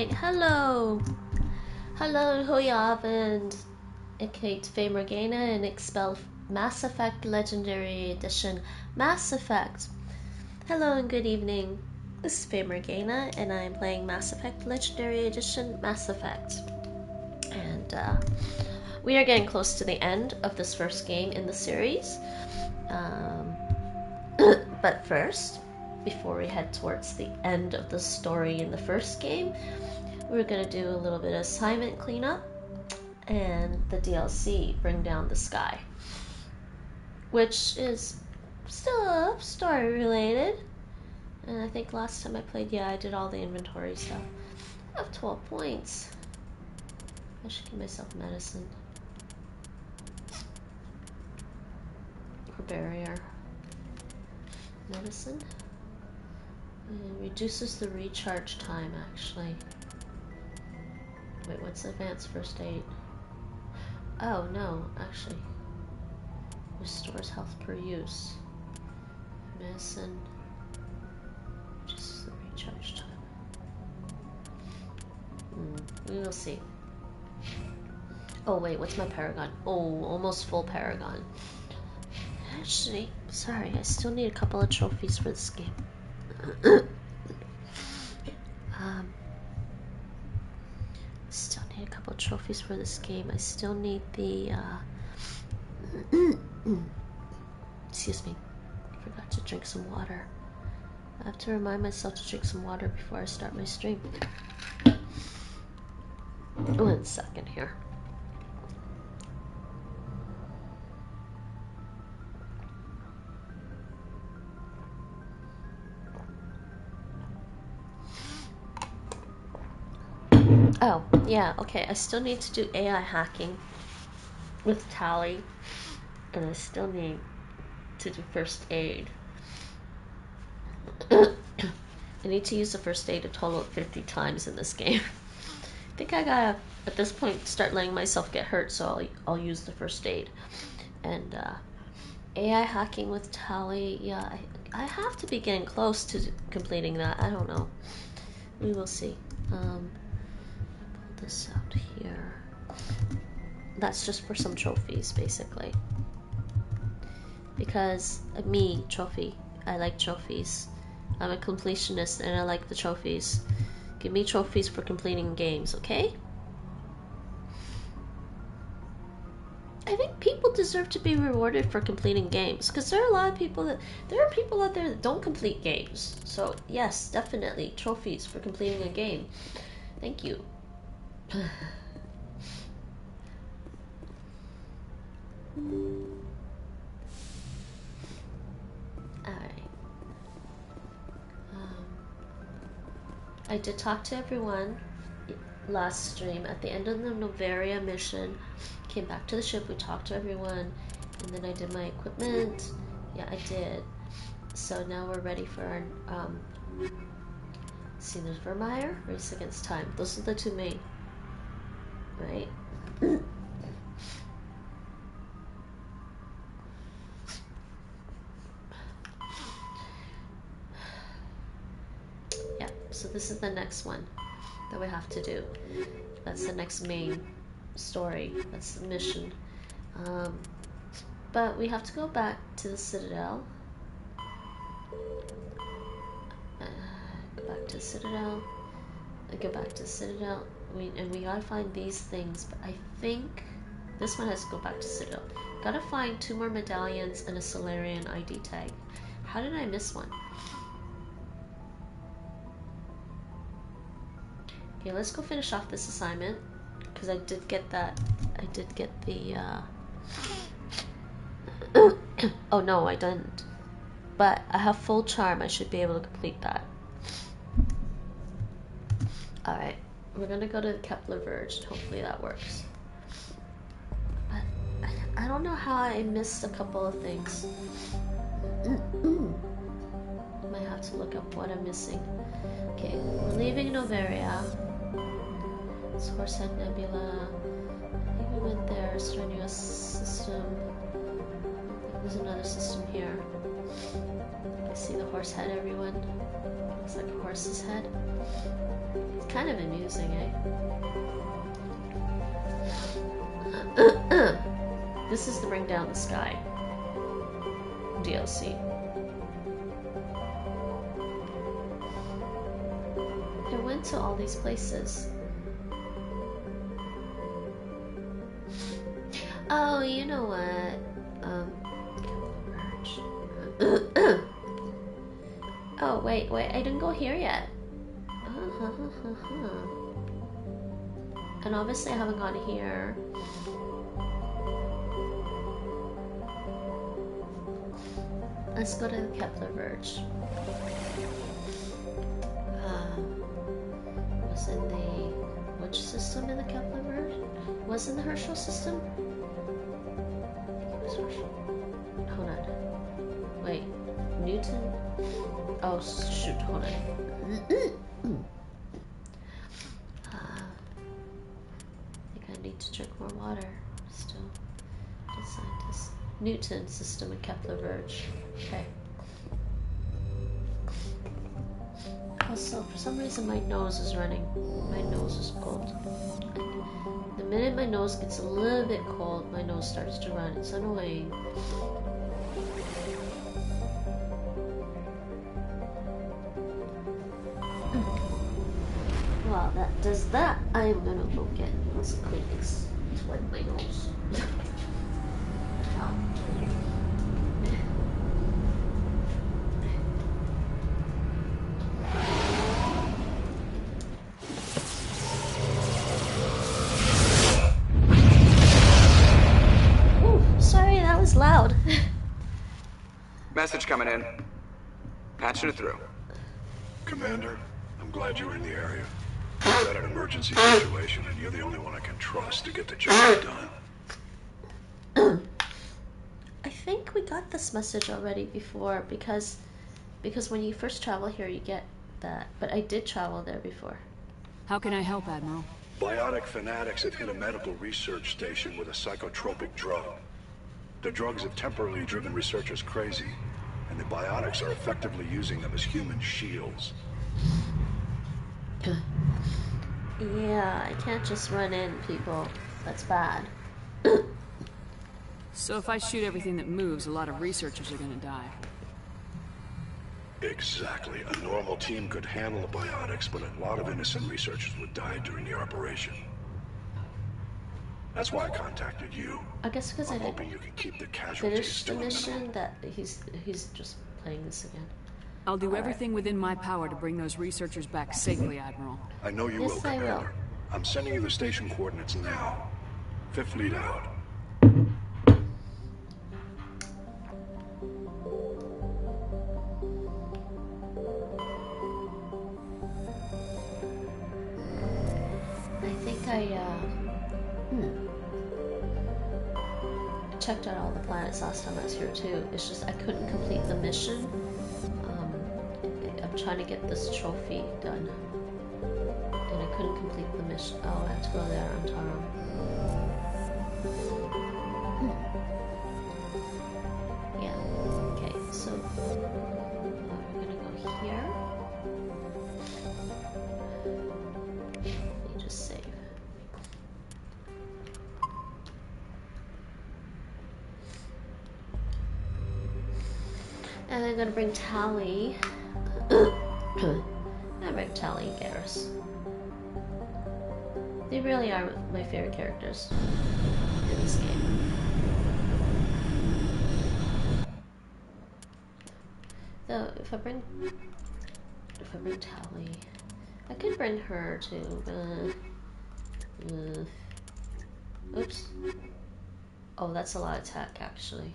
Alright, hello! Hello, Hoyavand, aka Famergana, and Expel Mass Effect Legendary Edition Mass Effect. Hello and good evening. This is Famergana, and I am playing Mass Effect Legendary Edition Mass Effect. And we are getting close to the end of this first game in the series. But first, before we head towards the end of the story in the first game, we're going to do a little bit of assignment cleanup and the DLC, Bring Down the Sky, which is still story related. And I think last time I played, I did all the inventory stuff. I have 12 points. I should give myself medicine. Or barrier. Medicine. It reduces the recharge time, actually. Wait, what's advanced first aid? Oh, no, actually. Restores health per use. Medicine. Reduces the recharge time. We will see. Oh, wait, what's my paragon? Oh, almost full paragon. Actually, sorry, I still need a couple of trophies for this game. Still need a couple of trophies for this game. I still need the excuse me, forgot to drink some water. I have to remind myself to drink some water before I start my stream. 1 second here. Oh, yeah, okay, I still need to do AI hacking with Tally, and I still need to do first aid. I need to use the first aid a total of 50 times in this game. I think I gotta, at this point, start letting myself get hurt, so I'll use the first aid. And AI hacking with Tally, yeah, I have to be getting close to completing that. I don't know. We will see. This out here. That's just for some trophies, basically. Because me, trophy. I like trophies. I'm a completionist and I like the trophies. Give me trophies for completing games, okay? I think people deserve to be rewarded for completing games, because there are a lot of people that there are people out there that don't complete games. So yes, definitely trophies for completing a game. Thank you. Alright. I did talk to everyone last stream. At the end of the Novaria mission, came back to the ship, we talked to everyone, and then I did my equipment. Yeah, I did. So now we're ready for our, see, there's Vermeer, Race Against Time. Those are the two main. Right? Yeah, so this is the next one that we have to do. That's the next main story. That's the mission. But we have to go back to the Citadel. Go back to the Citadel. Go back to the Citadel. And we gotta find these things, but I think this one has to go back to Citadel. Gotta find 2 more medallions and a Solarian ID tag. How did I miss one? Okay, let's go finish off this assignment, because I did get that. I did get the oh no, I didn't. But I have full charm. I should be able to complete that. Alright. We're gonna go to Kepler Verge. Hopefully that works. But I don't know how I missed a couple of things. Might have to look up what I'm missing. Okay, we're leaving Novaria. It's Horsehead Nebula. I think we went there. Strenuous System. There's another system here. I see the horse head, everyone. Looks like a horse's head. It's kind of amusing, eh? This is the Bring Down the Sky DLC. I went to all these places. Oh, you know what? Oh, wait, I didn't go here yet. And obviously I haven't gone here. Let's go to the Kepler Verge. Was in the... which system in the Kepler Verge? Was in the Herschel system? I think it was Herschel. Hold on. Wait. Newton? Oh, shoot, hold on. I think I need to drink more water still. Good scientist. Newton system and Kepler Verge. Okay. Also, for some reason my nose is running. My nose is cold. The minute my nose gets a little bit cold, my nose starts to run. It's annoying. While that does that, I'm gonna go get some Kleenex to wipe my nose. Ooh, sorry, that was loud. Message coming in. Patching it through. Commander, I'm glad you're in the area. We've got an emergency situation, and you're the only one I can trust to get the job done. I think we got this message already before, because when you first travel here, you get that. But I did travel there before. How can I help, Admiral? Biotic fanatics have hit a medical research station with a psychotropic drug. The drugs have temporarily driven researchers crazy, and the biotics are effectively using them as human shields. Yeah, I can't just run in, people. That's bad. So if I shoot everything that moves, a lot of researchers are gonna die. Exactly. A normal team could handle the biotics, but a lot of innocent researchers would die during the operation. That's why I contacted you. I guess because I hoping you can keep the casualties finished the to a mission, minimum. that he's just playing this again. I'll do everything within my power to bring those researchers back safely, Admiral. I know you Yes, will, I will. Commander. I'm sending you the station coordinates now. Fifth Fleet out. I think I checked out all the planets last time I was here too. It's just I couldn't complete the mission. I'm trying to get this trophy done, and I couldn't complete the mission. Oh, I have to go there on Taro. Yeah. Okay. So we're gonna go here. Let me just save. And I'm gonna bring Tally. I bring Tally and Garrus. They really are my favorite characters in this game. Though if I bring Tally, I could bring her to. Oops. Oh, that's a lot of attack actually.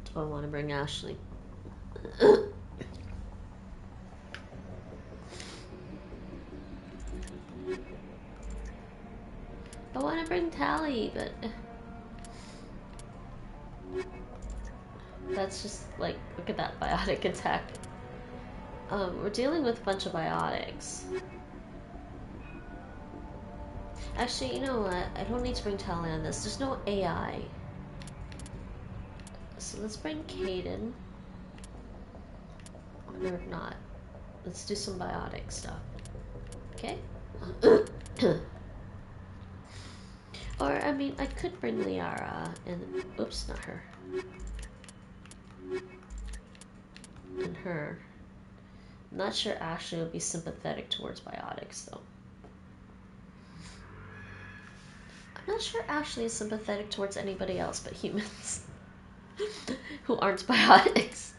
Do I want to bring Ashley? I want to bring Tally, but that's just like, look at that biotic attack. We're dealing with a bunch of biotics. Actually, you know what? I don't need to bring Tally on this. There's no AI. So let's bring Caden. Or not. Let's do some biotic stuff. Okay? Or, I mean, I could bring Liara and... Oops, not her. And her. I'm not sure Ashley would be sympathetic towards biotics, though. I'm not sure Ashley is sympathetic towards anybody else but humans. Who aren't biotics.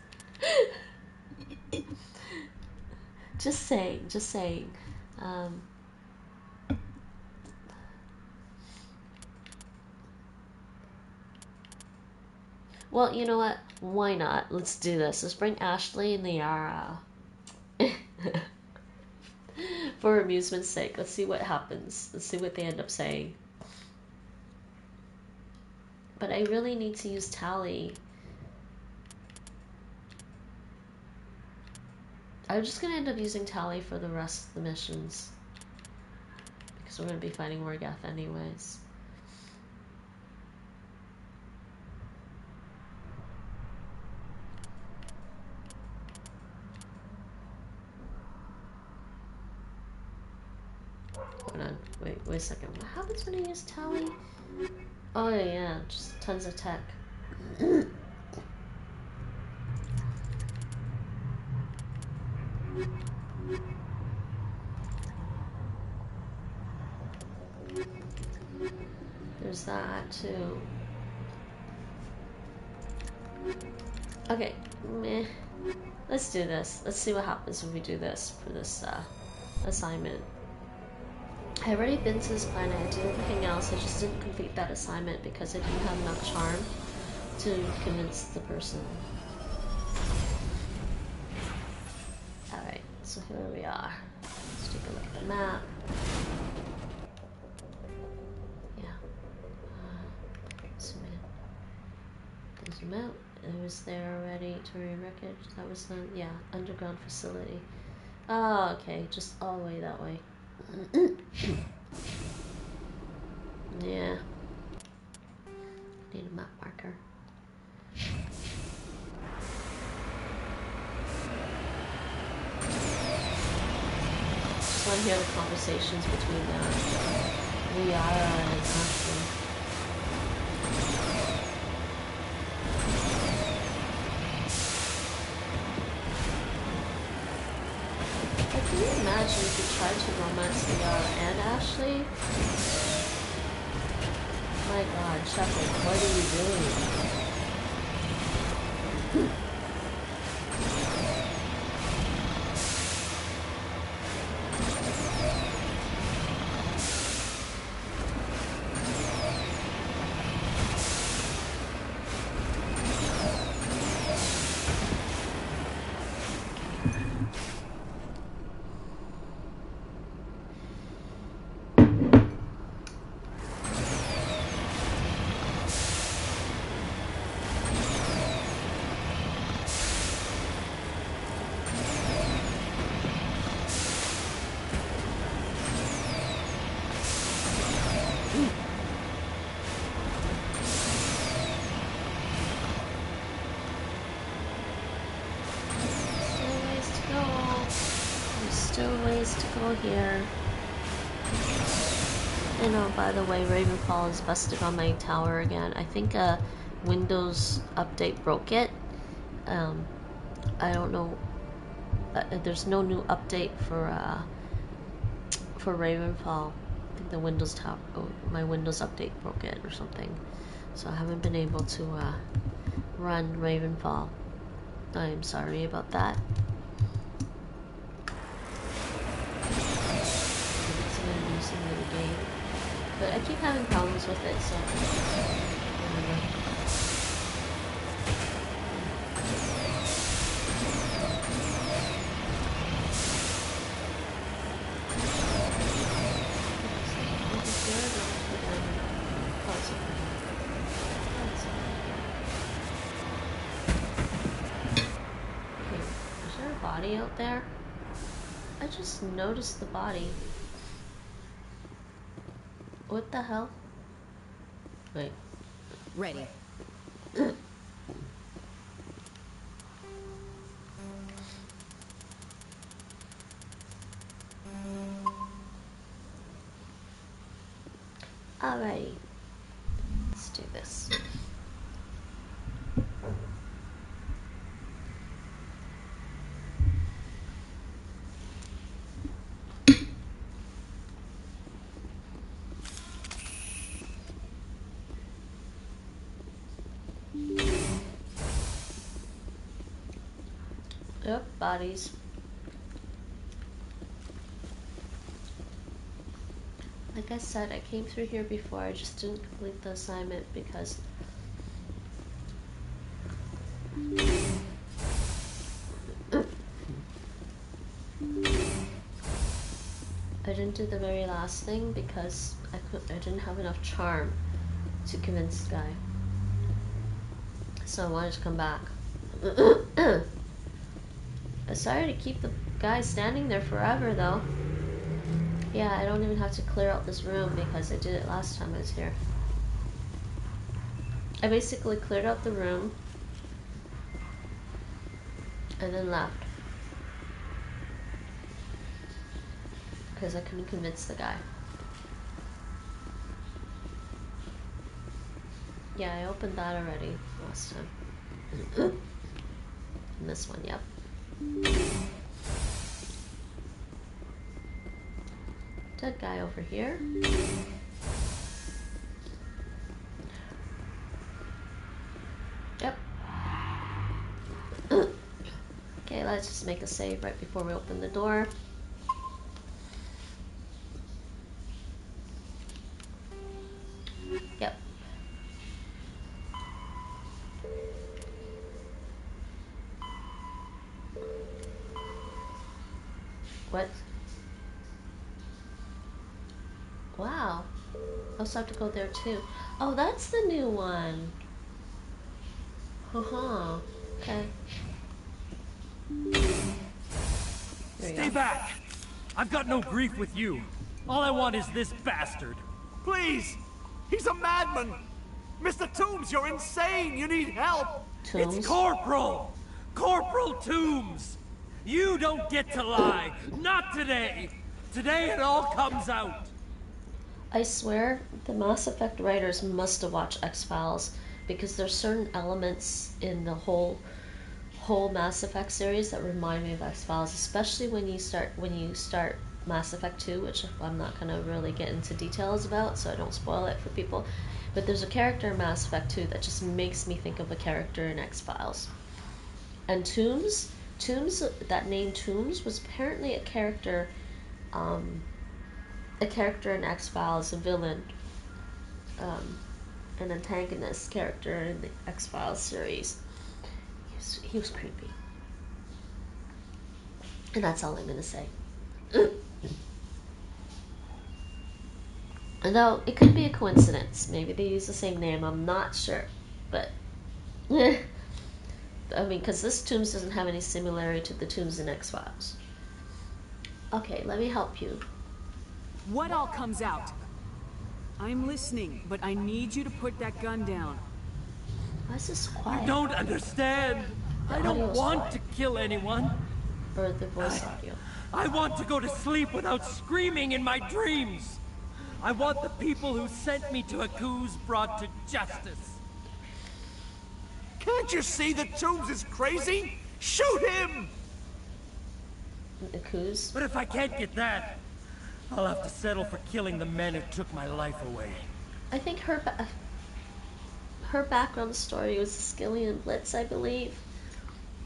Just saying, just saying. Well, you know what? Why not? Let's do this. Let's bring Ashley and Liara. For amusement's sake. Let's see what happens. Let's see what they end up saying. But I really need to use Tally. I'm just going to end up using Tally for the rest of the missions. Because we're going to be fighting Morgath anyways. Hold on. Wait a second. What happens when I use Tally? Oh yeah, just tons of tech. There's that too. Okay, meh. Let's do this. Let's see what happens when we do this for this assignment. I already been to this planet. I did everything else. I just didn't complete that assignment because I didn't have enough charm to convince the person. Alright, so here we are. Let's take a look at the map. Yeah. Zoom in. Zoom out. It was there already. Terrain wreckage. That was the, yeah, underground facility. Oh, okay. Just all the way that way. Yeah. Need a map marker. Just want to hear the conversations between Liara and Ashley. Can you imagine if you tried to romance Liara and Ashley? My god, Shepard, what are you doing? Here. And oh, by the way, Ravenfall is busted on my tower again. I think a Windows update broke it. I don't know. There's no new update for Ravenfall. I think the Windows my Windows update broke it or something. So I haven't been able to run Ravenfall. I am sorry about that. Game. But I keep having problems with it, so whatever. Okay, is there a body out there? I just noticed the body. What the hell? Wait. Ready. Alrighty. Let's do this. Yep, bodies. Like I said, I came through here before, I just didn't complete the assignment because I didn't do the very last thing because I didn't have enough charm to convince the guy. So I wanted to come back. I'm sorry to keep the guy standing there forever though. Yeah, I don't even have to clear out this room because I did it last time I was here. I basically cleared out the room and then left. Because I couldn't convince the guy. Yeah, I opened that already last time. And this one, yep. Dead guy over here. Yep. Okay, let's just make a save right before we open the door. Yep. What? Wow. I also have to go there too. Oh, that's the new one. Okay. Stay back! I've got no grief with you. All I want is this bastard. Please! He's a madman! Mr. Toombs, you're insane! You need help! Toombs? It's Corporal! Corporal Toombs! You don't get to lie! Not today! Today it all comes out! I swear the Mass Effect writers must have watched X-Files because there's certain elements in the whole Mass Effect series that remind me of X-Files, especially when you start Mass Effect 2, which I'm not going to really get into details about so I don't spoil it for people, but there's a character in Mass Effect 2 that just makes me think of a character in X-Files. And Toombs, that name Toombs was apparently a character in X-Files, a villain, an antagonist character in the X-Files series. He was creepy. And that's all I'm going to say. Though, it could be a coincidence. Maybe they use the same name, I'm not sure. But, I mean, because this Toombs doesn't have any similarity to the Toombs in X-Files. Okay, let me help you. What all comes out? I'm listening, but I need you to put that gun down. Why is this so quiet? You don't understand! I don't want to kill anyone. Or the voice audio. I want to go to sleep without screaming in my dreams. I want the people who sent me to Aku's brought to justice. Can't you see that Toombs is crazy? Shoot him! Aku's? But if I can't get that, I'll have to settle for killing the men who took my life away. I think her background story was the Skillian Blitz, I believe.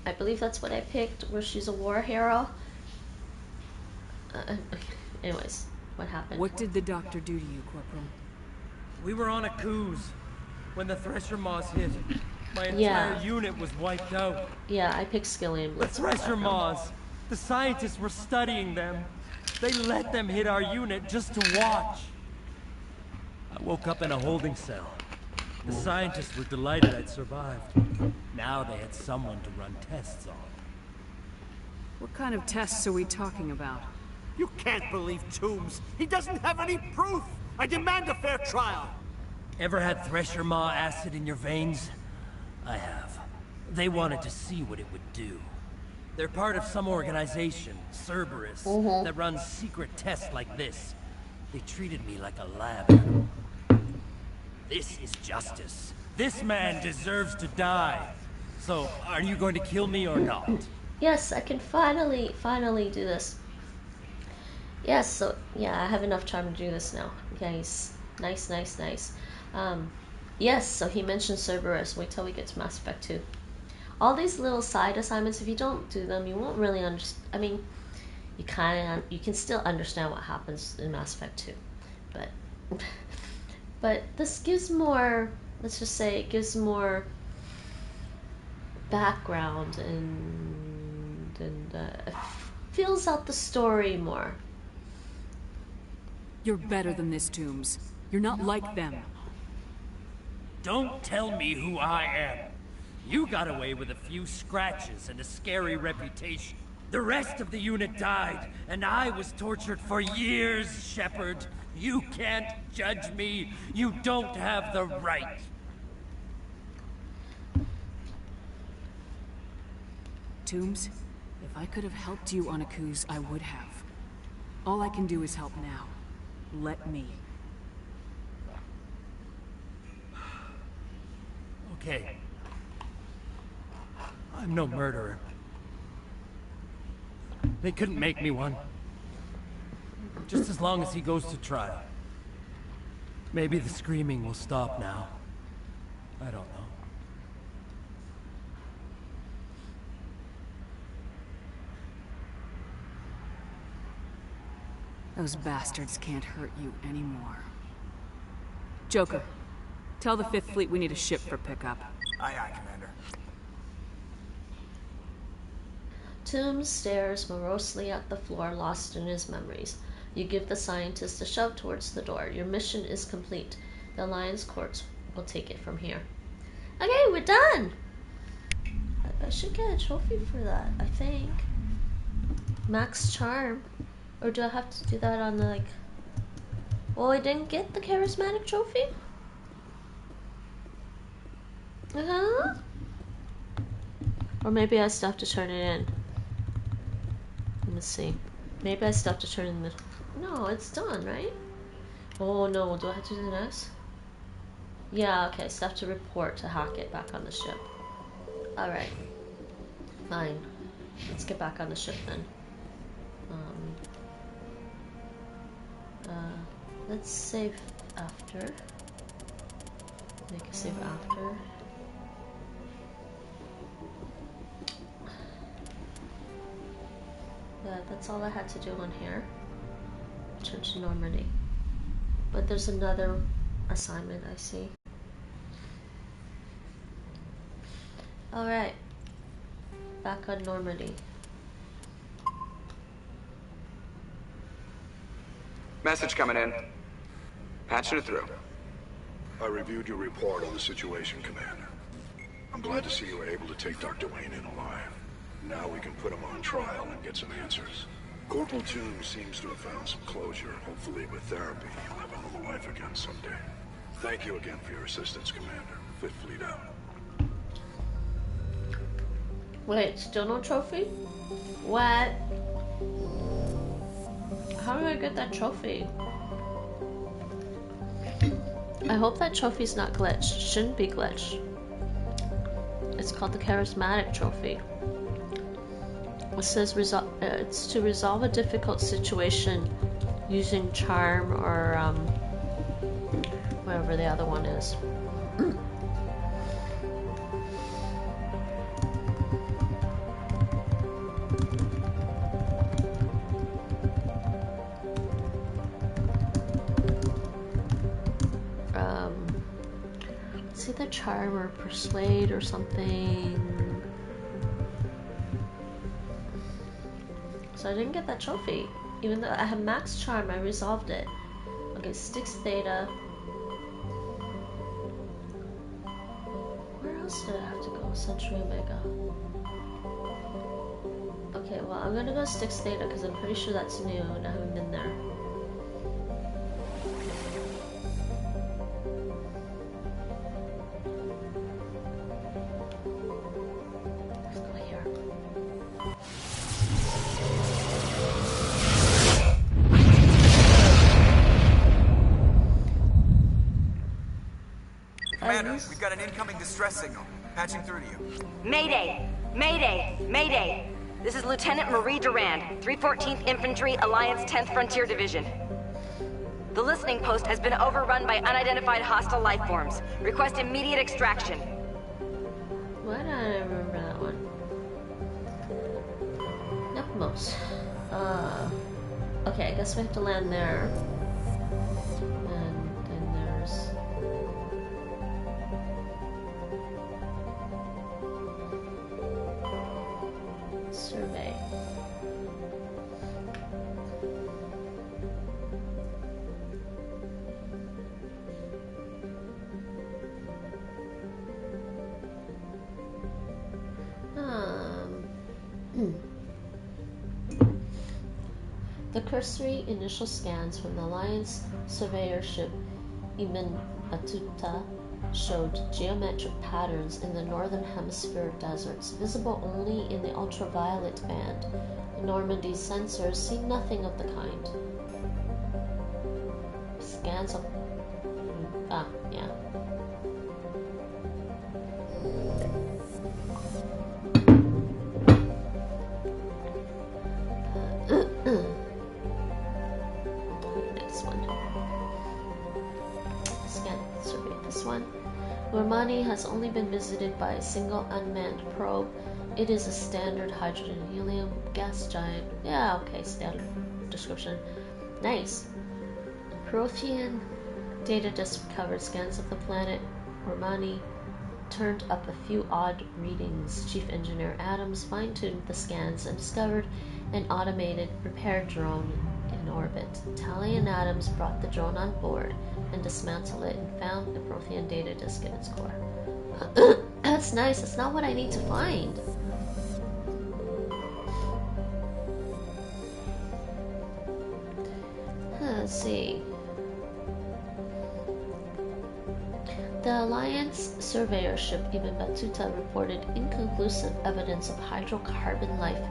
I believe that's what I picked, where she's a war hero. Anyways, what happened? What did the doctor do to you, Corporal? We were on Aku's when the thresher moths hit. My entire unit was wiped out. Yeah, I picked Skillian The Blitz. thresher moths, the scientists were studying them. They let them hit our unit just to watch. I woke up in a holding cell. The scientists were delighted I'd survived. Now they had someone to run tests on. What kind of tests are we talking about? You can't believe Toombs. He doesn't have any proof. I demand a fair trial. Ever had thresher maw acid in your veins? I have. They wanted to see what it would do. They're part of some organization, Cerberus, that runs secret tests like this. They treated me like a lab animal. This is justice. This man deserves to die. So, are you going to kill me or not? Yes, I can finally do this. Yes, so, yeah, I have enough time to do this now. Nice. Nice. Yes, so he mentioned Cerberus. Wait till we get to Mass Effect 2. All these little side assignments, if you don't do them, you won't really understand. I mean, you can still understand what happens in Mass Effect 2. But this gives more, let's just say, it gives more background and fills out the story more. You're better than this, Tooms. You're not like them. Don't tell me who I am. You got away with a few scratches and a scary reputation. The rest of the unit died, and I was tortured for years, Shepard. You can't judge me. You don't have the right. Tooms, if I could have helped you on Aku's, I would have. All I can do is help now. Let me. Okay. I'm no murderer. They couldn't make me one. Just as long as he goes to trial. Maybe the screaming will stop now. I don't know. Those bastards can't hurt you anymore. Joker, tell the Fifth Fleet we need a ship for pickup. Aye, aye, Commander. Tooms stares morosely at the floor, lost in his memories. You give the scientist a shove towards the door. Your mission is complete. The Alliance courts will take it from here. Okay, we're done! I should get a trophy for that, I think. Max Charm. Or do I have to do that on the, like... Well, I didn't get the charismatic trophy? Uh-huh. Or maybe I still have to turn it in. Let me see. Maybe I still have to turn in the... No, it's done, right? Oh no, do I have to do this? Yeah, okay, so I have to report to Hackett back on the ship. Alright. Fine. Let's get back on the ship then. Let's save after. Make a save after. Yeah, that's all I had to do on here. Return to Normandy. But there's another assignment, I see. Alright. Back on Normandy. Message coming in. Patching it through. I reviewed your report on the situation, Commander. I'm glad to see you were able to take Dr. Wayne in alive. Now we can put him on trial and get some answers. Corporal Toombs seems to have found some closure. Hopefully with therapy, he'll have a normal life again someday. Thank you again for your assistance, Commander. Fifth Fleet out. Wait, still no trophy? What? How do I get that trophy? I hope that trophy's not glitched. Shouldn't be glitched. It's called the charismatic trophy. It says it's to resolve a difficult situation using charm or whatever the other one is. It's either charm or persuade or something. So I didn't get that trophy. Even though I have max charm, I resolved it. Okay, Styx Theta. Where else did I have to go? Century Omega. Okay, well I'm gonna go Styx Theta because I'm pretty sure that's new and I haven't been there. things. we've got an incoming distress signal. Patching through to you. Mayday! Mayday! Mayday! This is Lieutenant Marie Durand, 314th Infantry, Alliance 10th Frontier Division. The listening post has been overrun by unidentified hostile life forms. Request immediate extraction. Why do I remember that one? Nepmos. Okay, I guess we have to land there. And then there's... survey. The cursory initial scans from the Alliance surveyor ship Ibn Battuta showed geometric patterns in the northern hemisphere deserts, visible only in the ultraviolet band. The Normandy sensors see nothing of the kind. Scans of... yeah. Romani has only been visited by a single unmanned probe. It is a standard hydrogen helium gas giant. Yeah, okay, standard description. Nice. Prothean data disk recovered scans of the planet. Romani turned up a few odd readings. Chief Engineer Adams fine-tuned the scans and discovered an automated repair drone in orbit. Tally and Adams brought the drone on board and dismantled it and found the Prothean data disk in its core. That's nice. That's not what I need to find. Let's see. The Alliance surveyor ship Ibn Battuta reported inconclusive evidence of hydrocarbon life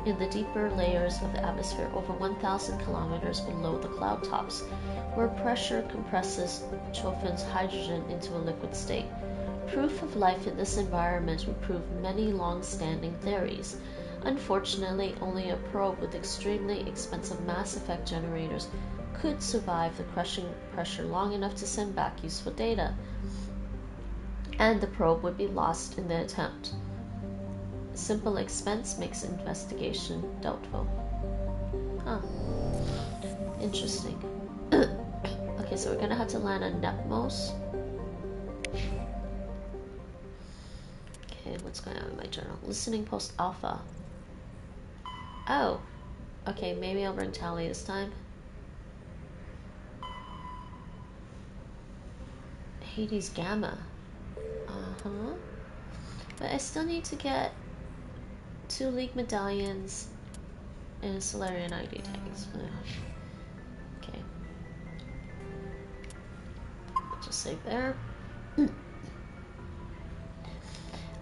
in the deeper layers of the atmosphere over 1,000 kilometers below the cloud tops, where pressure compresses Chofen's hydrogen into a liquid state. Proof of life in this environment would prove many long-standing theories. Unfortunately, only a probe with extremely expensive mass effect generators could survive the crushing pressure long enough to send back useful data, and the probe would be lost in the attempt. Simple expense makes investigation doubtful. Huh. Interesting. Okay, so we're gonna have to land on Nepmos. Okay, what's going on in my journal? Listening post alpha. Oh. Okay, maybe I'll bring Tally this time. Hades Gamma. Uh-huh. But I still need to get 2 League medallions and Solarian ID tags. Okay. Just save there.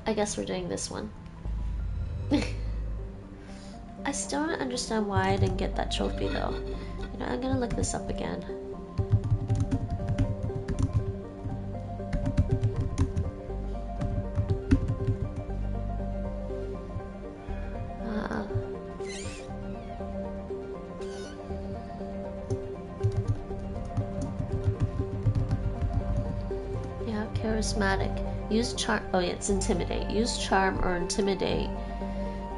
I guess we're doing this one. I still don't understand why I didn't get that trophy though. You know, I'm gonna look this up again. Yeah, charismatic. Use charm. Oh yeah, it's intimidate. Use charm or intimidate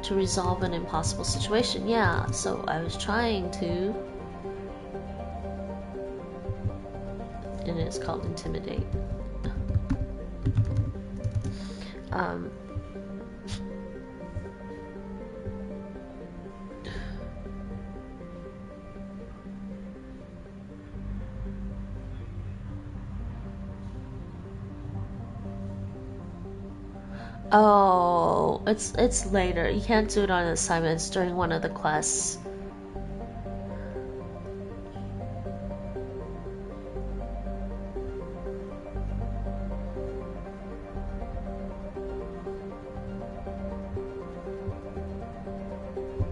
to resolve an impossible situation. Yeah, so I was trying to, and it's called intimidate. Oh, it's later. You can't do it on assignments during one of the quests.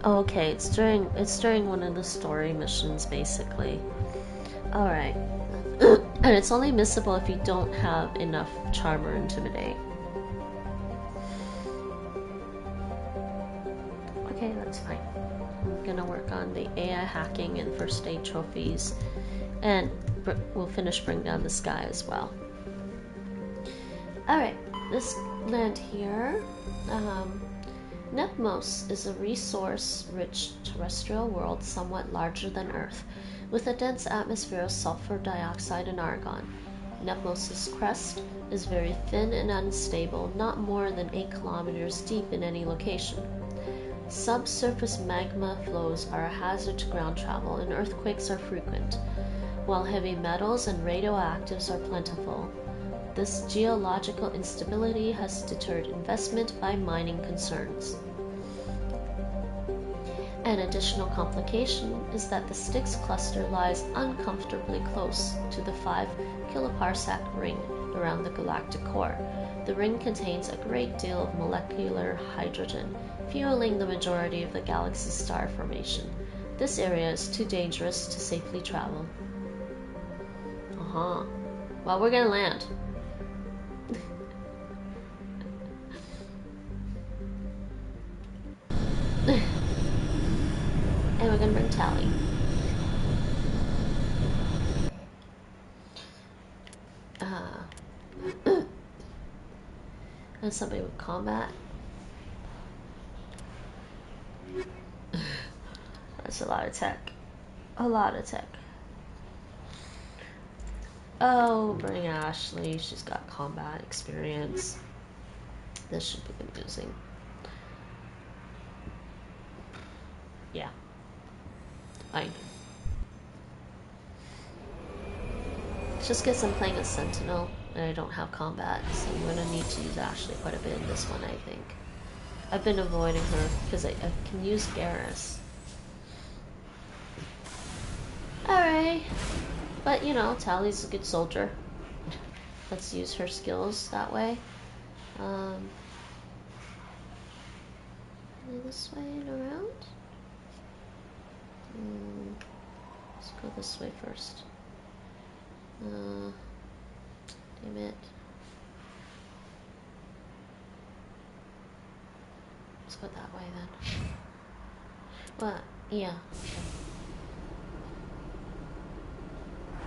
Okay, it's during one of the story missions basically. All right. And it's only missable if you don't have enough charm or intimidate. Okay, that's fine. I'm gonna work on the AI hacking and first aid trophies, and we'll finish bring down the sky as well. Alright, this land here, Nepmos is a resource-rich terrestrial world somewhat larger than Earth, with a dense atmosphere of sulfur dioxide and argon. Nepmos' crest is very thin and unstable, not more than 8 kilometers deep in any location. Subsurface magma flows are a hazard to ground travel, and earthquakes are frequent, while heavy metals and radioactives are plentiful. This geological instability has deterred investment by mining concerns. An additional complication is that the Styx cluster lies uncomfortably close to the 5 kiloparsec ring around the galactic core. The ring contains a great deal of molecular hydrogen, fueling the majority of the galaxy's star formation. This area is too dangerous to safely travel. Well, we're gonna land. And we're gonna bring Tally. And somebody with combat. That's a lot of tech. A lot of tech. Oh, bring Ashley. She's got combat experience. This should be confusing. Yeah. Fine. It's just because I'm playing a Sentinel and I don't have combat, so I'm going to need to use Ashley quite a bit in this one, I think. I've been avoiding her because I can use Garrus. Alright. But, you know, Tally's a good soldier. Let's use her skills that way. This way and around? Let's go this way first. Damn it. Let's go that way then. What? Yeah. Okay.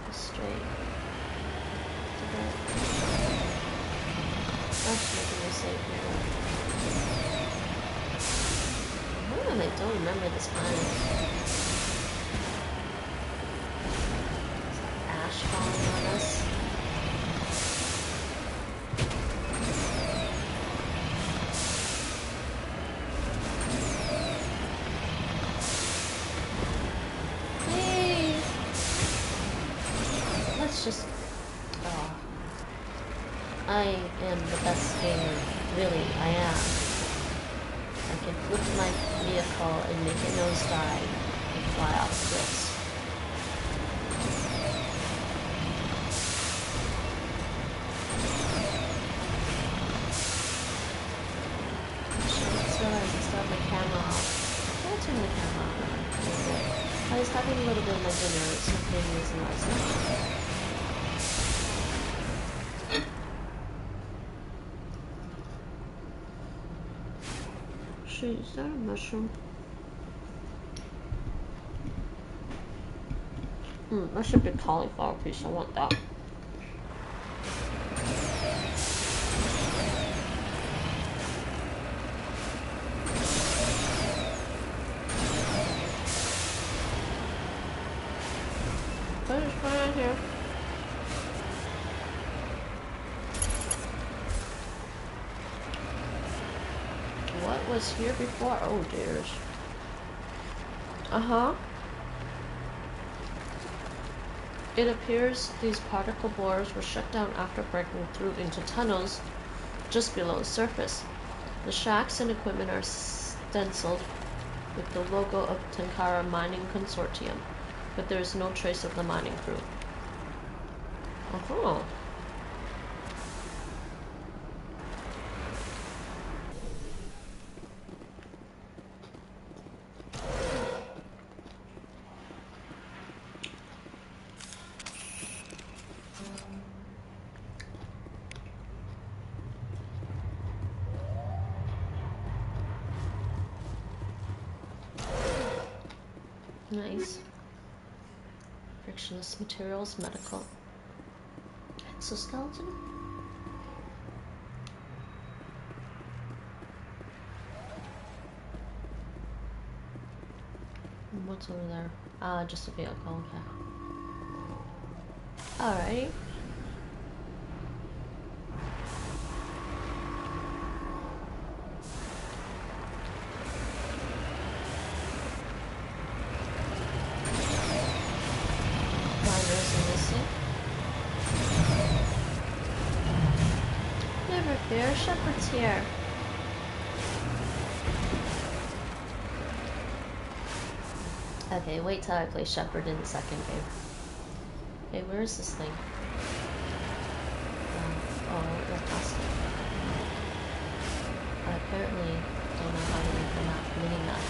Go straight. That's making me safe here. I don't remember this planet. Ash falling on us. Hey! Let's just... Oh. I am the best gamer. Really, I am. I can flip my vehicle and make a nosedive and fly off cliffs. I was having a little bit of my dinner, so maybe it's nice. Shoot, is that a mushroom? That should be a cauliflower piece, I want that. What is going on here? What was here before? Oh dears. It appears these particle borers were shut down after breaking through into tunnels just below the surface. The shacks and equipment are stenciled with the logo of Tenkara Mining Consortium, but there is no trace of the mining crew. Nice. Frictionless materials, medical. Exoskeleton? What's over there? Ah, just a vehicle, okay. Alrighty. Miners are missing. Never fear, Shepard's here. Okay, wait till I play Shepard in the second game. Okay, where is this thing? Oh, that's past it. I apparently don't know how to make the map, mini-map.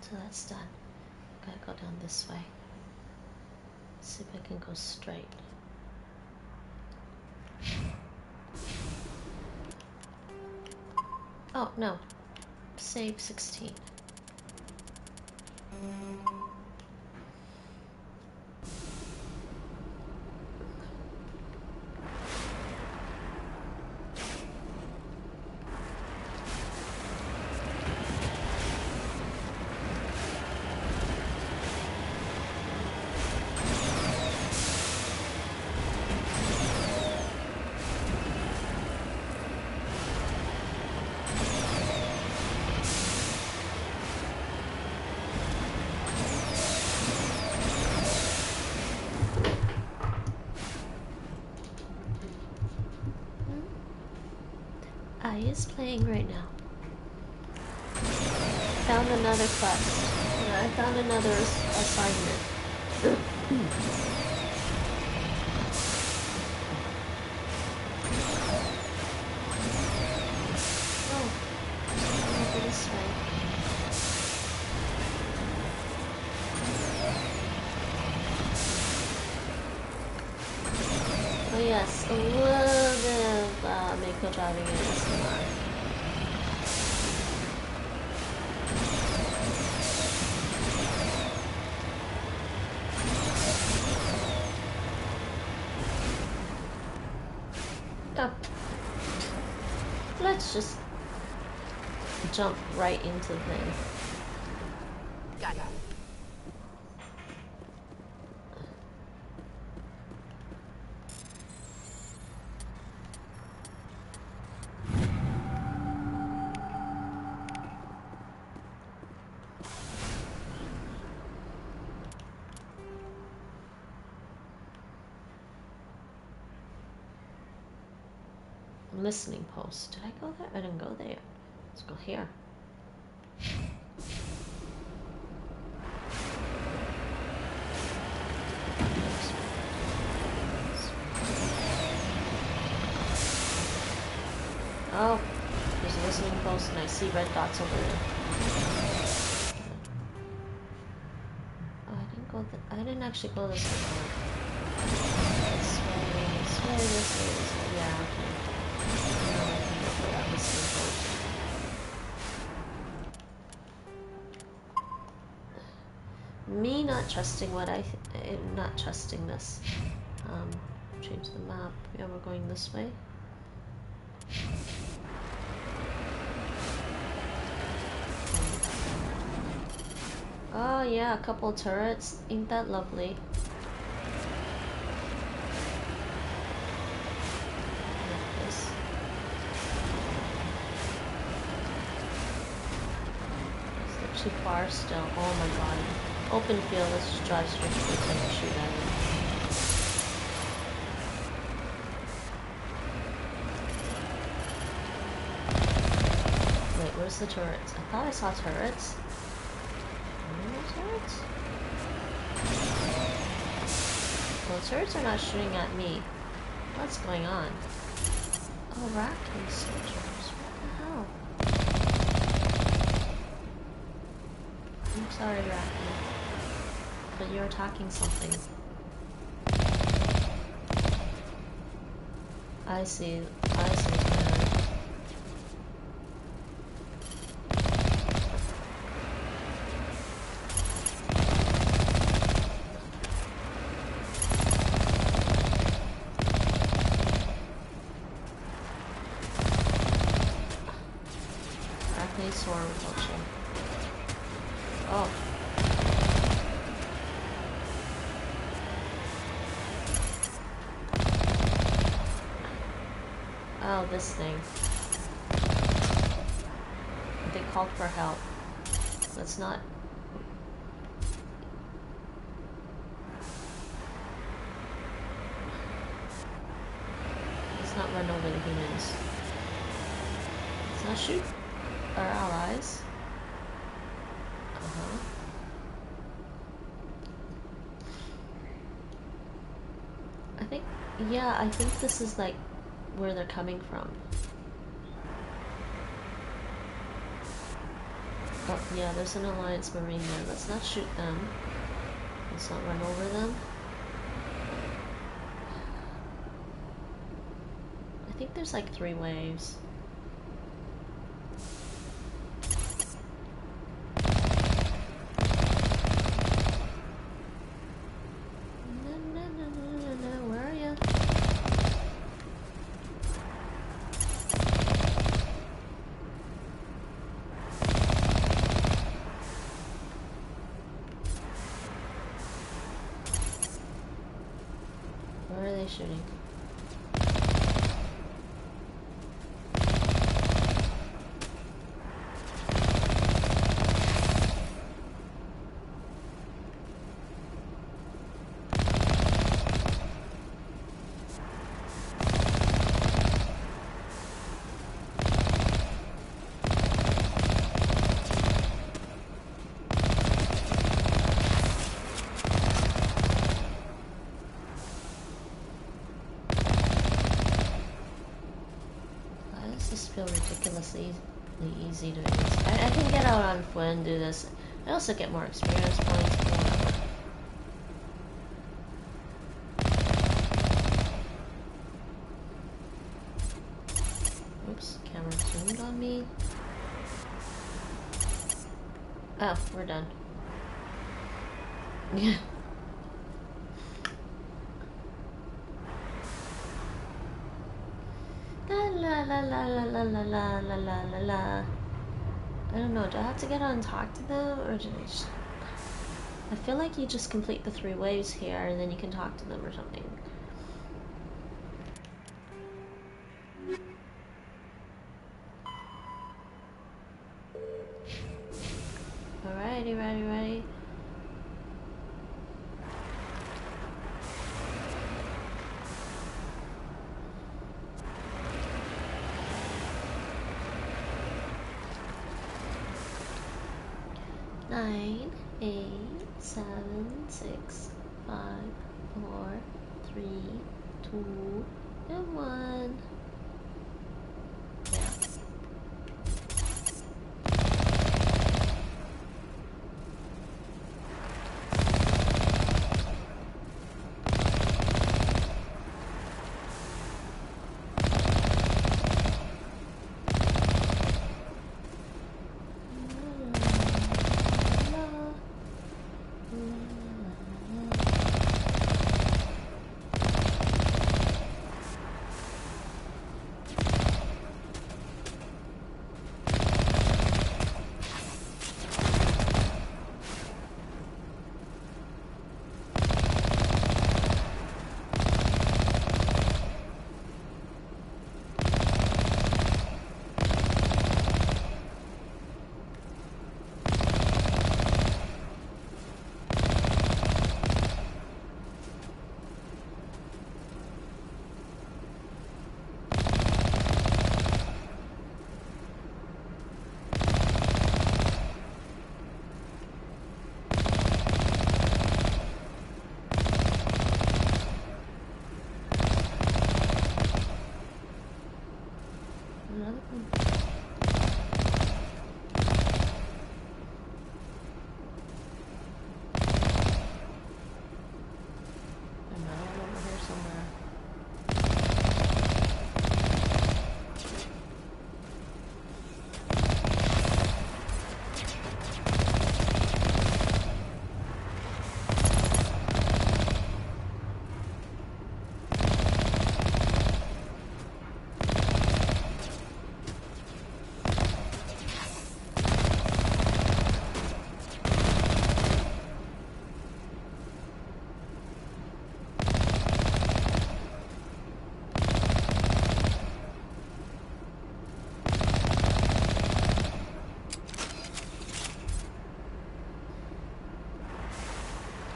So that's done. Gotta go down this way. See if I can go straight. Oh, no. Save 16. Is playing right now. Found another quest. Yeah, I found another assignment. Oh, over this way. Oh yes, a little bit of Mako driving in ASMR. Oh. Let's just jump right into the thing. Got it. Listening post. Did I go there? I didn't go there. Let's go here. Oh, there's a listening post and I see red dots over there. Oh, I didn't go I didn't actually go this way. This way, this way. Yeah, okay. Me not trusting what not trusting this. Change the map. Yeah, we're going this way. Oh yeah, a couple turrets. Ain't that lovely? Too far still. Oh my god. Open field, let's just drive straight to the tank and shoot at it. Wait, where's the turrets? I thought I saw turrets. No turrets? Well, the turrets are not shooting at me. What's going on? Oh, Raccoon soldiers. What the hell? Sorry, Racky. But you're attacking something. I see. I see. Sword repulsion. Oh. Oh, this thing. They called for help. Let's not. Let's not run over the humans. Let's not shoot our allies. I think this is like where they're coming from. Oh yeah, there's an Alliance Marine there. Let's not shoot them. Let's not run over them. I think there's like 3 waves. Shooting. Ridiculously easy to use. I can get out on foot and do this. I also get more experience points. Oops, camera zoomed on me. Oh, we're done. Yeah. La la la la la la la la la la. I don't know, do I have to get out and talk to them, or do I just... I feel like you just complete the 3 waves here and then you can talk to them or something. Alrighty, ready. Nine, 8, 7, 6, 5, 4, 3, 2, and 1. Yeah.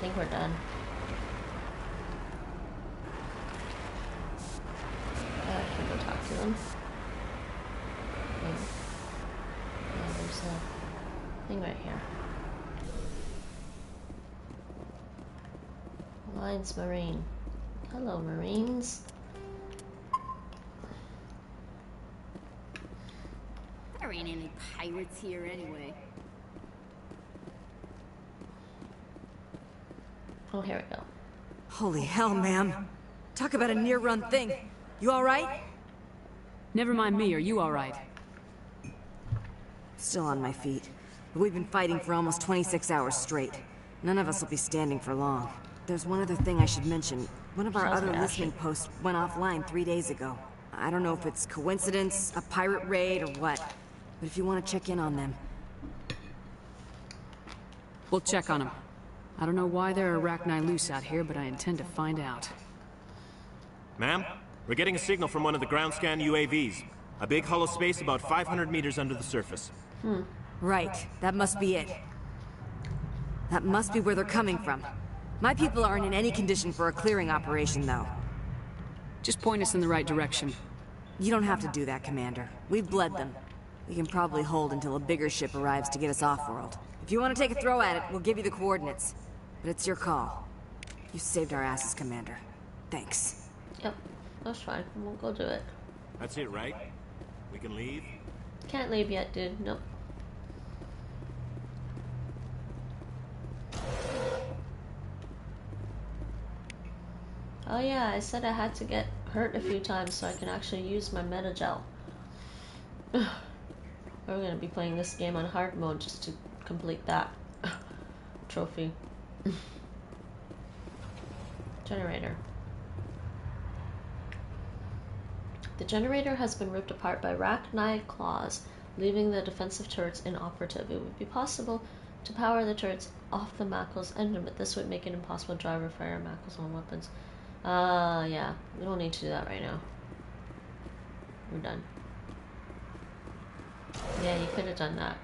think we're done. I can go talk to them. Yeah, there's a thing right here. Alliance Marine. Hello, Marines. There ain't any pirates here anyway. Oh, here we go. Holy hell, ma'am. Talk about a near-run thing. You alright? Never mind me, are you alright? Still on my feet. But we've been fighting for almost 26 hours straight. None of us will be standing for long. There's one other thing I should mention. One of our other listening posts went offline 3 days ago. I don't know if it's coincidence, a pirate raid, or what. But if you want to check in on them... We'll check on them. I don't know why there are arachni loose out here, but I intend to find out. Ma'am, we're getting a signal from one of the ground scan UAVs. A big hollow space about 500 meters under the surface. Right, that must be it. That must be where they're coming from. My people aren't in any condition for a clearing operation, though. Just point us in the right direction. You don't have to do that, Commander. We've bled them. We can probably hold until a bigger ship arrives to get us off-world. If you want to take a throw at it, we'll give you the coordinates. But it's your call. You saved our asses, Commander. Thanks. Yep, that's fine. We'll go do it. That's it, right? We can leave? Can't leave yet, dude. Nope. Oh yeah, I said I had to get hurt a few times so I can actually use my meta-gel. We're gonna be playing this game on hard mode just to complete that trophy. Generator. The generator has been ripped apart by arachnid claws, leaving the defensive turrets inoperative. It would be possible to power the turrets off the Mako's engine, but this would make it impossible to drive or fire Mako's own weapons. Yeah, we don't need to do that right now. We're done. Yeah, you could have done that.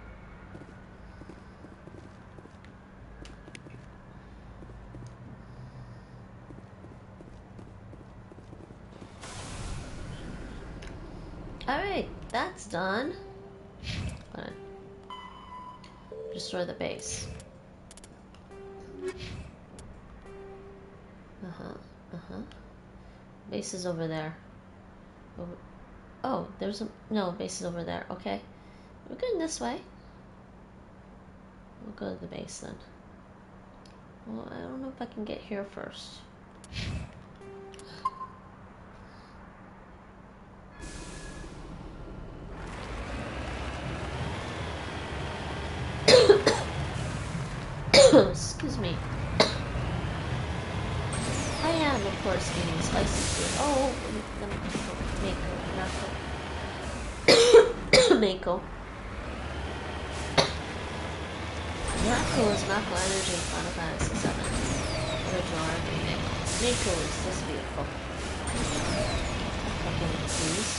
Alright, that's done. Fine. Destroy the base. Base is over there. Oh, there's a... No, base is over there. Okay. We're going this way. We'll go to the base then. Well, I don't know if I can get here first. Excuse me. I am, of course, eating spicy food. Oh, the Mako. Mako is Mako Energy in Final Fantasy VII. Original RPG Mako. Mako is just beautiful. Fucking please.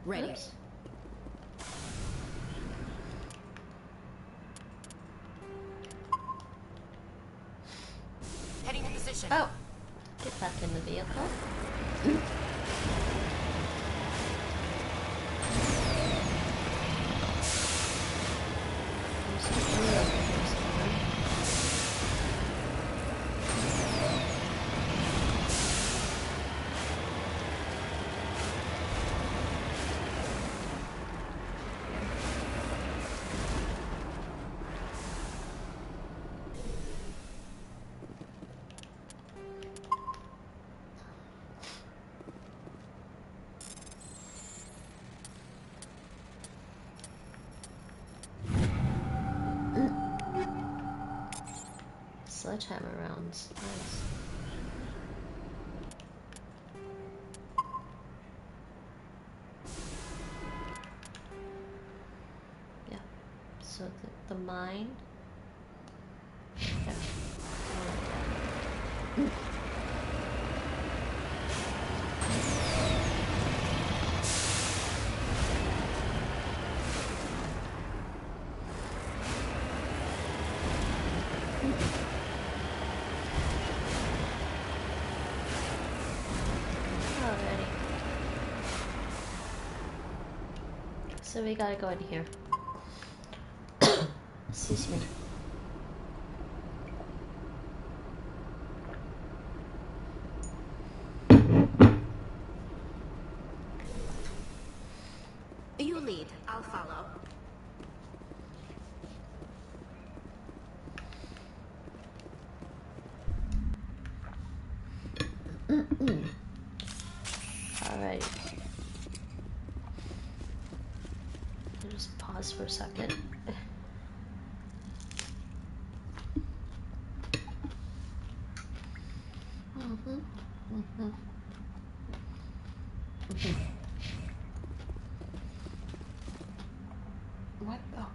Ready. Oops. Heading to position. Oh, get back in the vehicle. sledgehammer rounds. Nice. Yeah. So the mine. Yeah. Alrighty. So we gotta go in here. Excuse me. You lead, I'll follow. Alright. Just pause for a second. What the?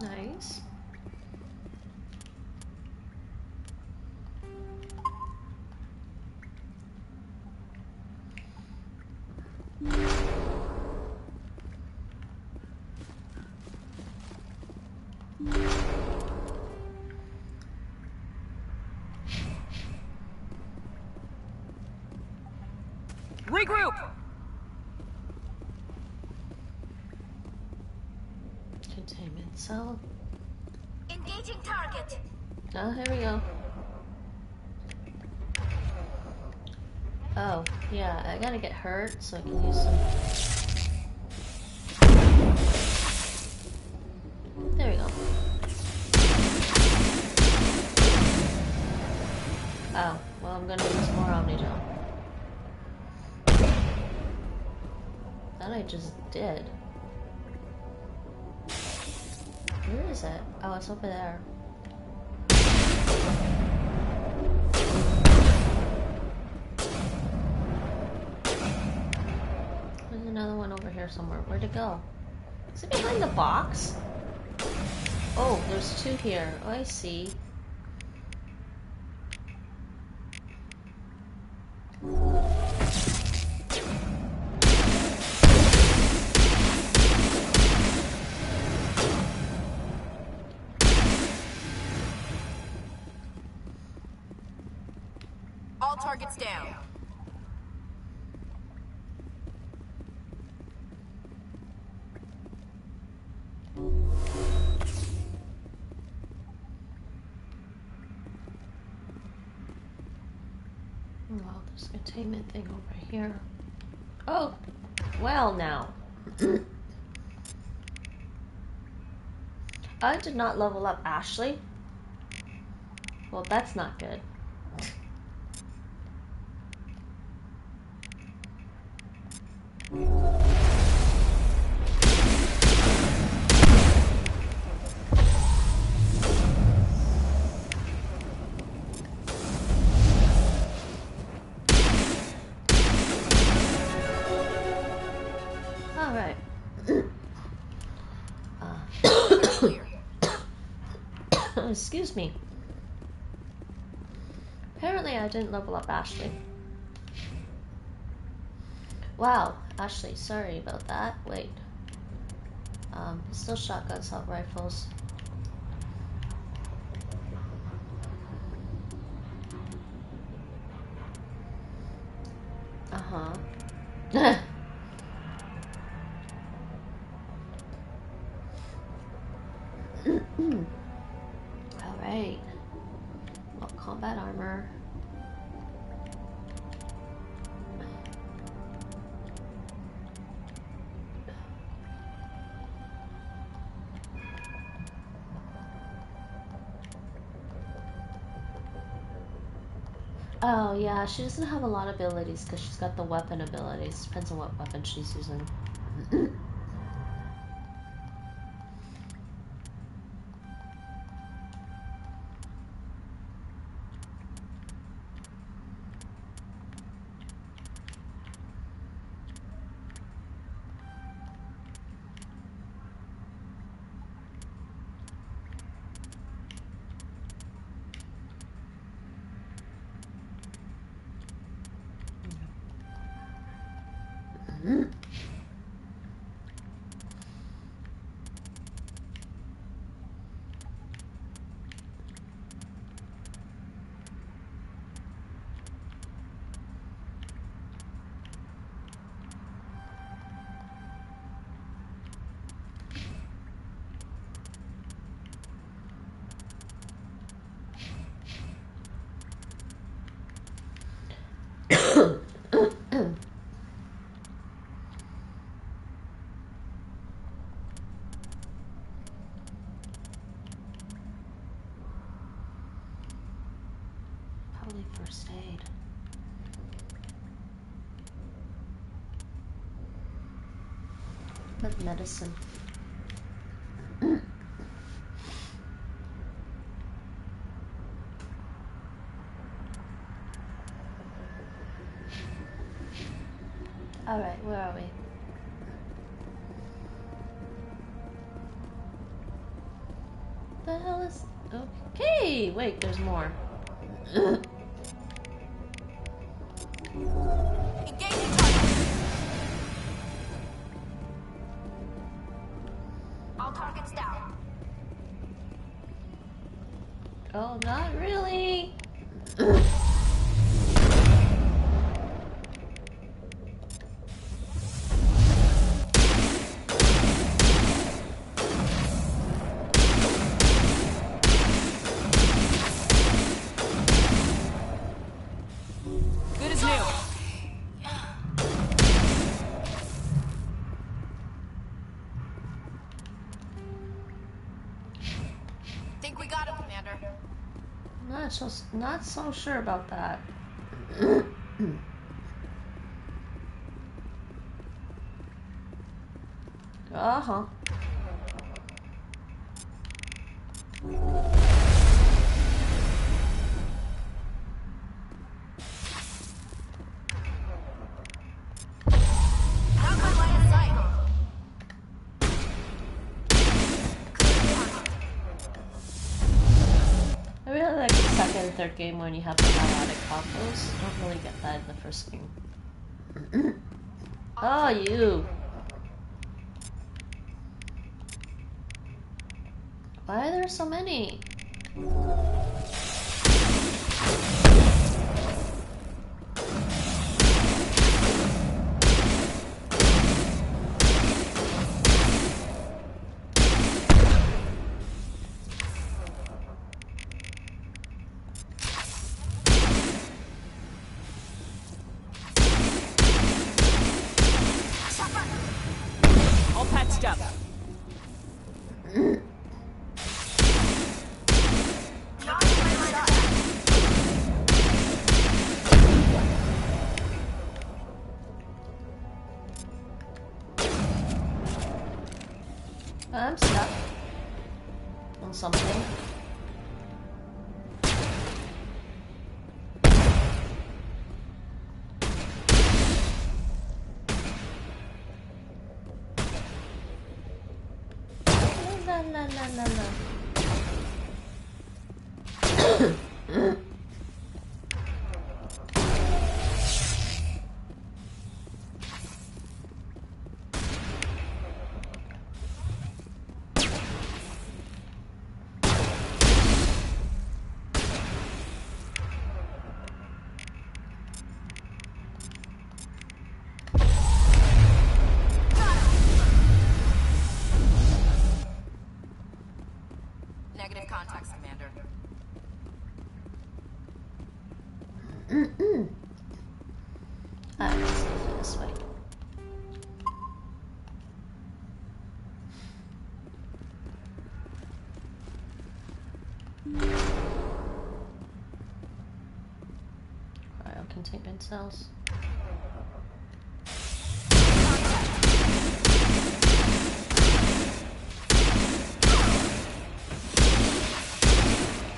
Nice. Regroup! Containment cell. Engaging target. Oh, here we go. Oh, yeah, I gotta get hurt so I can use some. There we go. Oh, well, I'm gonna use more Omni Jump. That I just did. Where is it? Oh, it's over there. There's another one over here somewhere. Where'd it go? Is it behind the box? Oh, there's two here. Oh, I see. All targets down. Well, there's a containment thing over here. Oh, well now. I did not level up Ashley. Well, that's not good. Alright. Excuse me. Apparently I didn't level up Ashley. Wow, Ashley, sorry about that. Wait. Still shotgun assault rifles. Uh-huh. Alright. Well, combat armor. Oh yeah, she doesn't have a lot of abilities because she's got the weapon abilities. Depends on what weapon she's using. Probably first aid. But medicine. Alright, where are we? The hell is... Okay, wait, there's more. Engaging target. All targets down. Oh, not really. Good as new. Think we got him, Commander. Not so sure about that. Uh-huh. Not my line of sight. I really like the second and third game when you have the biotic combos. Don't really get that in the first game. Oh, you! Why are there so many? All patched up. I'm stuck on something. La la la la la. Negative contacts, Commander. Alright, let's go this way. containment cells.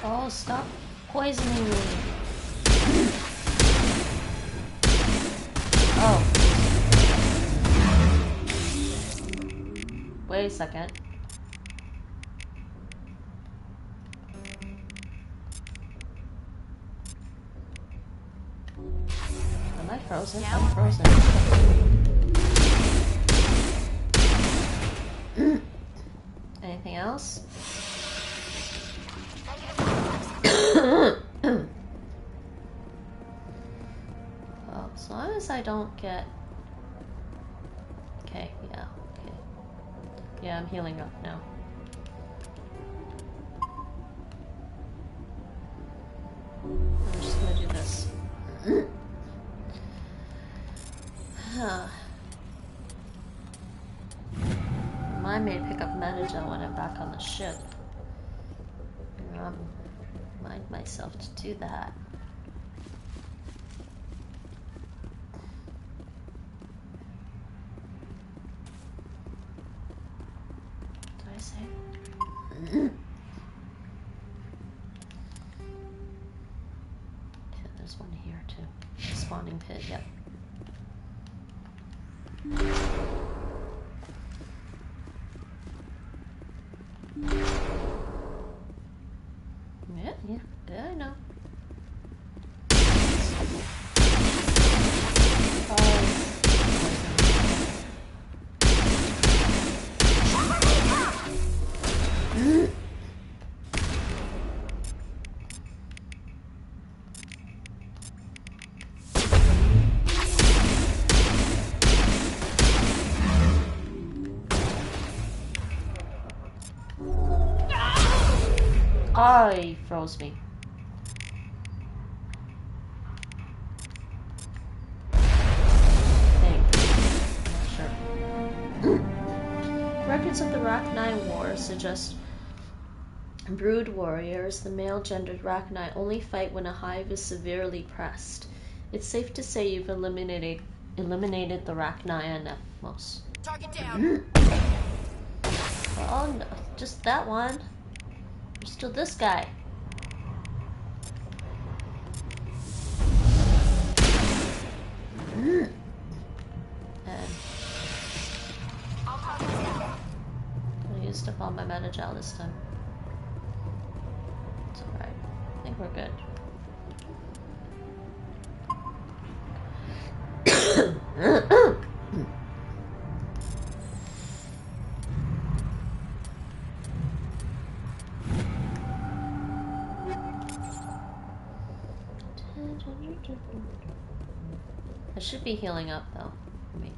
Oh, stop poisoning me. Oh. Wait a second. Am I frozen? I'm frozen. Anything else? Well, as long as I don't get... Okay, yeah, okay. Yeah, I'm healing up now. I'm just gonna do this. Mine may pick up Metagel when I'm back on the ship. Mind myself to do that. Did I say? Yeah, there's one here too. Spawning pit, yep. Yeah, I know. Oh, he froze me. Records of the Rachni War suggest brood warriors, the male-gendered Rachni, only fight when a hive is severely pressed. It's safe to say you've eliminated the Rachni and Ethmos. Target down. Oh, no, just that one. There's still this guy. And I used up all my Metagel this time. It's alright. I think we're good. I should be healing up though. I mean,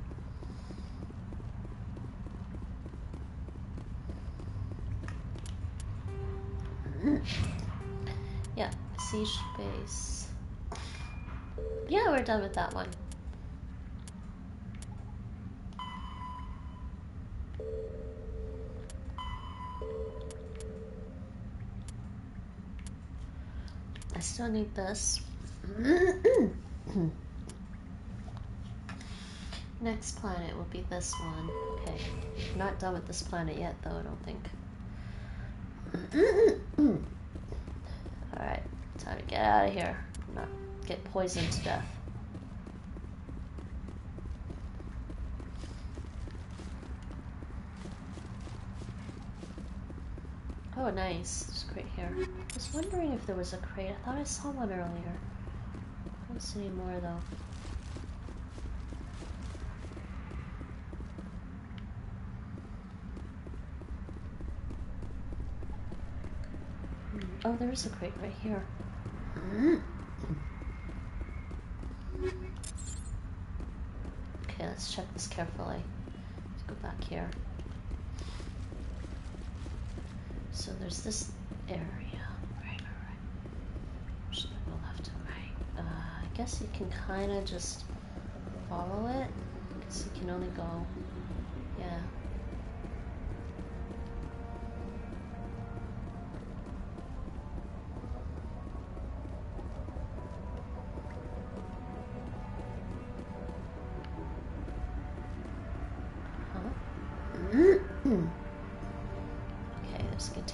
yeah, siege base. Yeah, we're done with that one. I still need this. Next planet will be this one. Okay, not done with this planet yet though, I don't think. Alright, time to get out of here. Not get poisoned to death. Oh, nice. There's a crate here. I was wondering if there was a crate. I thought I saw one earlier. I don't see any more though. Oh, there is a crate right here. Okay, let's check this carefully. Let's go back here. So there's this area. Right. Should I go left and right? I guess you can kind of just follow it. Because you can only go... Yeah.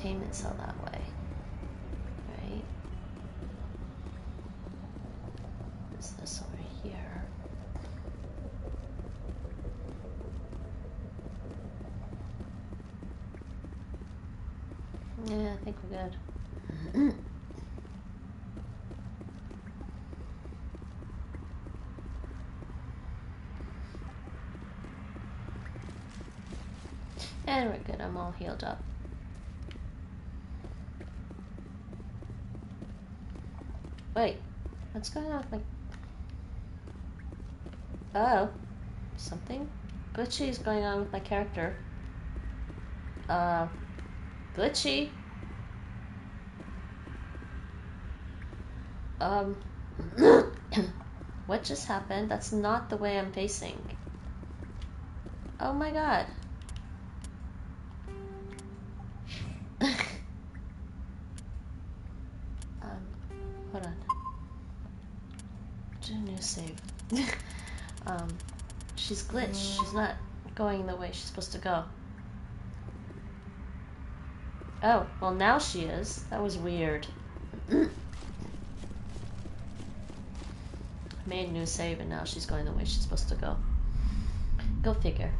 containment cell that way. Right? What's this over here? Yeah, I think we're good. And we're good, I'm all healed up. Wait, what's going on with my... Oh, something glitchy is going on with my character. Glitchy? What just happened? That's not the way I'm facing. Oh my god. Hold on. Do a new save. She's glitched. She's not going the way she's supposed to go. Oh, well now she is. That was weird. Made a new save and now she's going the way she's supposed to go. Go figure.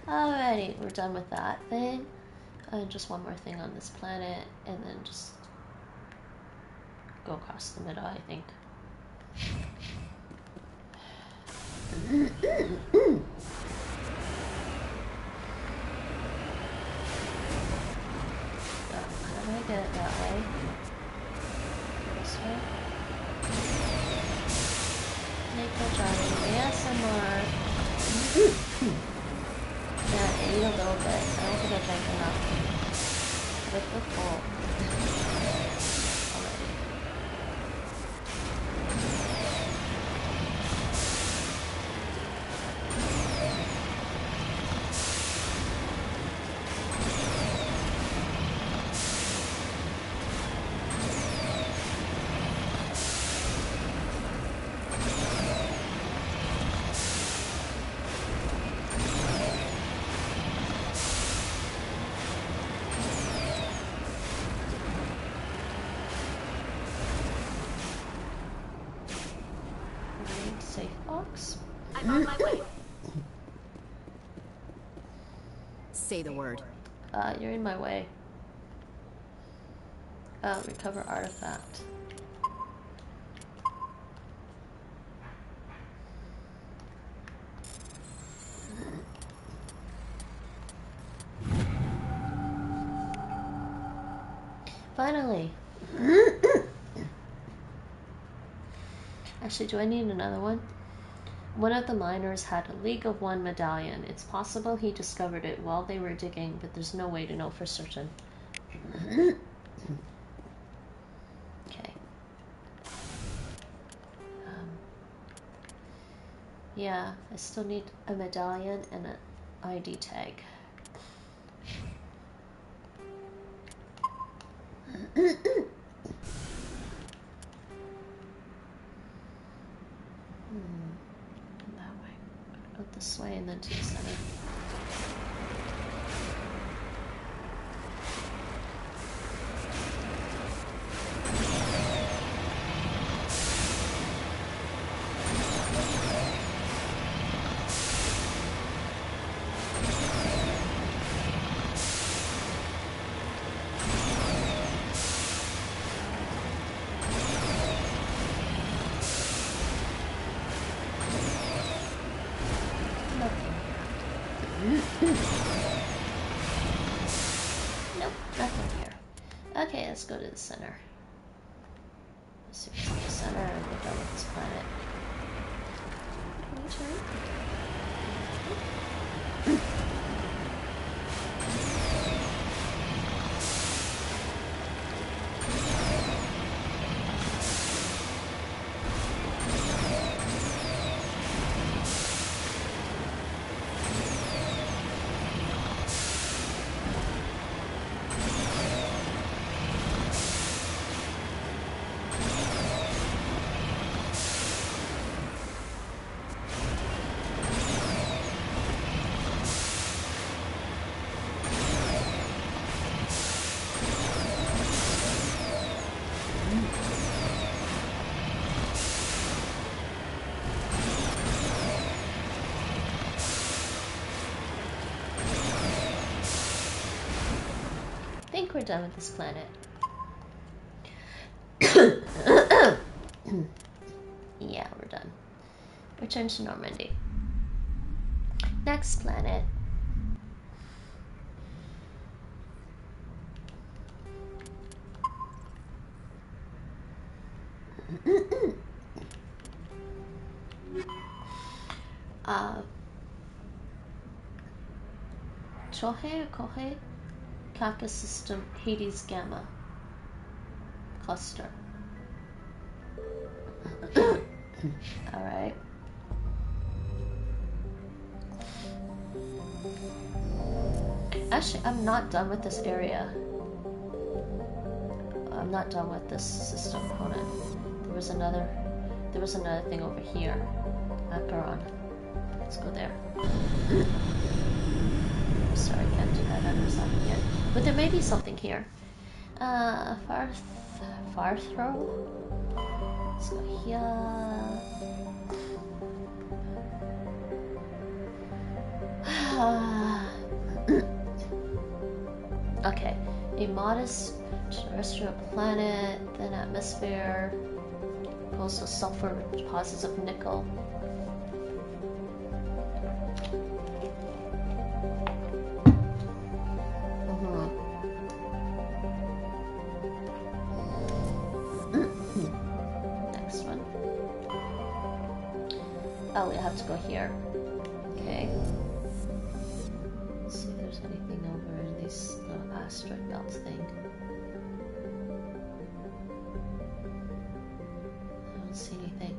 Alrighty, we're done with that thing. Just one more thing on this planet, and then just go across the middle, I think. How do I get it that way? This way? Mako driving ASMR. Yeah, I ate a little bit. I don't think I drank enough. But the full. I'm on my way. Say the word. You're in my way. Recover artifact. Finally! Actually, do I need another one? One of the miners had a League of One medallion. It's possible he discovered it while they were digging, but there's no way to know for certain. Okay. Yeah, I still need a medallion and an ID tag. This way and then to the center. Nope, nothing here. Okay, let's go to the center. Let's see what's in the center and we're done with this planet. Can we turn? we're done with this planet. Yeah, we're done. Return to Normandy. Next planet. Chohe or Chohe? Kafka System Hades Gamma Cluster. Alright. Actually, I'm not done with this area. I'm not done with this system. Hold on. There was another thing over here. Macaron. Let's go there. Sorry, can't do that under something yet. But there may be something here. Far throw. Let's go here. Okay, a modest terrestrial planet, then atmosphere, coastal sulfur deposits of nickel. Next one. Oh, we have to go here. Okay. Let's see if there's anything over in this little asteroid belt thing. I don't see anything.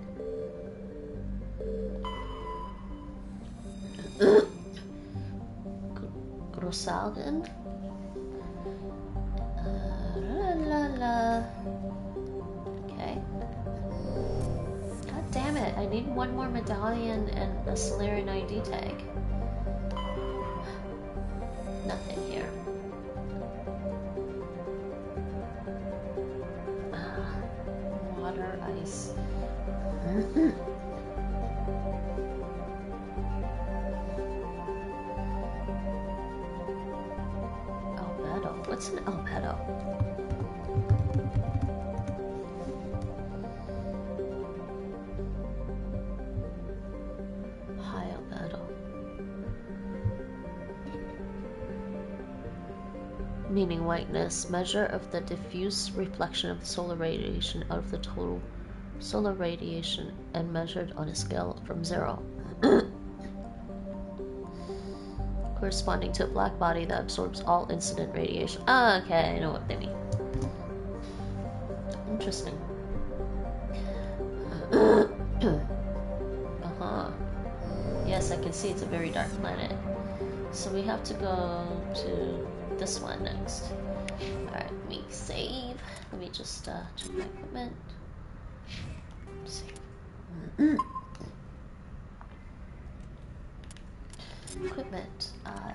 Grosalgen? Okay. God damn it, I need one more medallion and a Solarian ID tag. Nothing here. Water, ice. Albedo. What's an albedo? High albedo. Meaning whiteness, measure of the diffuse reflection of the solar radiation out of the total solar radiation and measured on a scale from 0. Corresponding to a black body that absorbs all incident radiation. Ah, okay, I know what they mean. Interesting. Uh-huh. Yes, I can see it's a very dark planet. So we have to go to this one next. Alright, let me save. Let me just check my equipment. Save. Equipment. I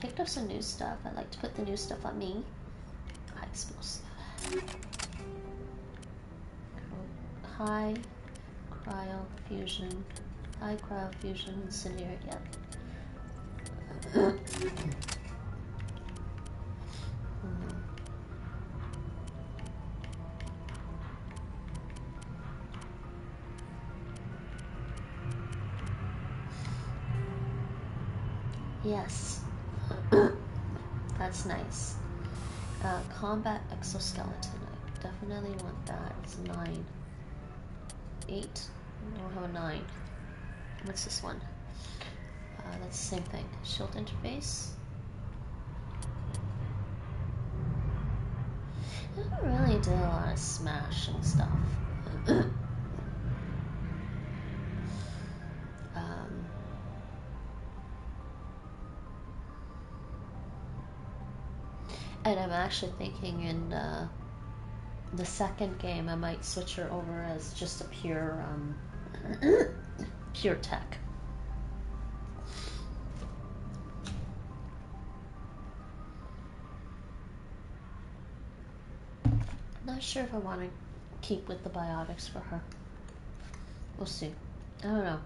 picked up some new stuff. I like to put the new stuff on me. High explosive. High cryo fusion. High cryo fusion incendiary. Yep. Yes. That's nice. Combat exoskeleton. I definitely want that. It's 9. 8. I don't have a 9. What's this one? That's the same thing. Shield interface. I don't really do a lot of smashing stuff. And I'm actually thinking in the second game I might switch her over as just a pure pure tech. Not sure if I want to keep with the biotics for her. We'll see. I don't know.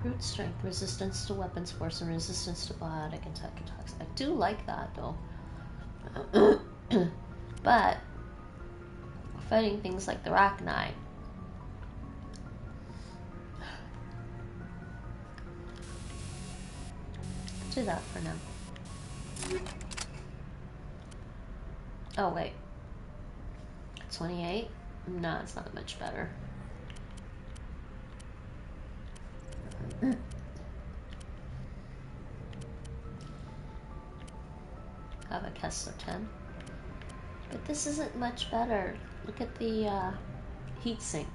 brute strength, resistance to weapons force, and resistance to biotic and tech attacks. I do like that though. But fighting things like the Rachni. Do that for now. Oh wait. 28? No, it's not much better. Have a Kessler 10. But this isn't much better. Look at the heat sink.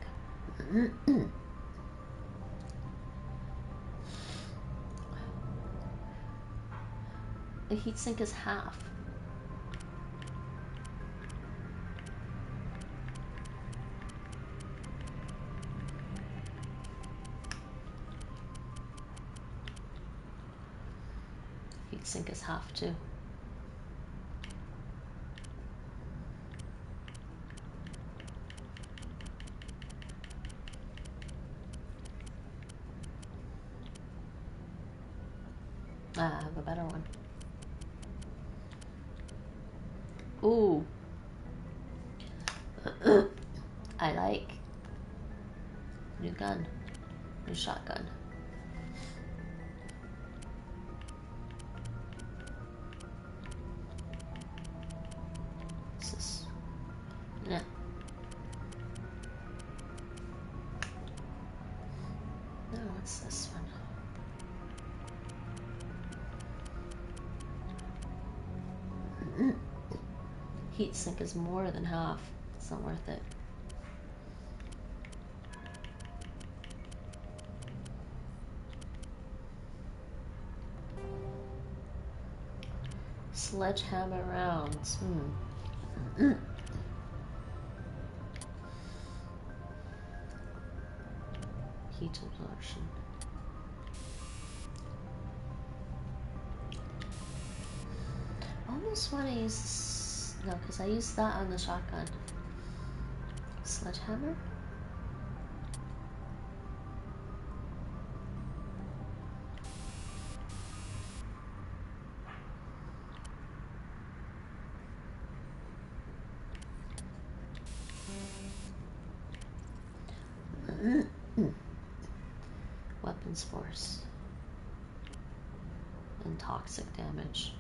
The heat sink is half. Heat sink is half too. I have a better one. Ooh. I like. New gun. New shotgun. What's this? Yeah. No, what's this one? Heat sink is more than half. It's not worth it. Sledgehammer rounds. Heat absorption. Almost want to use this. No, because I used that on the shotgun. Sledgehammer? Weapons force. And toxic damage.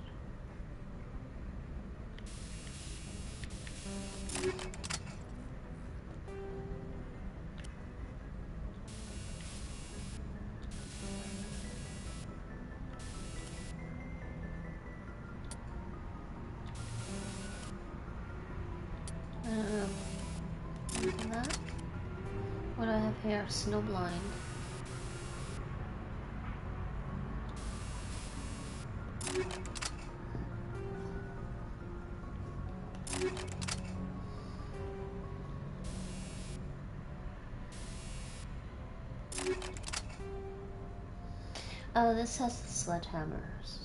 That. What do I have here? Snowblind. Oh, this has the sledgehammers.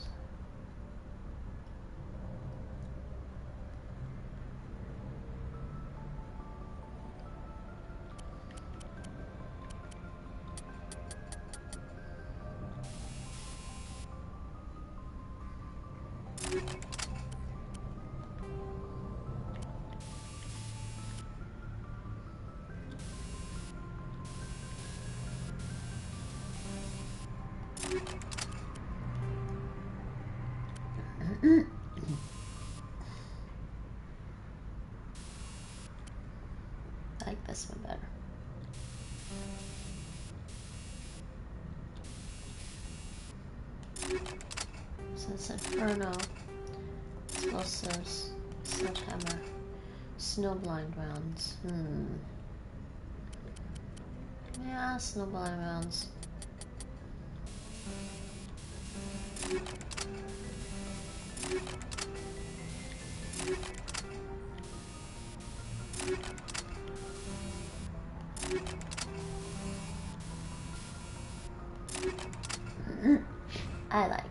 I like this one better. So it's Inferno, Explosives, Sledgehammer, Snowblind rounds. Yeah, Snowblind rounds. I like.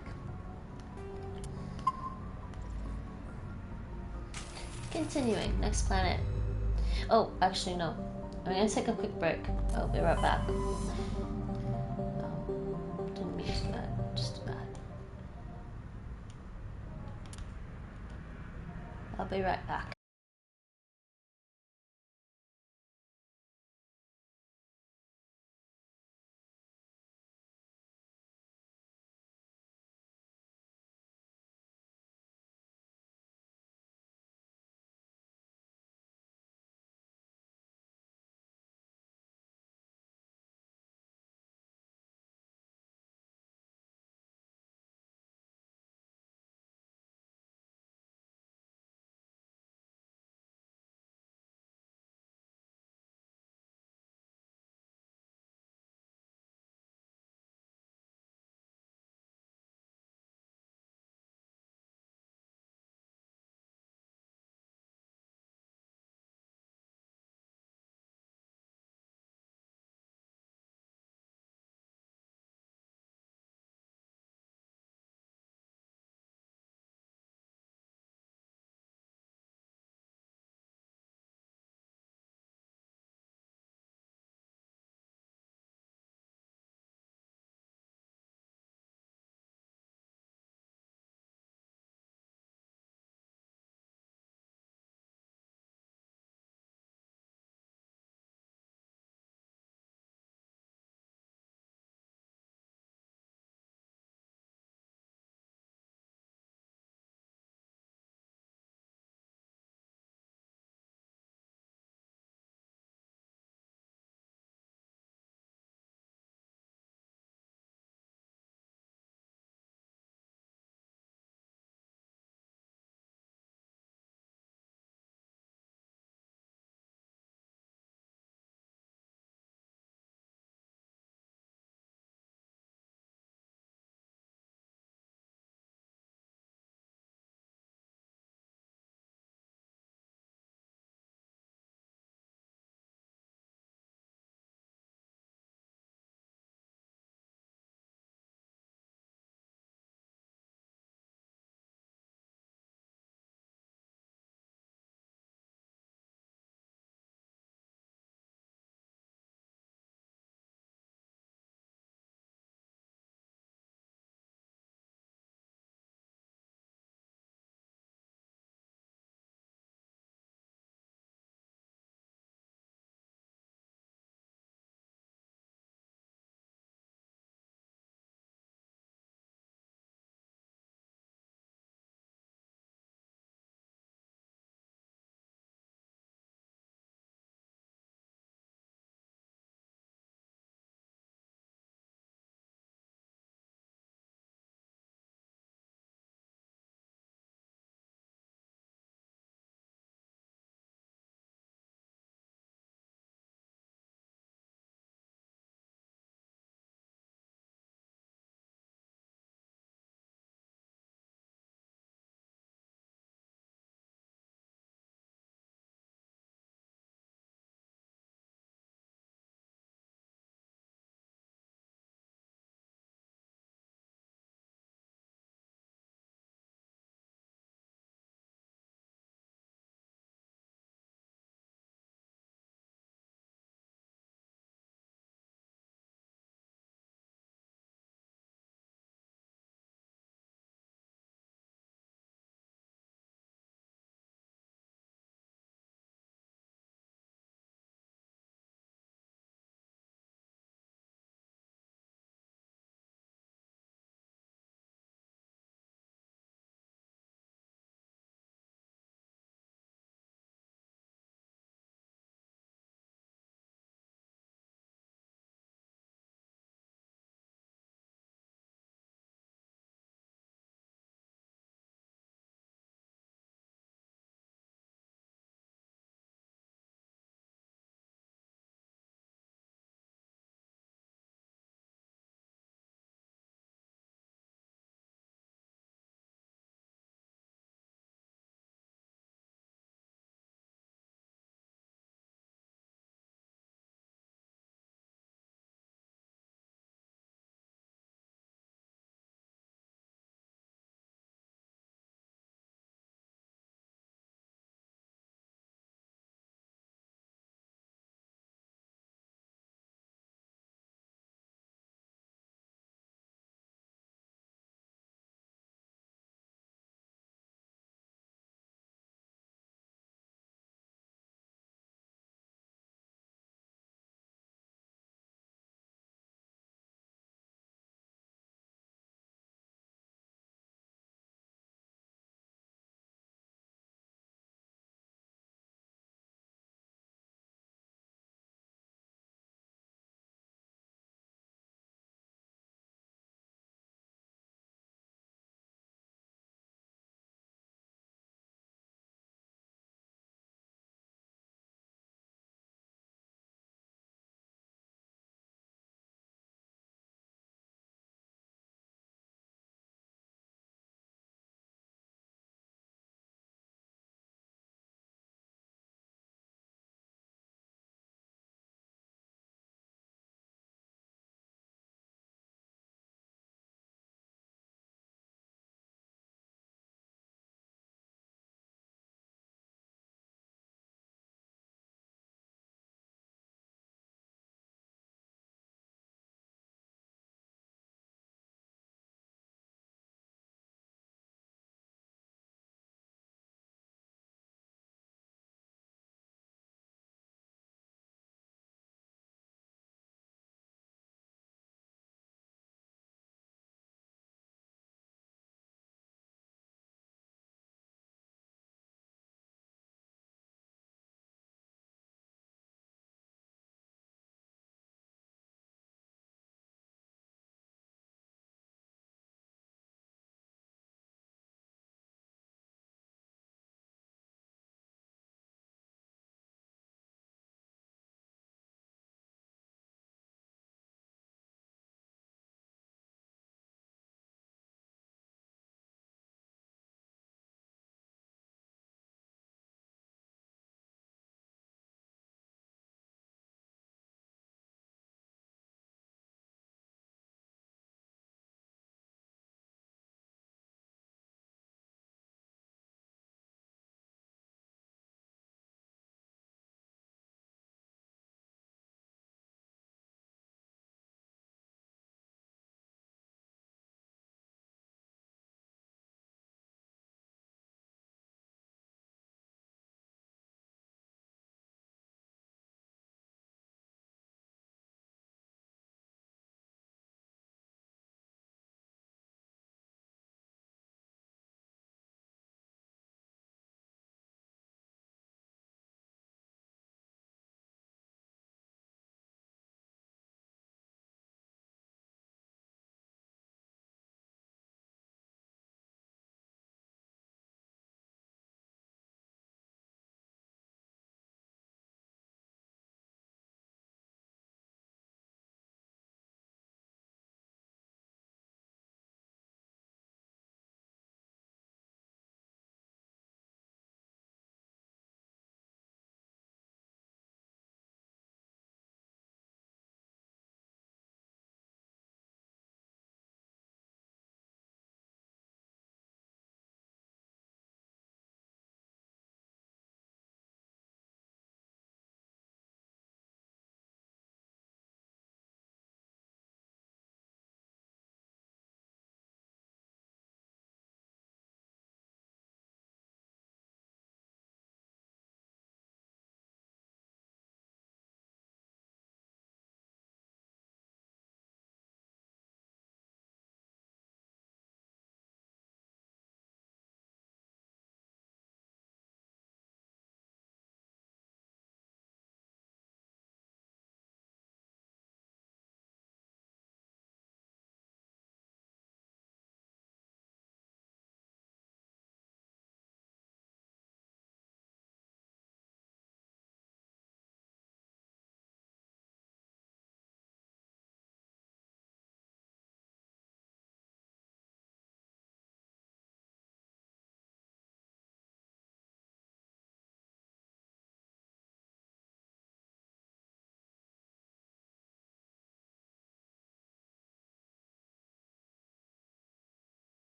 Continuing, next planet. Oh, actually no. I'm gonna take a quick break. I'll be right back. I'll be right back.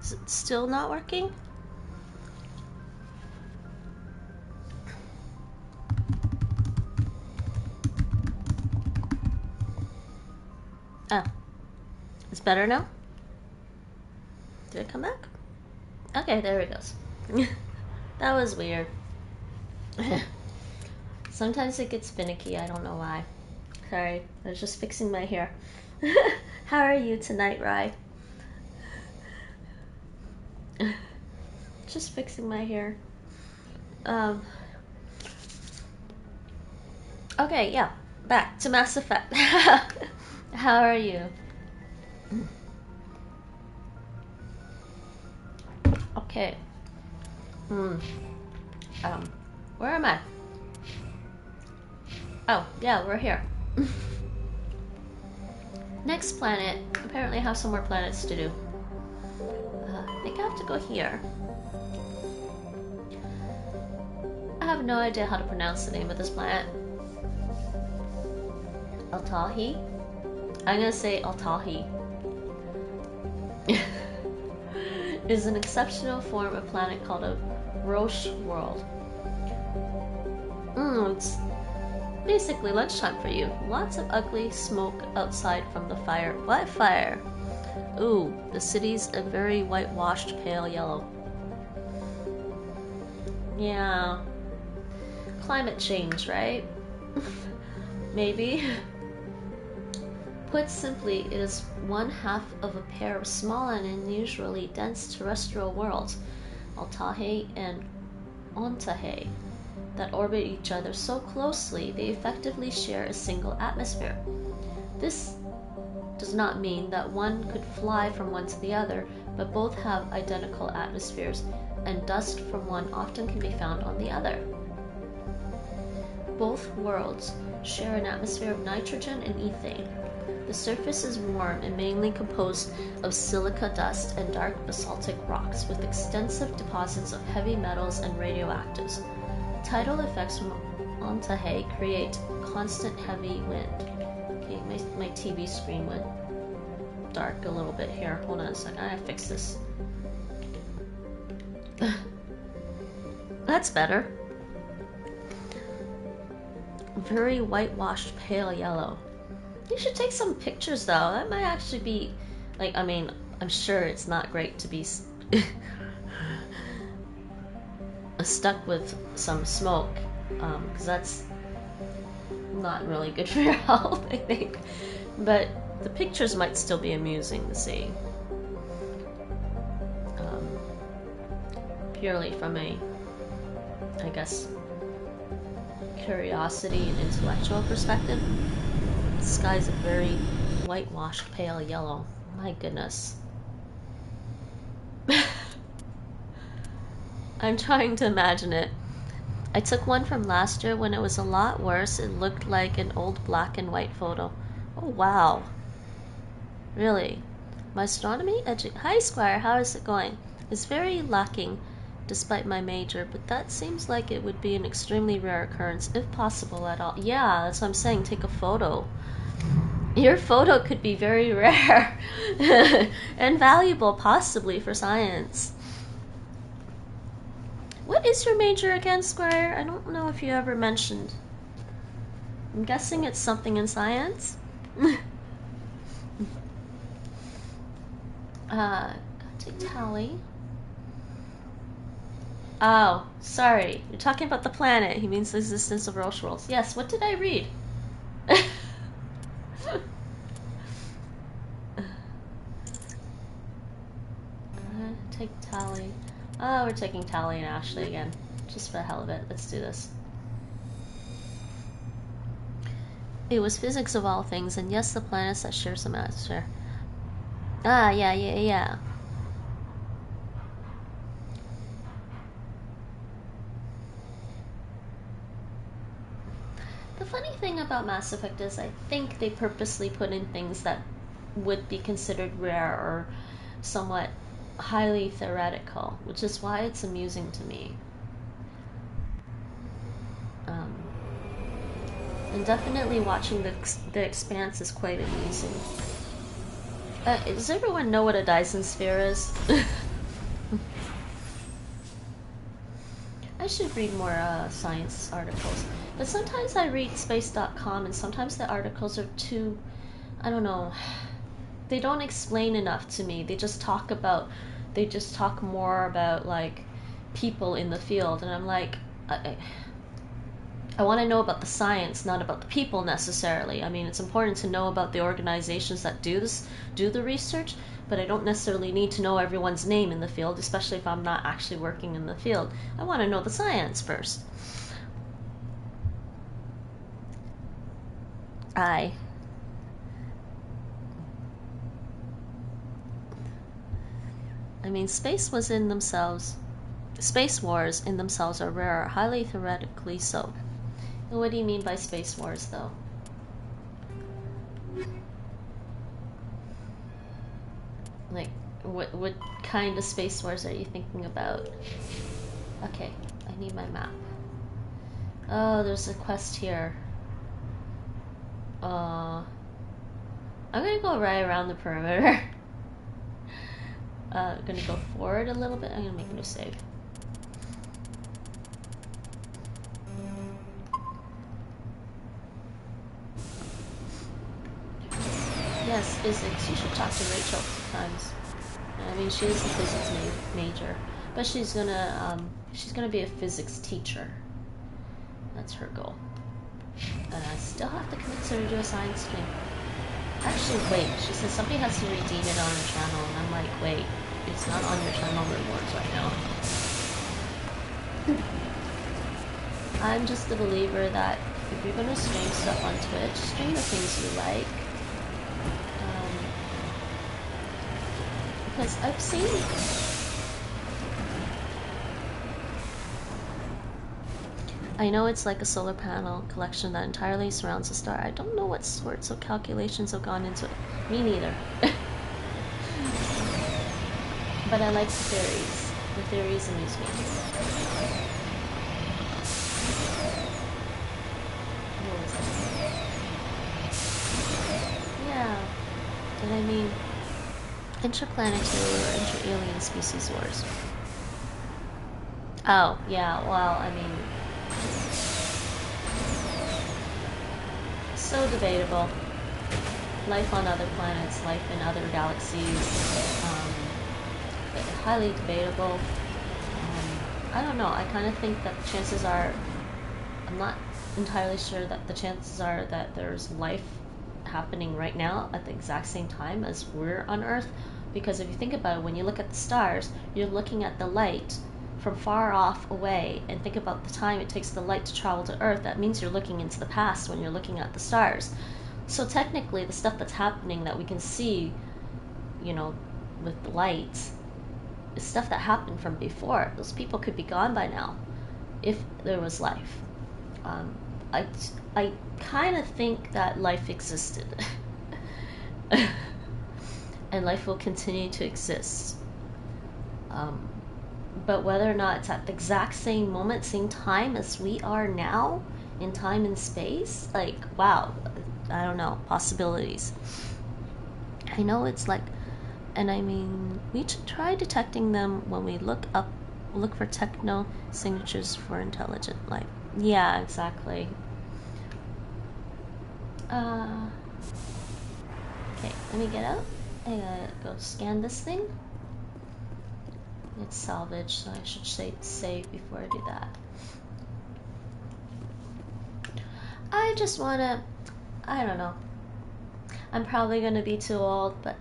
Is it still not working? Oh. It's better now? Did it come back? Okay, there it goes. That was weird. Sometimes it gets finicky, I don't know why. Sorry, I was just fixing my hair. How are you tonight, Rye? Just fixing my hair. Okay, yeah. Back to Mass Effect. How are you? Okay. Where am I? Oh, yeah, we're here. Next planet. Apparently I have some more planets to do. I think I have to go here. I have no idea how to pronounce the name of this planet. Altahi? I'm gonna say Altahi. Is an exceptional form of planet called a Roche world. It's basically lunchtime for you. Lots of ugly smoke outside from the fire. What fire? Ooh, the city's a very whitewashed pale yellow. Yeah. Climate change, right? Maybe. Put simply, it is one half of a pair of small and unusually dense terrestrial worlds, Altahe and Ontahe, that orbit each other so closely they effectively share a single atmosphere. This does not mean that one could fly from one to the other, but both have identical atmospheres, and dust from one often can be found on the other. Both worlds share an atmosphere of nitrogen and ethane. The surface is warm and mainly composed of silica dust and dark basaltic rocks with extensive deposits of heavy metals and radioactives. Tidal effects from Ontahe create constant heavy wind. Okay, my TV screen went dark a little bit here. Hold on a second, I gotta fix this. That's better. Very whitewashed pale yellow. You should take some pictures though. That might actually be, like, I mean, I'm sure it's not great to be stuck with some smoke, because that's not really good for your health, I think. But the pictures might still be amusing to see. Purely from a, I guess, curiosity and intellectual perspective. The sky's a very whitewashed pale yellow. My goodness. I'm trying to imagine it. I took one from last year when it was a lot worse. It looked like an old black and white photo. Oh wow. Really? My astronomy Hi Squire, how is it going? It's very lacking despite my major, but that seems like it would be an extremely rare occurrence, if possible at all. Yeah, that's what I'm saying, take a photo. Your photo could be very rare and valuable, possibly, for science. What is your major again, Squire? I don't know if you ever mentioned. I'm guessing it's something in science. Take tally. Oh, sorry. You're talking about the planet. He means the existence of Roche worlds. Yes, what did I read? Take tally. Oh, we're taking Tally and Ashley again. Just for the hell of it. Let's do this. It was physics of all things, and yes, the planets that share some atmosphere. Ah, yeah. The funny thing about Mass Effect is I think they purposely put in things that would be considered rare or somewhat highly theoretical, which is why it's amusing to me. And definitely watching the Expanse is quite amusing. Does everyone know what a Dyson sphere is? I should read more science articles. But sometimes I read space.com and sometimes the articles are too, I don't know, they don't explain enough to me. They just talk more about like people in the field, and I'm like, I want to know about the science, not about the people necessarily. I mean, it's important to know about the organizations that do the research, but I don't necessarily need to know everyone's name in the field, especially if I'm not actually working in the field. I want to know the science first. I mean, space wars in themselves are rare, highly theoretically so. And what do you mean by space wars, though? Like, what kind of space wars are you thinking about? Okay, I need my map. Oh, there's a quest here. I'm gonna go right around the perimeter. Gonna go forward a little bit. I'm gonna make a new save. Yes, physics. You should talk to Rachel sometimes. I mean, she is a physics major, but she's gonna be a physics teacher. That's her goal. And I still have to commit to do a science stream. Actually, wait. She says somebody has to redeem it on her channel, and I'm like, wait, it's not on your channel rewards right now. I'm just a believer that if you're gonna stream stuff on Twitch, stream the things you like. Because I've seen I know it's like a solar panel collection that entirely surrounds a star. I don't know what sorts of calculations have gone into it. Me neither. But I like the theories. The theories amuse me. What was that? Yeah. And I mean, interplanetary or inter-alien species wars. Oh, yeah, well, I mean, so debatable. Life on other planets, life in other galaxies, highly debatable. I don't know, I kind of think that the chances are, I'm not entirely sure that the chances are that there's life happening right now at the exact same time as we're on Earth, because if you think about it, when you look at the stars, you're looking at the light from far off away, and think about the time it takes the light to travel to Earth. That means you're looking into the past when you're looking at the stars. So technically the stuff that's happening that we can see, you know, with the light, is stuff that happened from before. Those people could be gone by now if there was life. I kind of think that life existed. And life will continue to exist. But whether or not it's at the exact same moment, same time as we are now, in time and space, like, wow, I don't know, possibilities. I know it's like, and I mean, we should try detecting them when we look for techno signatures for intelligent life. Yeah, exactly. Okay, let me get out. I gotta go scan this thing. It's salvage, so I should save before I do that. I just wanna, I don't know. I'm probably gonna be too old, but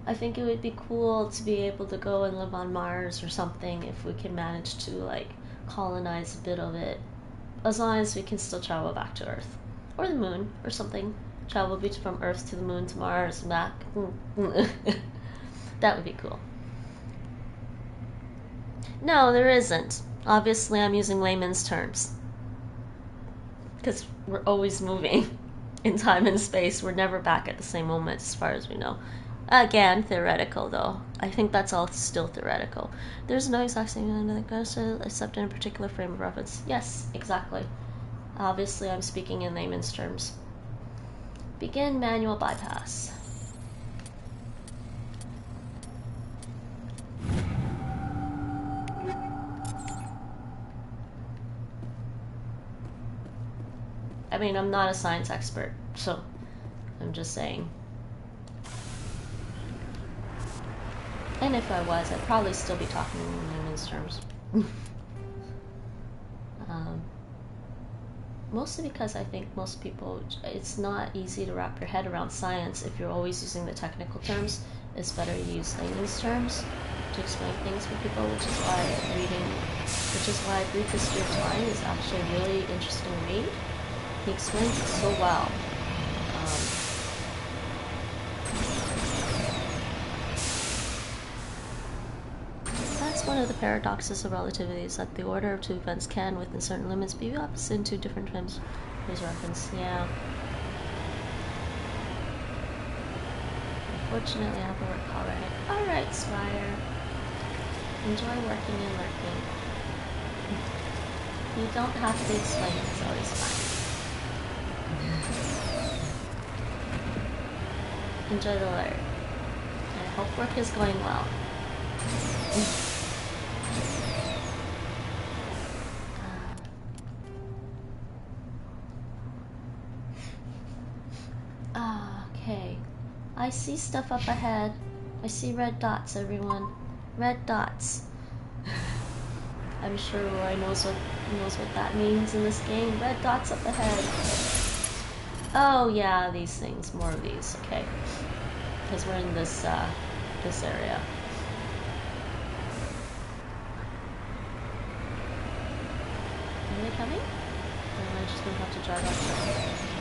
I think it would be cool to be able to go and live on Mars or something if we can manage to like colonize a bit of it. As long as we can still travel back to Earth. Or the moon or something. Travel from Earth to the moon to Mars and back. That would be cool. No, there isn't. Obviously, I'm using layman's terms. Because we're always moving in time and space. We're never back at the same moment, as far as we know. Again, theoretical, though. I think that's all still theoretical. There's no exact same except in a particular frame of reference. Yes, exactly. Obviously, I'm speaking in layman's terms. Begin manual bypass. I mean, I'm not a science expert, so I'm just saying. And if I was, I'd probably still be talking in layman's terms. Mostly because I think most people, it's not easy to wrap your head around science if you're always using the technical terms. It's better to use layman's terms to explain things for people, which is why Brief History of Time is actually a really interesting read. He explains it so well. That's one of the paradoxes of relativity, is that the order of two events can, within certain limits, be opposite in two different times. There's reference, yeah. Unfortunately, I have a work call already. Alright, Spire. Enjoy working and lurking. You don't have to explain, it's always fine. Enjoy the lurk. I hope work is going well. Okay. I see stuff up ahead. I see red dots, everyone. Red dots. I'm sure Roy knows what that means in this game. Red dots up ahead. Oh yeah, these things. More of these. Okay. Because we're in this this area. Are they coming? Or am I just gonna have to drive up to it?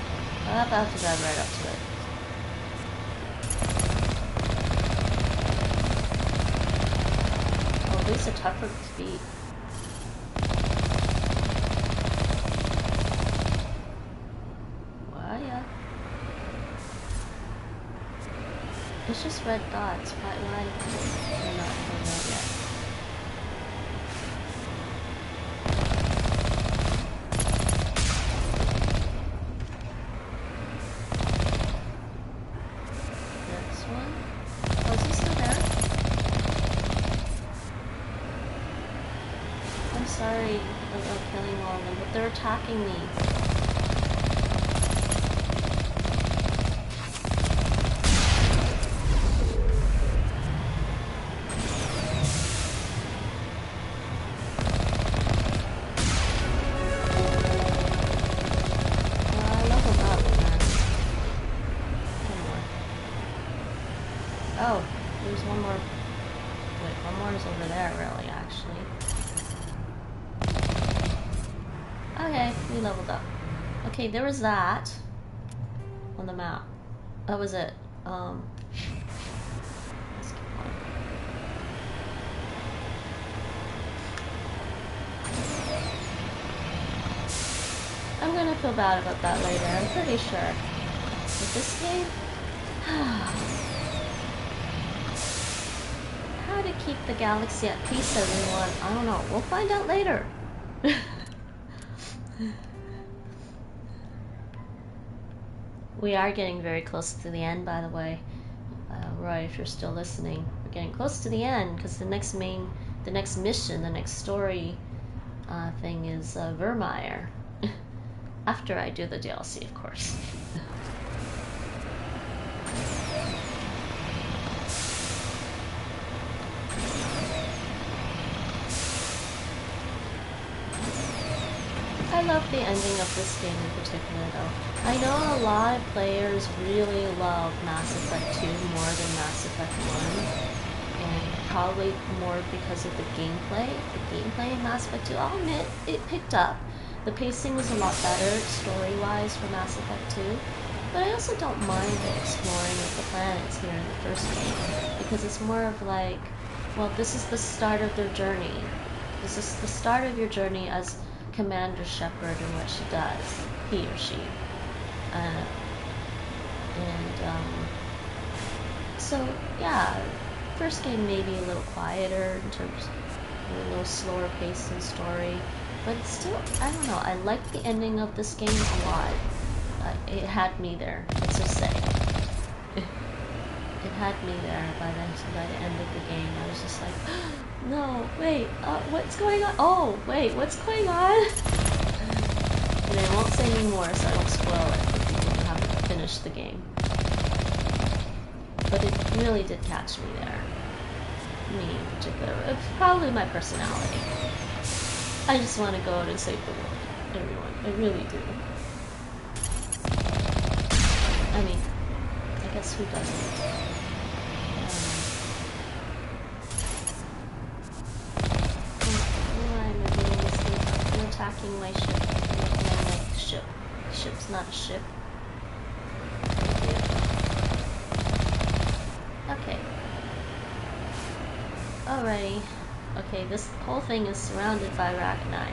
I'll have to drive right up to it. Oh, these are tougher to beat. Well, yeah. It's just red dots. Why? They're not coming out yet. Sorry about killing all of them, but they're attacking me. I leveled up, man. One more. Oh, there's one more. Wait, one more is over there, really, actually. Okay, we leveled up. Okay, there was that on the map. That was it. Let's keep going. I'm gonna feel bad about that later, I'm pretty sure. With this game, how to keep the galaxy at peace, everyone? I don't know. We'll find out later. We are getting very close to the end, by the way. Roy, if you're still listening, we're getting close to the end because the next mission, the next story thing is Vermeer. After I do the DLC, of course. I love the ending of this game in particular, though. I know a lot of players really love Mass Effect 2 more than Mass Effect 1, and probably more because of the gameplay. The gameplay in Mass Effect 2, I'll admit, it picked up. The pacing was a lot better, story-wise, for Mass Effect 2, but I also don't mind the exploring of the planets here in the first game, because it's more of like, well, this is the start of their journey. This is the start of your journey as Commander Shepard and what she does, he or she. So yeah, first game may be a little quieter in terms of a little slower pace and story, but it's still, I don't know, I like the ending of this game a lot. It had me there, let's just say. It had me there by the end of the game. I was just like, no, wait, what's going on? Oh, wait, what's going on? And I won't say any more so I don't spoil it if you haven't finished the game. But it really did catch me there. Me in particular. It's probably my personality. I just want to go out and save the world. Everyone. I really do. I mean, I guess who doesn't? Why am I doing this thing? You're attacking my ship. My ship. Ship's not a ship. Okay. Alrighty. Okay, this whole thing is surrounded by Rachni.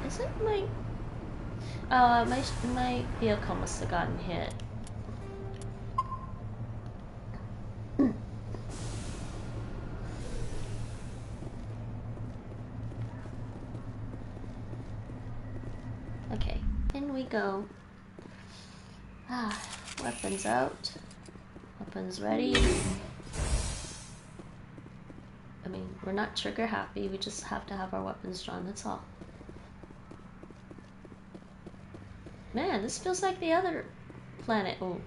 Is it my... my vehicle must have gotten hit. Okay, in we go. Ah, weapons out. Weapons ready. I mean, we're not trigger happy, we just have to have our weapons drawn, that's all. Man, this feels like the other planet. Oh.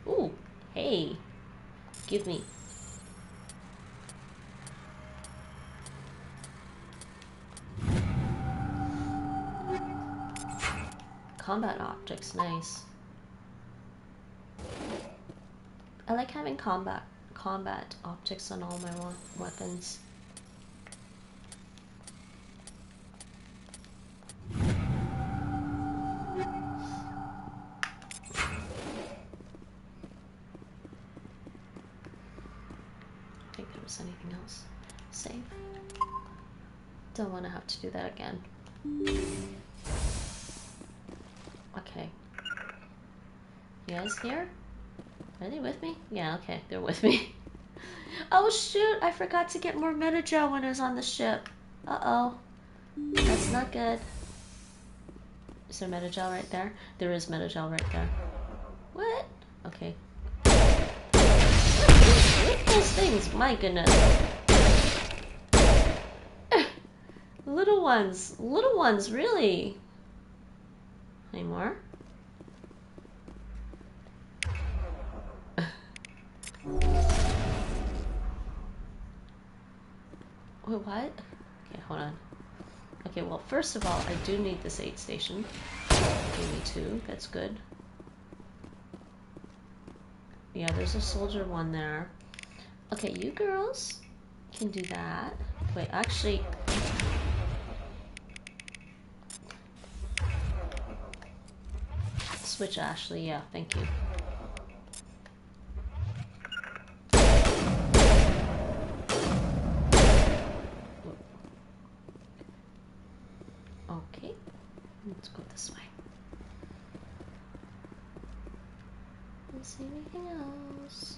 Ooh, hey. Give me. Combat optics, nice. I like having combat optics on all my weapons. I think there was anything else. Save. Don't want to have to do that again. Okay. You guys here? Are they with me? Yeah, okay, they're with me. Oh shoot, I forgot to get more metagel when I was on the ship. Uh-oh. That's not good. Is there metagel right there? There is metagel right there. What? Okay. Look at those things, my goodness. Little ones, really. Any more? Wait, what? Okay, hold on. Okay, well, first of all, I do need this aid station. Give me 2, that's good. Yeah, there's a soldier one there. Okay, you girls can do that. Wait, actually... Switch Ashley, yeah, thank you. Okay, let's go this way. Let's see anything else.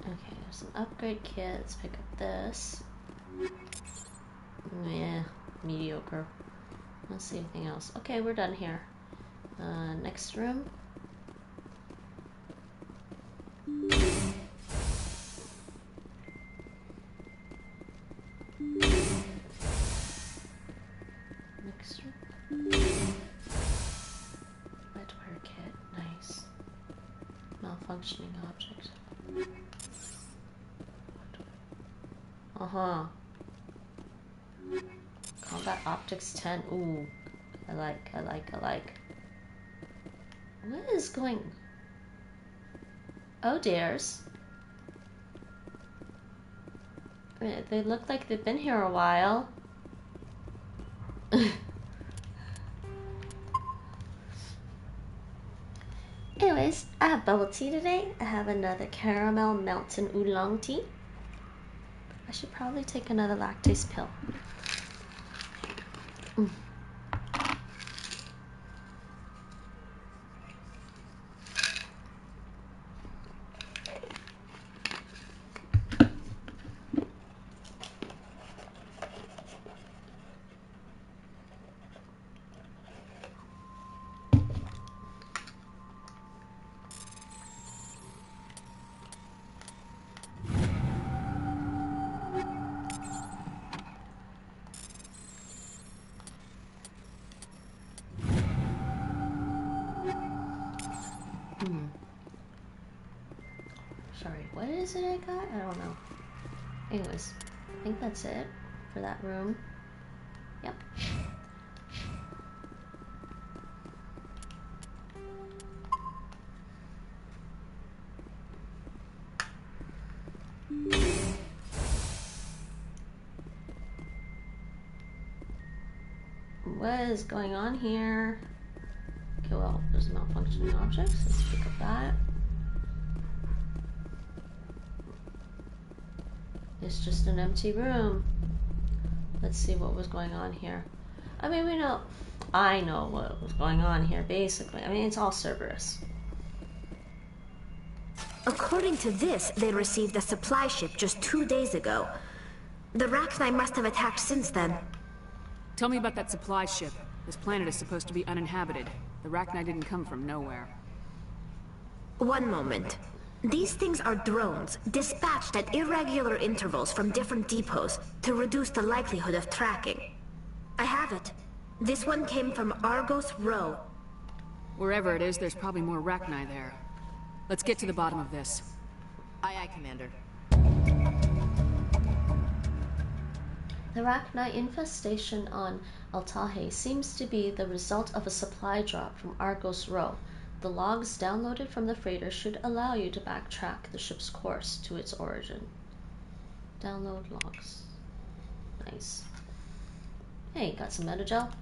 Okay, there's an upgrade kit. Let's pick up this. Yeah, mediocre. Let's see anything else. Okay, we're done here. Next room. Next room. Wetware kit. Nice. Malfunctioning object. Uh-huh. Combat optics 10. Ooh. I like. What is going... Oh, dears. They look like they've been here a while. Anyways, I have bubble tea today. I have another caramel mountain oolong tea. I should probably take another lactase pill. what is it I got? I don't know. Anyways, I think that's it for that room. Yep. What is going on here? Okay, well, there's malfunctioning objects. Let's pick up that. It's just an empty room. Let's see what was going on here. I mean, I know what was going on here, basically. I mean, it's all Cerberus. According to this, they received a supply ship just 2 days ago. The Rachni must have attacked since then. Tell me about that supply ship. This planet is supposed to be uninhabited. The Rachni didn't come from nowhere. One moment. These things are drones, dispatched at irregular intervals from different depots to reduce the likelihood of tracking. I have it. This one came from Argos Row. Wherever it is, there's probably more Rachni there. Let's get to the bottom of this. Aye, aye, Commander. The Rachni infestation on Chohe seems to be the result of a supply drop from Argos Row. The logs downloaded from the freighter should allow you to backtrack the ship's course to its origin. Download logs. Nice. Hey, got some metagel.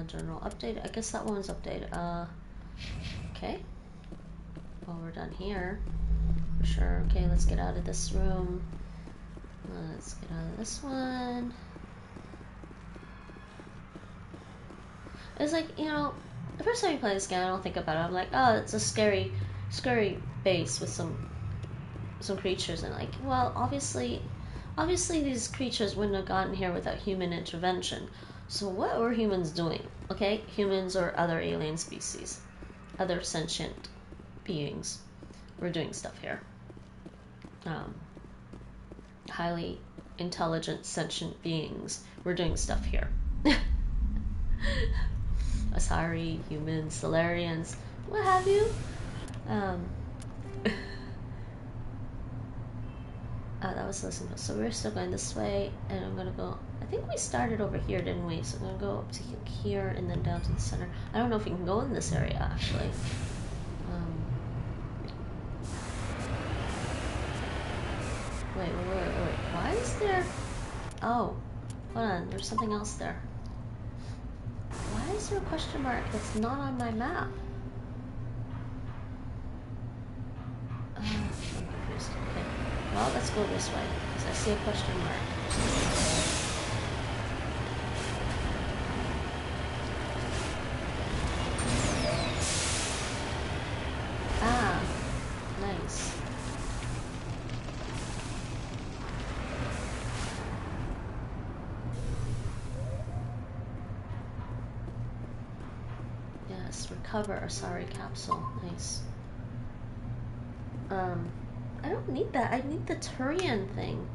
General update. I guess that one's updated. Okay. Well, we're done here. For sure. Okay, let's get out of this room. Let's get out of this one. It's like, you know, the first time you play this game, I don't think about it. I'm like, oh, it's a scary base with some creatures, and like, well, obviously these creatures wouldn't have gotten here without human intervention. So what were humans doing? Okay, humans or other alien species, other sentient beings, were doing stuff here. Highly intelligent sentient beings were doing stuff here. Asari, humans, Solarians, what have you. That was listening. So we're still going this way, and I'm gonna go. I think we started over here, didn't we? So I'm gonna go up to here and then down to the center. I don't know if you can go in this area actually. Wait. Why is there? Oh, hold on. There's something else there. Why is there a question mark that's not on my map? I'm confused. Okay. Well, let's go this way, because I see a question mark. Ah, nice. Yes, recover Asari capsule. Nice. I don't need that. I need the Turian thing.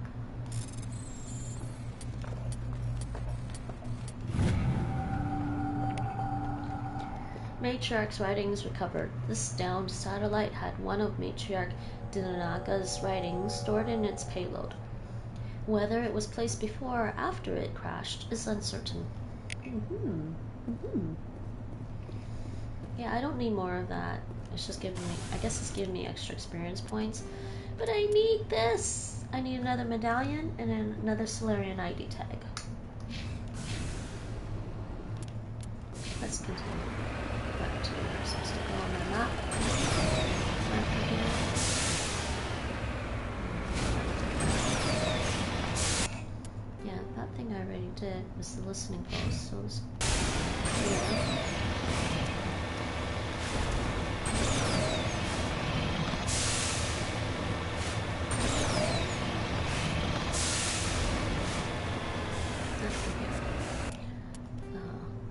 Matriarch's writings recovered. This downed satellite had one of Matriarch Dinanaga's writings stored in its payload. Whether it was placed before or after it crashed is uncertain. Yeah, I don't need more of that. It's just giving me, I guess it's giving me extra experience points. But I need this! I need another medallion and then another Solarian ID tag. Let's continue. Back to where I'm supposed to go on my map. Yeah, that thing I already did was the listening post, so let's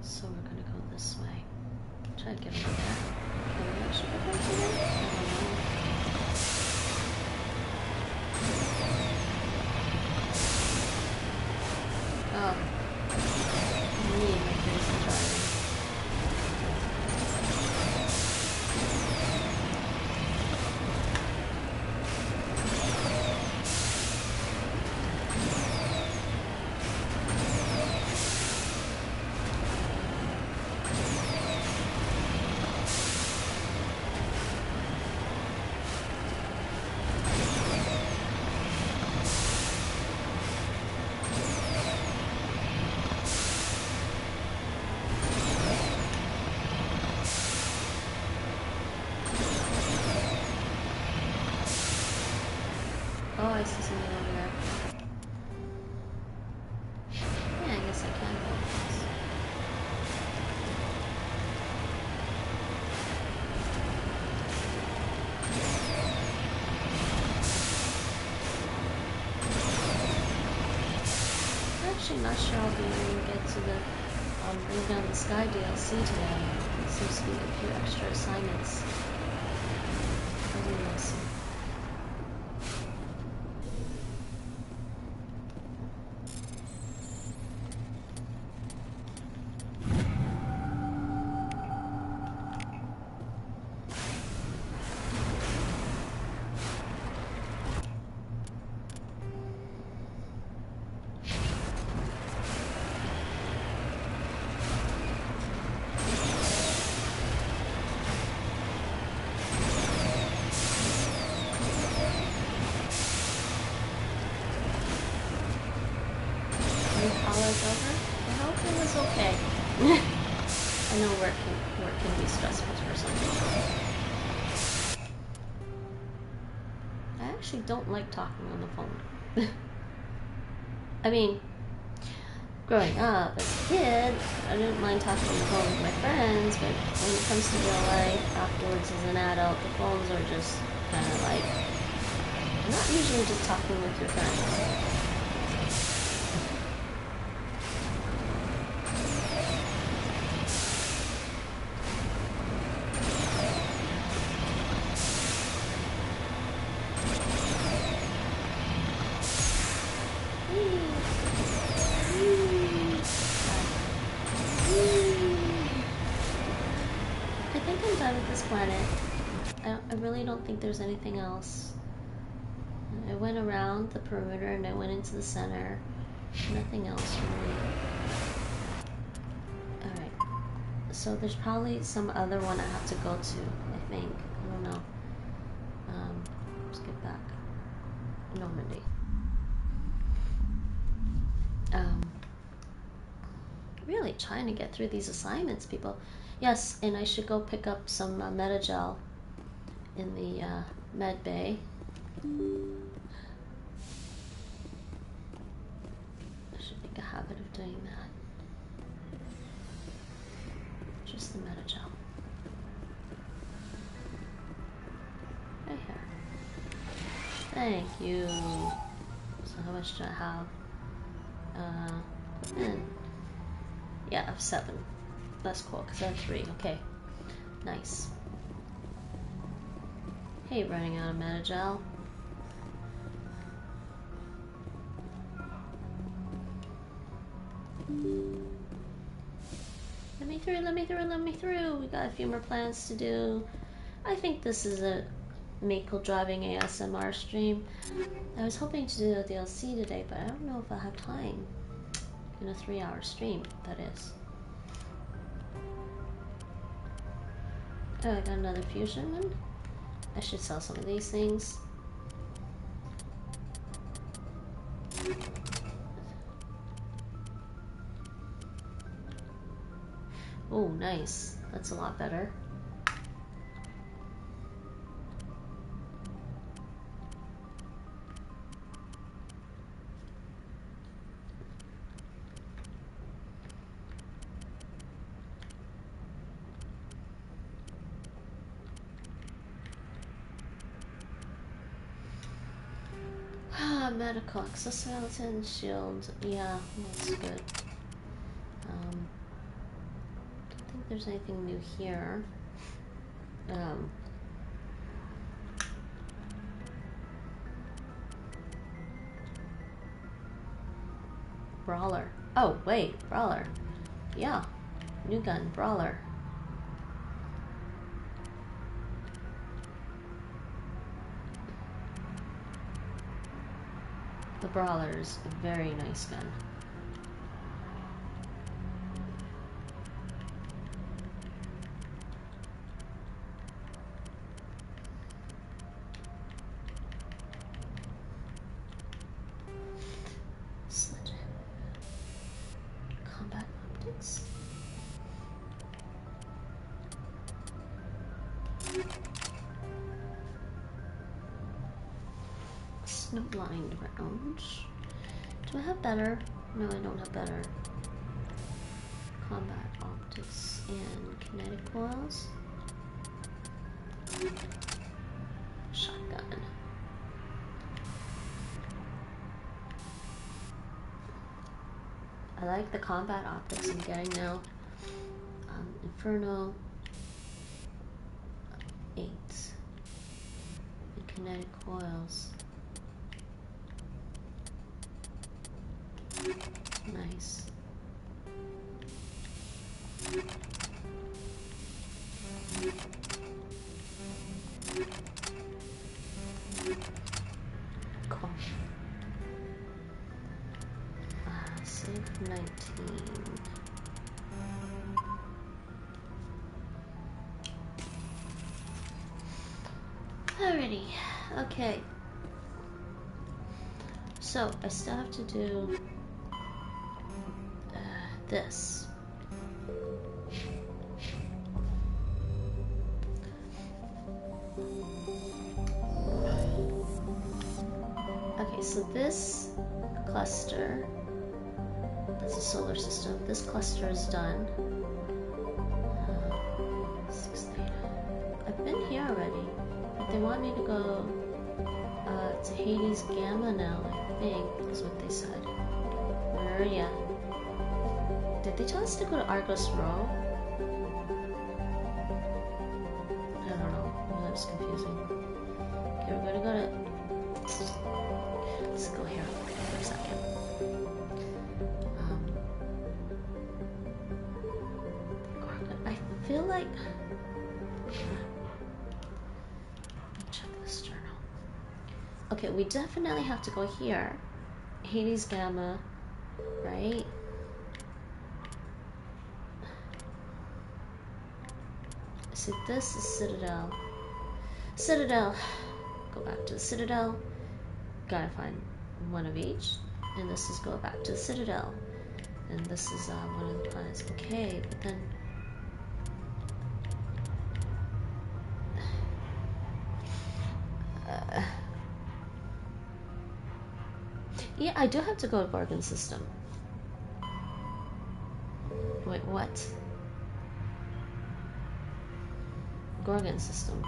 so we're gonna go this way. Try to get over there. Can we actually go back to there? I don't know. Oh. Me and my crazy driving. actually not sure I'll be able to get to the Bring Down the Sky DLC today. There seems to be a few extra assignments. Anyways. I know work can be stressful for some people. I actually don't like talking on the phone. I mean, growing up as a kid, I didn't mind talking on the phone with my friends, but when it comes to real life, afterwards as an adult, the phones are just kind of like, not usually just talking with your friends. I really don't think there's anything else. I went around the perimeter and I went into the center. Nothing else really. Alright. So there's probably some other one I have to go to, I think. I don't know. Let's get back. Normandy. Really trying to get through these assignments, people. Yes, and I should go pick up some Metagel in the med bay. I should make a habit of doing that. Just the Metagel. Right here. Thank you. So how much do I have? Yeah, I have 7. That's cool, because I have 3. Okay. Nice. Hey, running out of Metagel. Let me through, let me through, let me through. We got a few more plans to do. I think this is a Mako driving ASMR stream. I was hoping to do a DLC today, but I don't know if I'll have time. In a 3-hour stream, that is. Oh, I got another fusion one. I should sell some of these things. Oh, nice. That's a lot better. Medical exoskeleton shield. Yeah, that's good. Don't think there's anything new here. Brawler. Oh, wait, Brawler. Yeah, new gun, Brawler. The Brawler is a very nice gun. Combat optics. Snow-blind rounds. Do I have better? No, I don't have better. Combat optics and kinetic coils. Shotgun. I like the combat optics I'm getting now. Inferno 8. And kinetic coils. Nice. Cool. Save 19. Alrighty, okay. So, I still have to do this. Okay, so this cluster, that's a solar system, this cluster is done. 6 theta. I've been here already, but they want me to go to Hades Gamma now, I think, is what they said. Where are ya? Did they tell us to go to Argos Row? I don't know. That was confusing. Okay, we're gonna go to... Let's go here for a second. I feel like... Check this journal. Okay, we definitely have to go here. Hades Gamma, right? See, this is Citadel. Citadel. Go back to the Citadel. Gotta find one of each. And this is go back to the Citadel. And this is one of the planets. Okay, but then... yeah, I do have to go to Gorgon System. Wait, what? Gorgon System.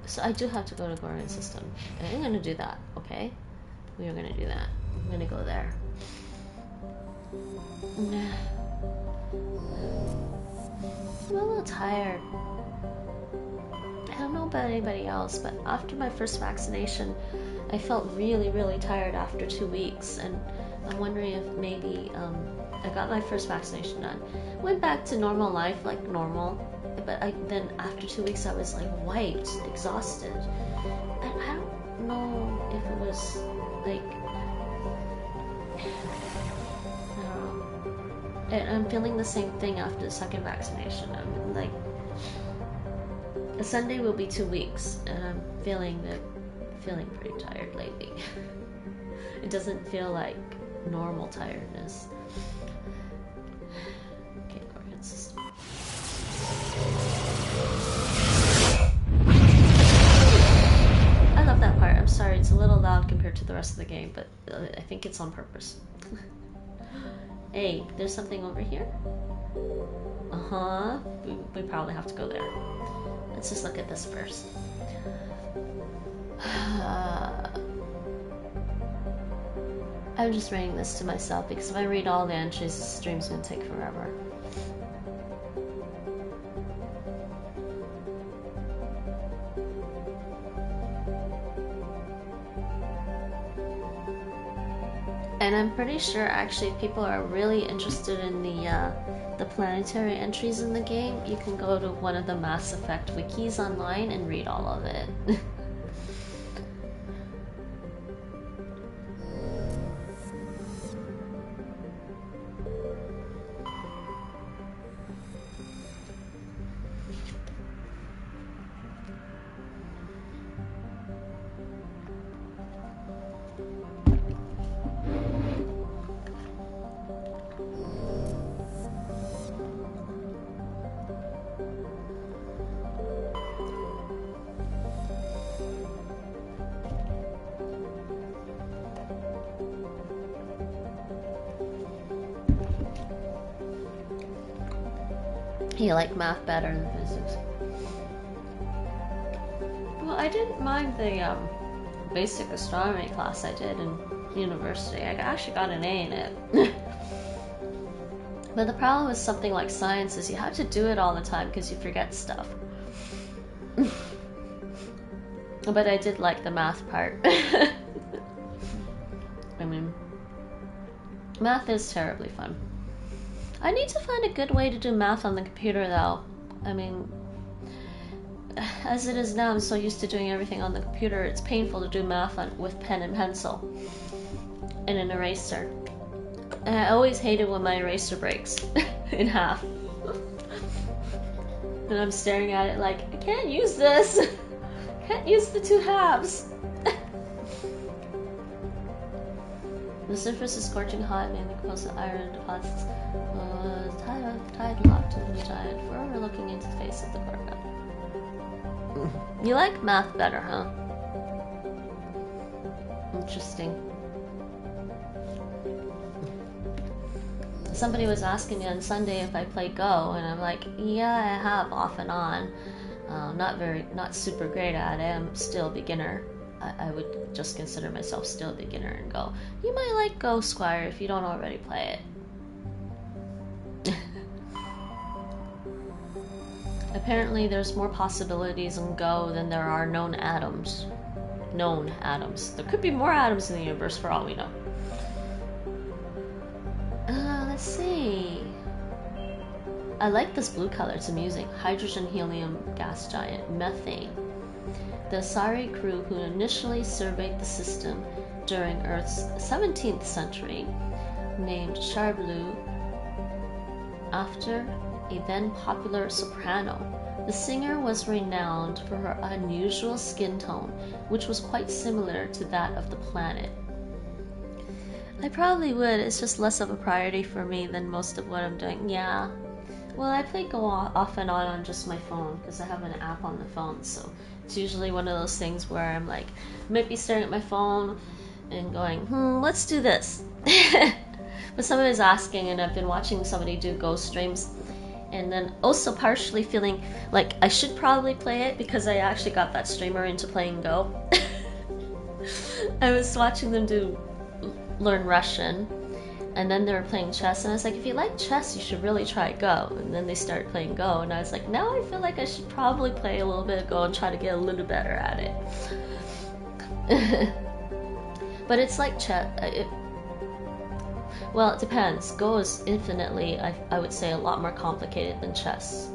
So I do have to go to Gorgon System. And I'm gonna do that, okay? We are gonna do that. I'm gonna go there. I'm a little tired. I don't know about anybody else, but after my first vaccination, I felt really, really tired after 2 weeks, and I'm wondering if maybe I got my first vaccination done, went back to normal life like normal, but then after 2 weeks I was like wiped, exhausted, and I don't know if it was like, I don't know, and I'm feeling the same thing after the second vaccination. I'm like, Sunday will be 2 weeks, and I'm feeling pretty tired lately. It doesn't feel like normal tiredness. Okay, Gorgon System. I love that part. I'm sorry, it's a little loud compared to the rest of the game, but I think it's on purpose. Hey, there's something over here? Uh-huh. We probably have to go there. Let's just look at this first. I'm just reading this to myself because if I read all the entries, the stream's gonna take forever. And I'm pretty sure actually if people are really interested in the planetary entries in the game, you can go to one of the Mass Effect wikis online and read all of it. You like math better than physics. Well, I didn't mind the basic astronomy class I did in university. I actually got an A in it. But the problem with something like science is you have to do it all the time because you forget stuff. But I did like the math part. I mean, math is terribly fun. I need to find a good way to do math on the computer though. I mean, as it is now, I'm so used to doing everything on the computer, it's painful to do math with pen and pencil and an eraser. And I always hated when my eraser breaks in half. And I'm staring at it like, I can't use this! I can't use the two halves! The surface is scorching hot, mainly composed of iron deposits. Tide locked in the giant, forever looking into the face of the carpet. You like math better, huh? Interesting. Somebody was asking me on Sunday if I play Go, and I'm like, yeah, I have off and on. Not super great at it. I'm still a beginner. I would just consider myself still a beginner and Go. You might like Go, Squire, if you don't already play it. Apparently, there's more possibilities in Go than there are known atoms. Known atoms. There could be more atoms in the universe for all we know. Let's see. I like this blue color, it's amusing. Hydrogen, helium, gas giant, methane. The Asari crew who initially surveyed the system during Earth's 17th century named Charblu after a then popular soprano. The singer was renowned for her unusual skin tone, which was quite similar to that of the planet. I probably would, it's just less of a priority for me than most of what I'm doing. Yeah. Well, I play Go off and on just my phone, because I have an app on the phone, so it's usually one of those things where I'm like, might be staring at my phone and going, let's do this. But somebody was asking, and I've been watching somebody do Go streams, and then also partially feeling like I should probably play it because I actually got that streamer into playing Go. I was watching them learn Russian, and then they were playing chess, and I was like, if you like chess, you should really try Go. And then they started playing Go, and I was like, now I feel like I should probably play a little bit of Go and try to get a little better at it. But it's like chess. Well, it depends. Go is infinitely, I would say, a lot more complicated than chess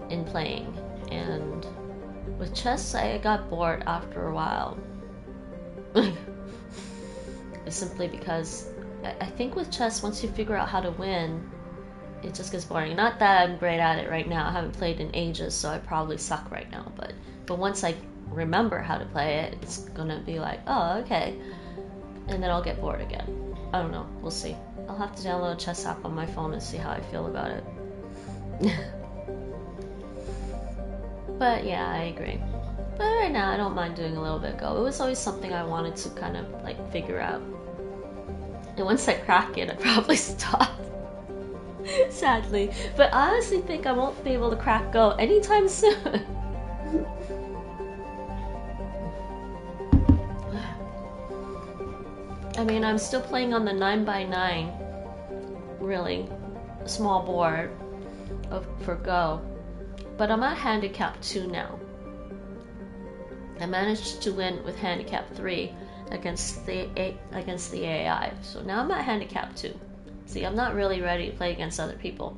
in playing. And with chess, I got bored after a while. Simply because I think with chess, once you figure out how to win, it just gets boring. Not that I'm great at it right now. I haven't played in ages, so I probably suck right now. But once I remember how to play it, it's gonna be like, oh, okay. And then I'll get bored again. I don't know. We'll see. I'll have to download a chess app on my phone and see how I feel about it. But yeah, I agree. But right now, I don't mind doing a little bit of Go. It was always something I wanted to kind of like figure out. And once I crack it, I probably stop. Sadly. But I honestly think I won't be able to crack Go anytime soon. I mean, I'm still playing on the 9x9, really small board for Go. But I'm at handicap 2 now. I managed to win with handicap 3 against the AI. So now I'm at handicap 2. See, I'm not really ready to play against other people.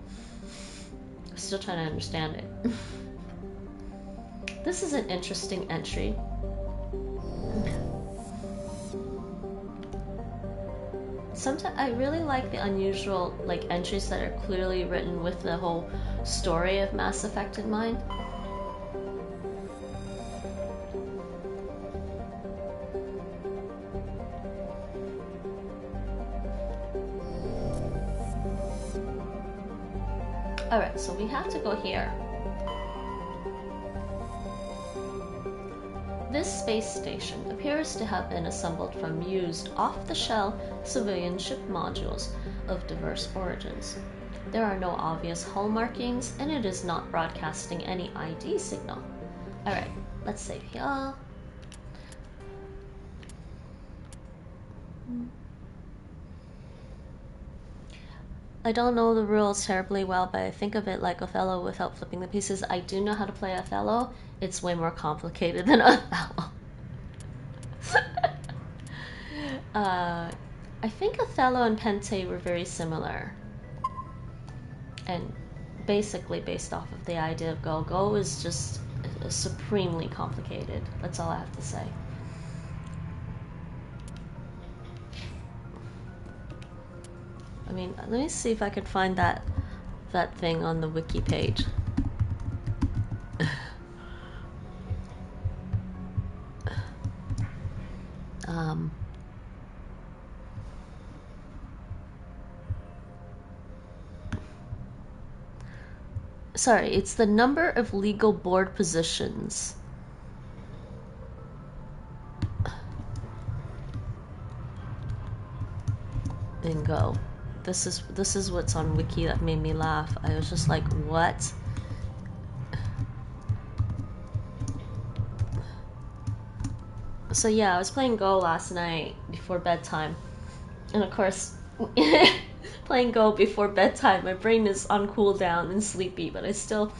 I'm still trying to understand it. This is an interesting entry. Sometimes I really like the unusual entries that are clearly written with the whole story of Mass Effect in mind. Alright, so we have to go here. This space station appears to have been assembled from used off-the-shelf civilian ship modules of diverse origins. There are no obvious hull markings, and it is not broadcasting any ID signal. Alright, let's save here. I don't know the rules terribly well, but I think of it like Othello without flipping the pieces. I do know how to play Othello. It's way more complicated than Othello. I think Othello and Pente were very similar. And basically based off of the idea of Go. Go is just supremely complicated. That's all I have to say. I mean, let me see if I can find that thing on the wiki page. Sorry, it's the number of legal board positions. In Go. This is what's on wiki that made me laugh. I was just like, what? So yeah, I was playing Go last night before bedtime. And of course, playing Go before bedtime, my brain is on cooldown and sleepy, but I still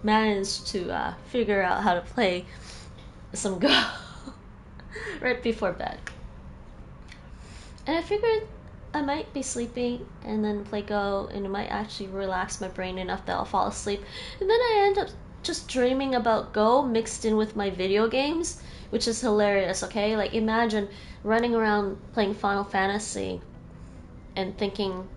managed to figure out how to play some Go right before bed. And I figured I might be sleepy and then play Go, and it might actually relax my brain enough that I'll fall asleep. And then I end up just dreaming about Go mixed in with my video games, which is hilarious, okay? Like, imagine running around playing Final Fantasy and thinking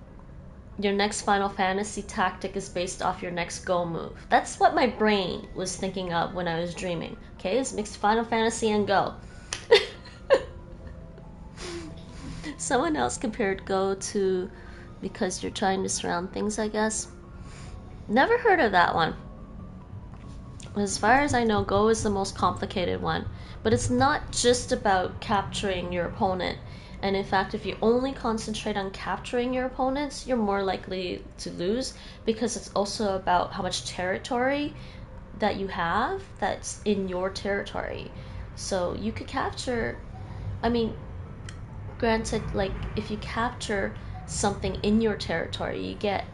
your next Final Fantasy tactic is based off your next Go move. That's what my brain was thinking of when I was dreaming. Okay, it's mixed Final Fantasy and Go. Someone else compared Go to because you're trying to surround things, I guess. Never heard of that one. As far as I know, Go is the most complicated one. But it's not just about capturing your opponent. And in fact, if you only concentrate on capturing your opponents, you're more likely to lose, because it's also about how much territory that you have that's in your territory. So you could capture, I mean, granted, like, if you capture something in your territory, you get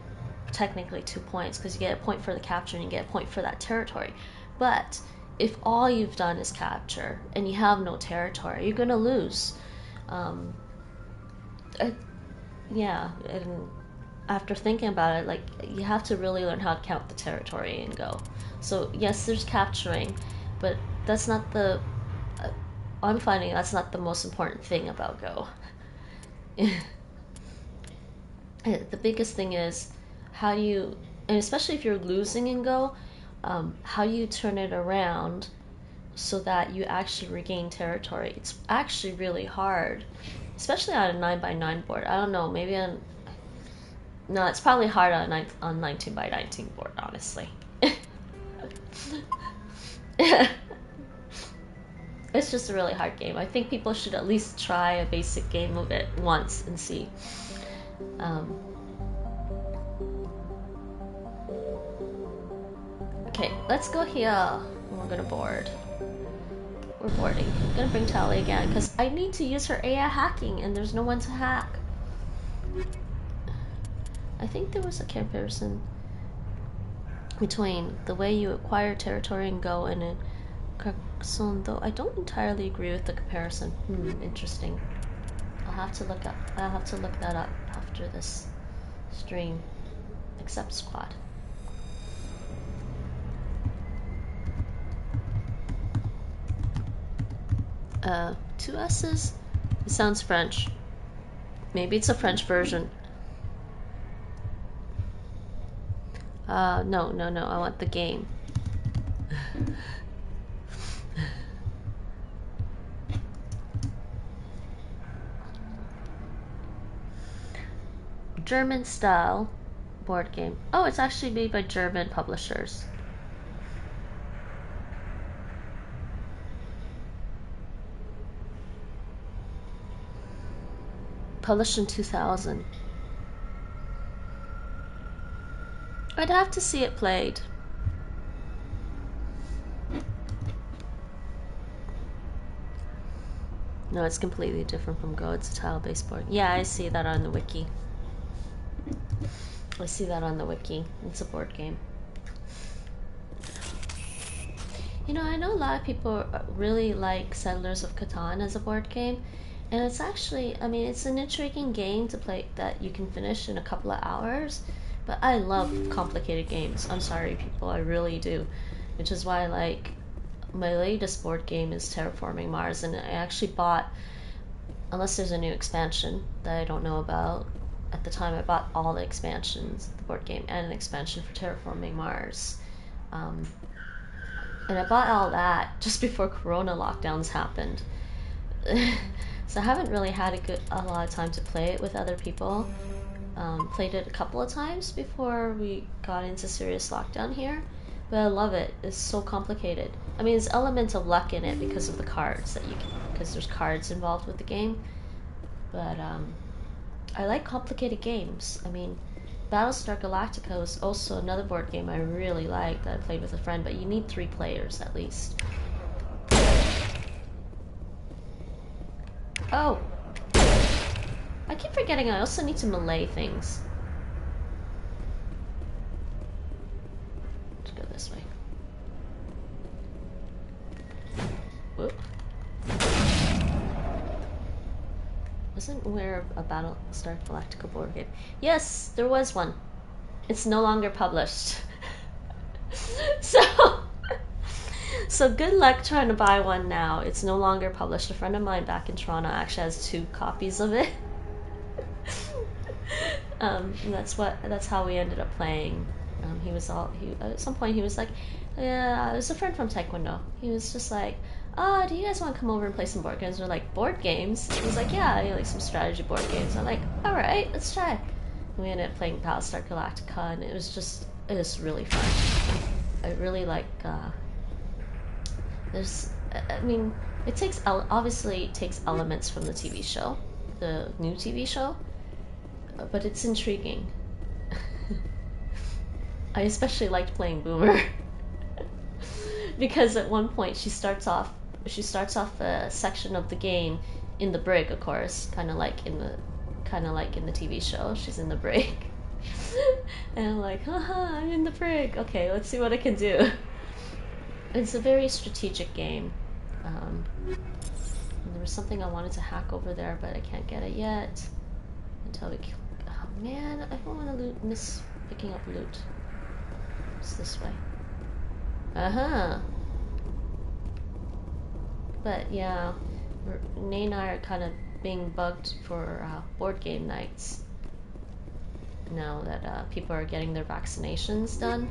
technically 2 points, because you get a point for the capture and you get a point for that territory. But if all you've done is capture and you have no territory, you're gonna lose. Yeah, and after thinking about it, like, you have to really learn how to count the territory and Go. So yes, there's capturing, but that's not the I'm finding that's not the most important thing about Go. The biggest thing is how do you, and especially if you're losing in Go, how do you turn it around so that you actually regain territory? It's actually really hard, especially on a 9x9 board. I don't know, maybe no, it's probably hard on 19x19 board, honestly. It's just a really hard game. I think people should at least try a basic game of it once and see. Okay, let's go here. We're gonna board. We're boarding. I'm gonna bring Tally again because I need to use her AI hacking and there's no one to hack. I think there was a comparison between the way you acquire territory in Go and in Carcassonne, though I don't entirely agree with the comparison. Interesting. I'll have to look that up after this stream. Except squad. Two S's? It sounds French. Maybe it's a French version. No, I want the game. German style board game. Oh, it's actually made by German publishers. Published in 2000. I'd have to see it played. No, it's completely different from Go. It's a tile-based board. Yeah, I see that on the wiki. I see that on the wiki. It's a board game. You know, I know a lot of people really like Settlers of Catan as a board game, and it's actually, I mean, it's an intriguing game to play that you can finish in a couple of hours, but I love complicated games. I'm sorry, people, I really do. Which is why, like, my latest board game is Terraforming Mars, and I actually bought, unless there's a new expansion that I don't know about, at the time I bought all the expansions, the board game, and an expansion for Terraforming Mars. And I bought all that just before Corona lockdowns happened. So I haven't really had a lot of time to play it with other people. Played it a couple of times before we got into serious lockdown here. But I love it. It's so complicated. I mean, there's elements of luck in it because of the cards that you can, because there's cards involved with the game. But I like complicated games. I mean, Battlestar Galactica was also another board game I really liked that I played with a friend, but you need 3 players at least. Oh! I keep forgetting I also need to melee things. Let's go this way. Whoop. Wasn't aware of a Battlestar Galactica board game. Yes, there was one. It's no longer published. So good luck trying to buy one now. It's no longer published. A friend of mine back in Toronto actually has 2 copies of it. And that's how we ended up playing. At some point he was like, yeah, it was a friend from Taekwondo. He was just like, oh, do you guys want to come over and play some board games? We're like, board games? He was like, yeah, like some strategy board games. I'm like, alright, let's try. And we ended up playing Battlestar Galactica, and it was really fun. I really like, obviously it takes elements from the TV show, the new TV show, but it's intriguing. I especially liked playing Boomer. Because at one point she starts off a section of the game in the brig, of course, kind of like in the TV show. She's in the brig, and I'm like, haha, I'm in the brig. Okay, let's see what I can do. It's a very strategic game. And there was something I wanted to hack over there, but I can't get it yet until we. Oh man, I don't want to miss picking up loot. It's this way. But yeah, Nate and I are kind of being bugged for board game nights now that people are getting their vaccinations done.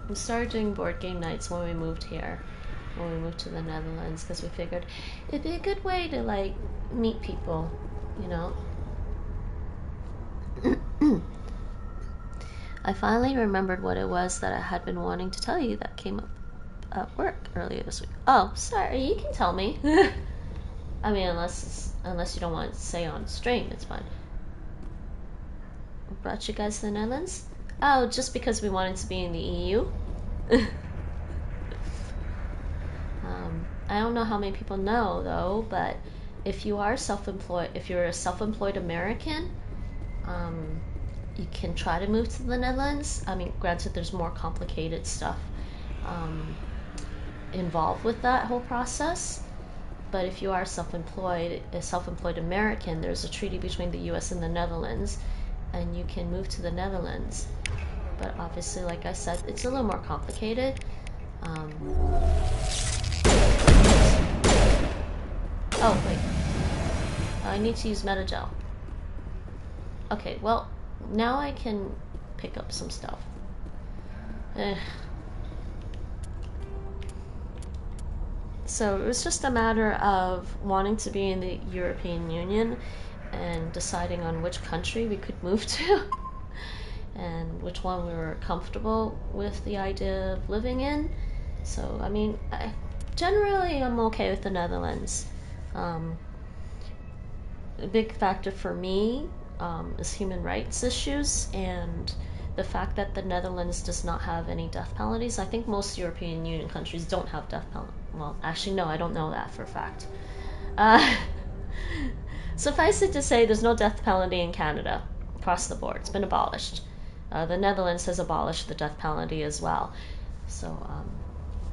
We started doing board game nights when we moved here, when we moved to the Netherlands, because we figured it'd be a good way to like meet people, you know. I finally remembered what it was that I had been wanting to tell you that came up at work earlier this week. Oh, sorry, you can tell me. I mean, unless you don't want to say on stream, it's fine. What brought you guys to the Netherlands? Oh, just because we wanted to be in the EU. I don't know how many people know though, but if you are self-employed, if you're a self-employed American, you can try to move to the Netherlands. I mean, granted, there's more complicated stuff involved with that whole process. But if you are self-employed, a self-employed American, there's a treaty between the U.S. and the Netherlands, and you can move to the Netherlands. But obviously, like I said, it's a little more complicated. Oh, wait. I need to use Metagel. Okay, well, now I can pick up some stuff. So it was just a matter of wanting to be in the European Union and deciding on which country we could move to and which one we were comfortable with the idea of living in. So, I mean, generally I'm okay with the Netherlands. A big factor for me is human rights issues, and the fact that the Netherlands does not have any death penalties. I think most European Union countries don't have death penalty. Well, actually, no, I don't know that for a fact. Suffice it to say, there's no death penalty in Canada across the board. It's been abolished. The Netherlands has abolished the death penalty as well. So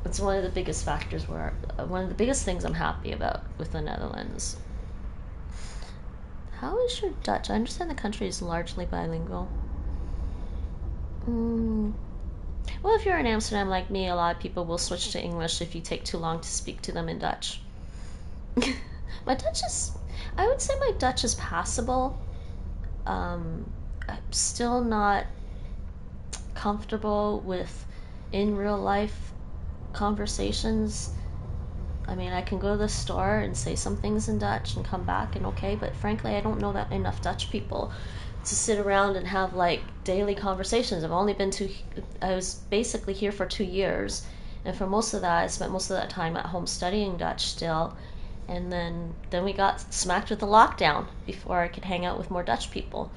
it's one of the biggest factors where one of the biggest things I'm happy about with the Netherlands. How is your Dutch? I understand the country is largely bilingual. Well, if you're in Amsterdam like me, a lot of people will switch to English if you take too long to speak to them in Dutch. My Dutch is, I would say my Dutch is passable. I'm still not comfortable with in real life conversations. I mean, I can go to the store and say some things in Dutch and come back and okay, but frankly, I don't know that enough Dutch people to sit around and have like daily conversations. I was basically here for 2 years, and for most of that, I spent most of that time at home studying Dutch still, and then we got smacked with the lockdown before I could hang out with more Dutch people,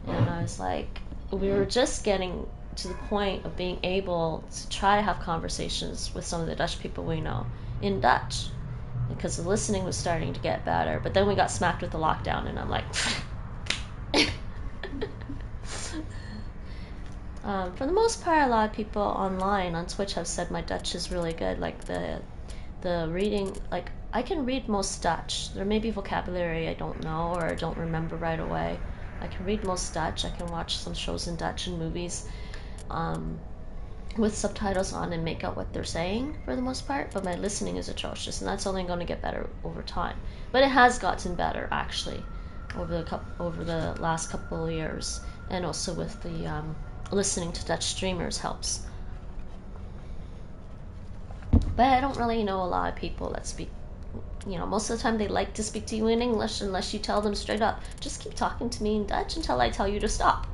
and I was like, we were just getting to the point of being able to try to have conversations with some of the Dutch people we know in Dutch, because the listening was starting to get better, but then we got smacked with the lockdown, and I'm like, for the most part, a lot of people online on Twitch have said my Dutch is really good. Like the reading, like I can read most Dutch. There may be vocabulary I don't know or I don't remember right away. I can read most Dutch. I can watch some shows in Dutch and movies with subtitles on and make out what they're saying for the most part. But my listening is atrocious, and that's only going to get better over time. But it has gotten better actually over the last couple of years, and also with the listening to Dutch streamers helps. But I don't really know a lot of people that speak, most of the time they like to speak to you in English unless you tell them straight up, just keep talking to me in Dutch until I tell you to stop.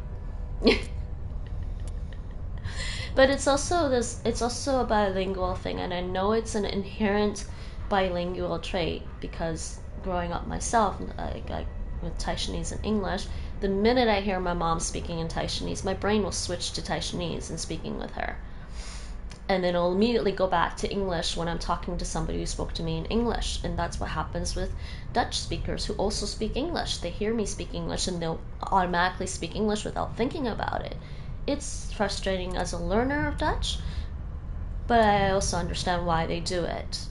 But it's also a bilingual thing, and I know it's an inherent bilingual trait because growing up myself, like with Taishanese and English, the minute I hear my mom speaking in Taishanese, my brain will switch to Taishanese and speaking with her. And then it'll immediately go back to English when I'm talking to somebody who spoke to me in English. And that's what happens with Dutch speakers who also speak English. They hear me speak English and they'll automatically speak English without thinking about it. It's frustrating as a learner of Dutch, but I also understand why they do it.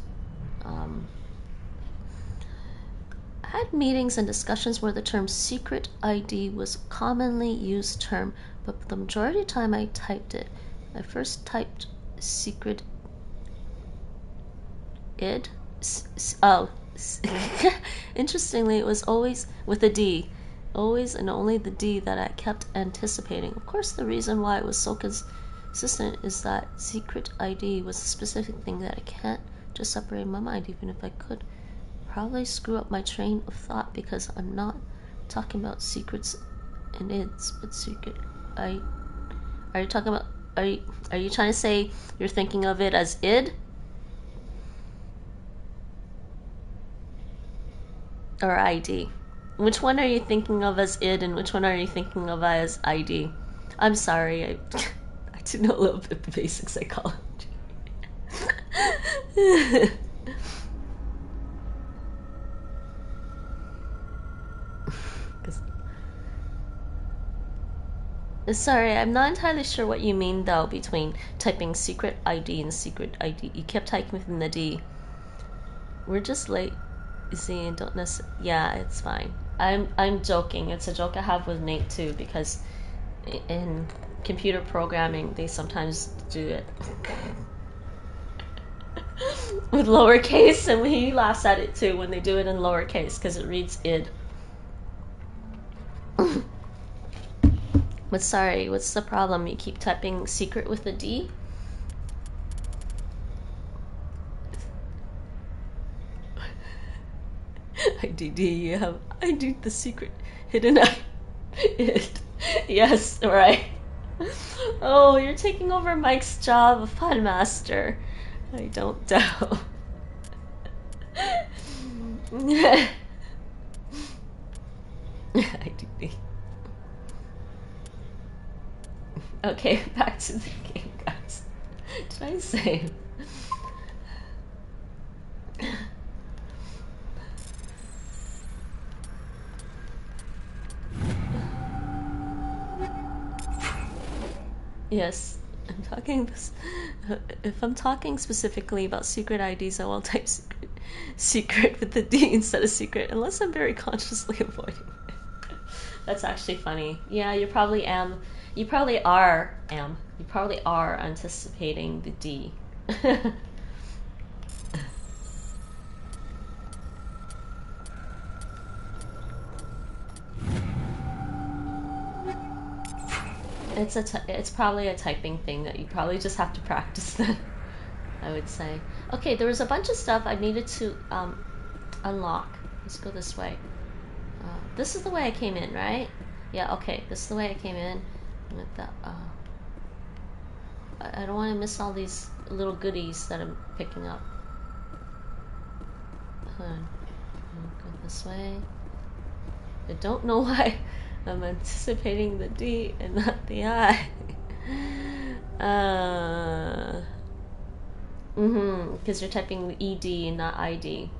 I had meetings and discussions where the term secret ID was a commonly used term, but the majority of the time I typed it. I first typed secret id. Interestingly, it was always with a D. Always and only the D that I kept anticipating. Of course, the reason why it was so consistent is that secret ID was a specific thing that I can't just separate in my mind, even if I could. Probably screw up my train of thought because I'm not talking about secrets and ids, but secret. Are you talking about? Are you trying to say you're thinking of it as id? Or ID? Which one are you thinking of as id and which one are you thinking of as ID? I'm sorry, I do know a little bit of basic psychology. Sorry, I'm not entirely sure what you mean though between typing secret ID and secret ID. You kept typing within the D. We're just late, see, and don't necessarily. Yeah, it's fine. I'm joking. It's a joke I have with Nate too, because in computer programming they sometimes do it with lowercase, and he laughs at it too when they do it in lowercase because it reads id. But sorry, what's the problem? You keep typing secret with a D? IDD, you have ID the secret hidden id. Yes, right. Oh, you're taking over Mike's job of Fun Master. I don't doubt. IDD. Okay, back to the game, guys. Did I save? Yes, I'm talking. If I'm talking specifically about secret IDs, I will type secret with the D instead of secret, unless I'm very consciously avoiding it. That's actually funny. Yeah, you probably am. You probably are You probably are anticipating the D. It's probably a typing thing that you probably just have to practice then, I would say. Okay, there was a bunch of stuff I needed to unlock. Let's go this way. This is the way I came in, right? Yeah, okay, this is the way I came in. With the, I don't want to miss all these little goodies that I'm picking up. Hold on. I'll go this way. I don't know why I'm anticipating the D and not the I. Because you're typing ED and not ID.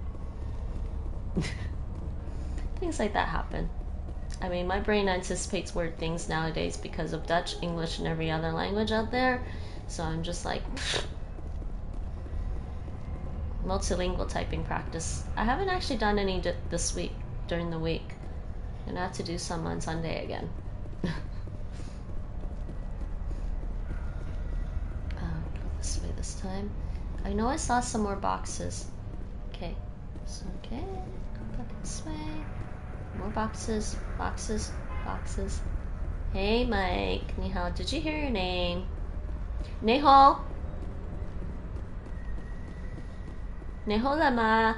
Things like that happen. I mean, my brain anticipates weird things nowadays because of Dutch, English, and every other language out there. So I'm just like, multilingual typing practice. I haven't actually done any this week, during the week. I'm gonna have to do some on Sunday again. Go this way this time. I know I saw some more boxes. Okay, so okay, go back this way. More boxes, boxes, boxes. Hey Mike, ni hao, did you hear your name? Ni hao? Ni hao lama?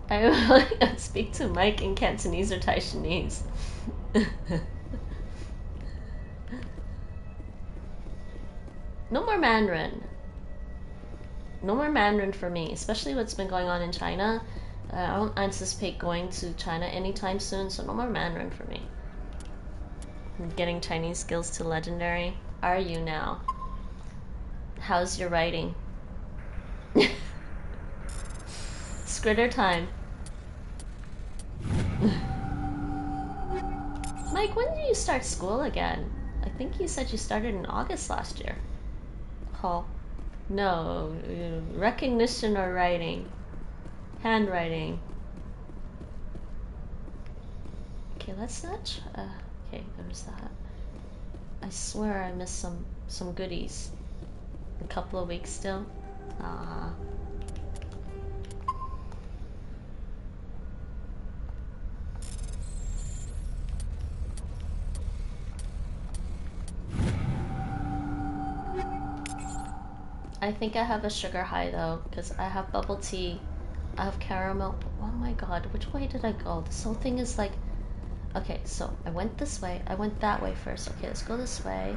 I will speak to Mike in Cantonese or Taishanese. No more Mandarin. No more Mandarin for me, especially what's been going on in China. I don't anticipate going to China anytime soon, so no more Mandarin for me. I'm getting Chinese skills to legendary. Are you now? How's your writing? Scritter time. Mike, when did you start school again? I think you said you started in August last year. Oh, no. Recognition or writing? Handwriting. Okay, let's not okay, there's that. I swear I missed some goodies. A couple of weeks still. I think I have a sugar high though, because I have bubble tea, I have caramel. Oh my god, which way did I go? This whole thing is like... Okay, so I went this way, I went that way first. Okay, let's go this way.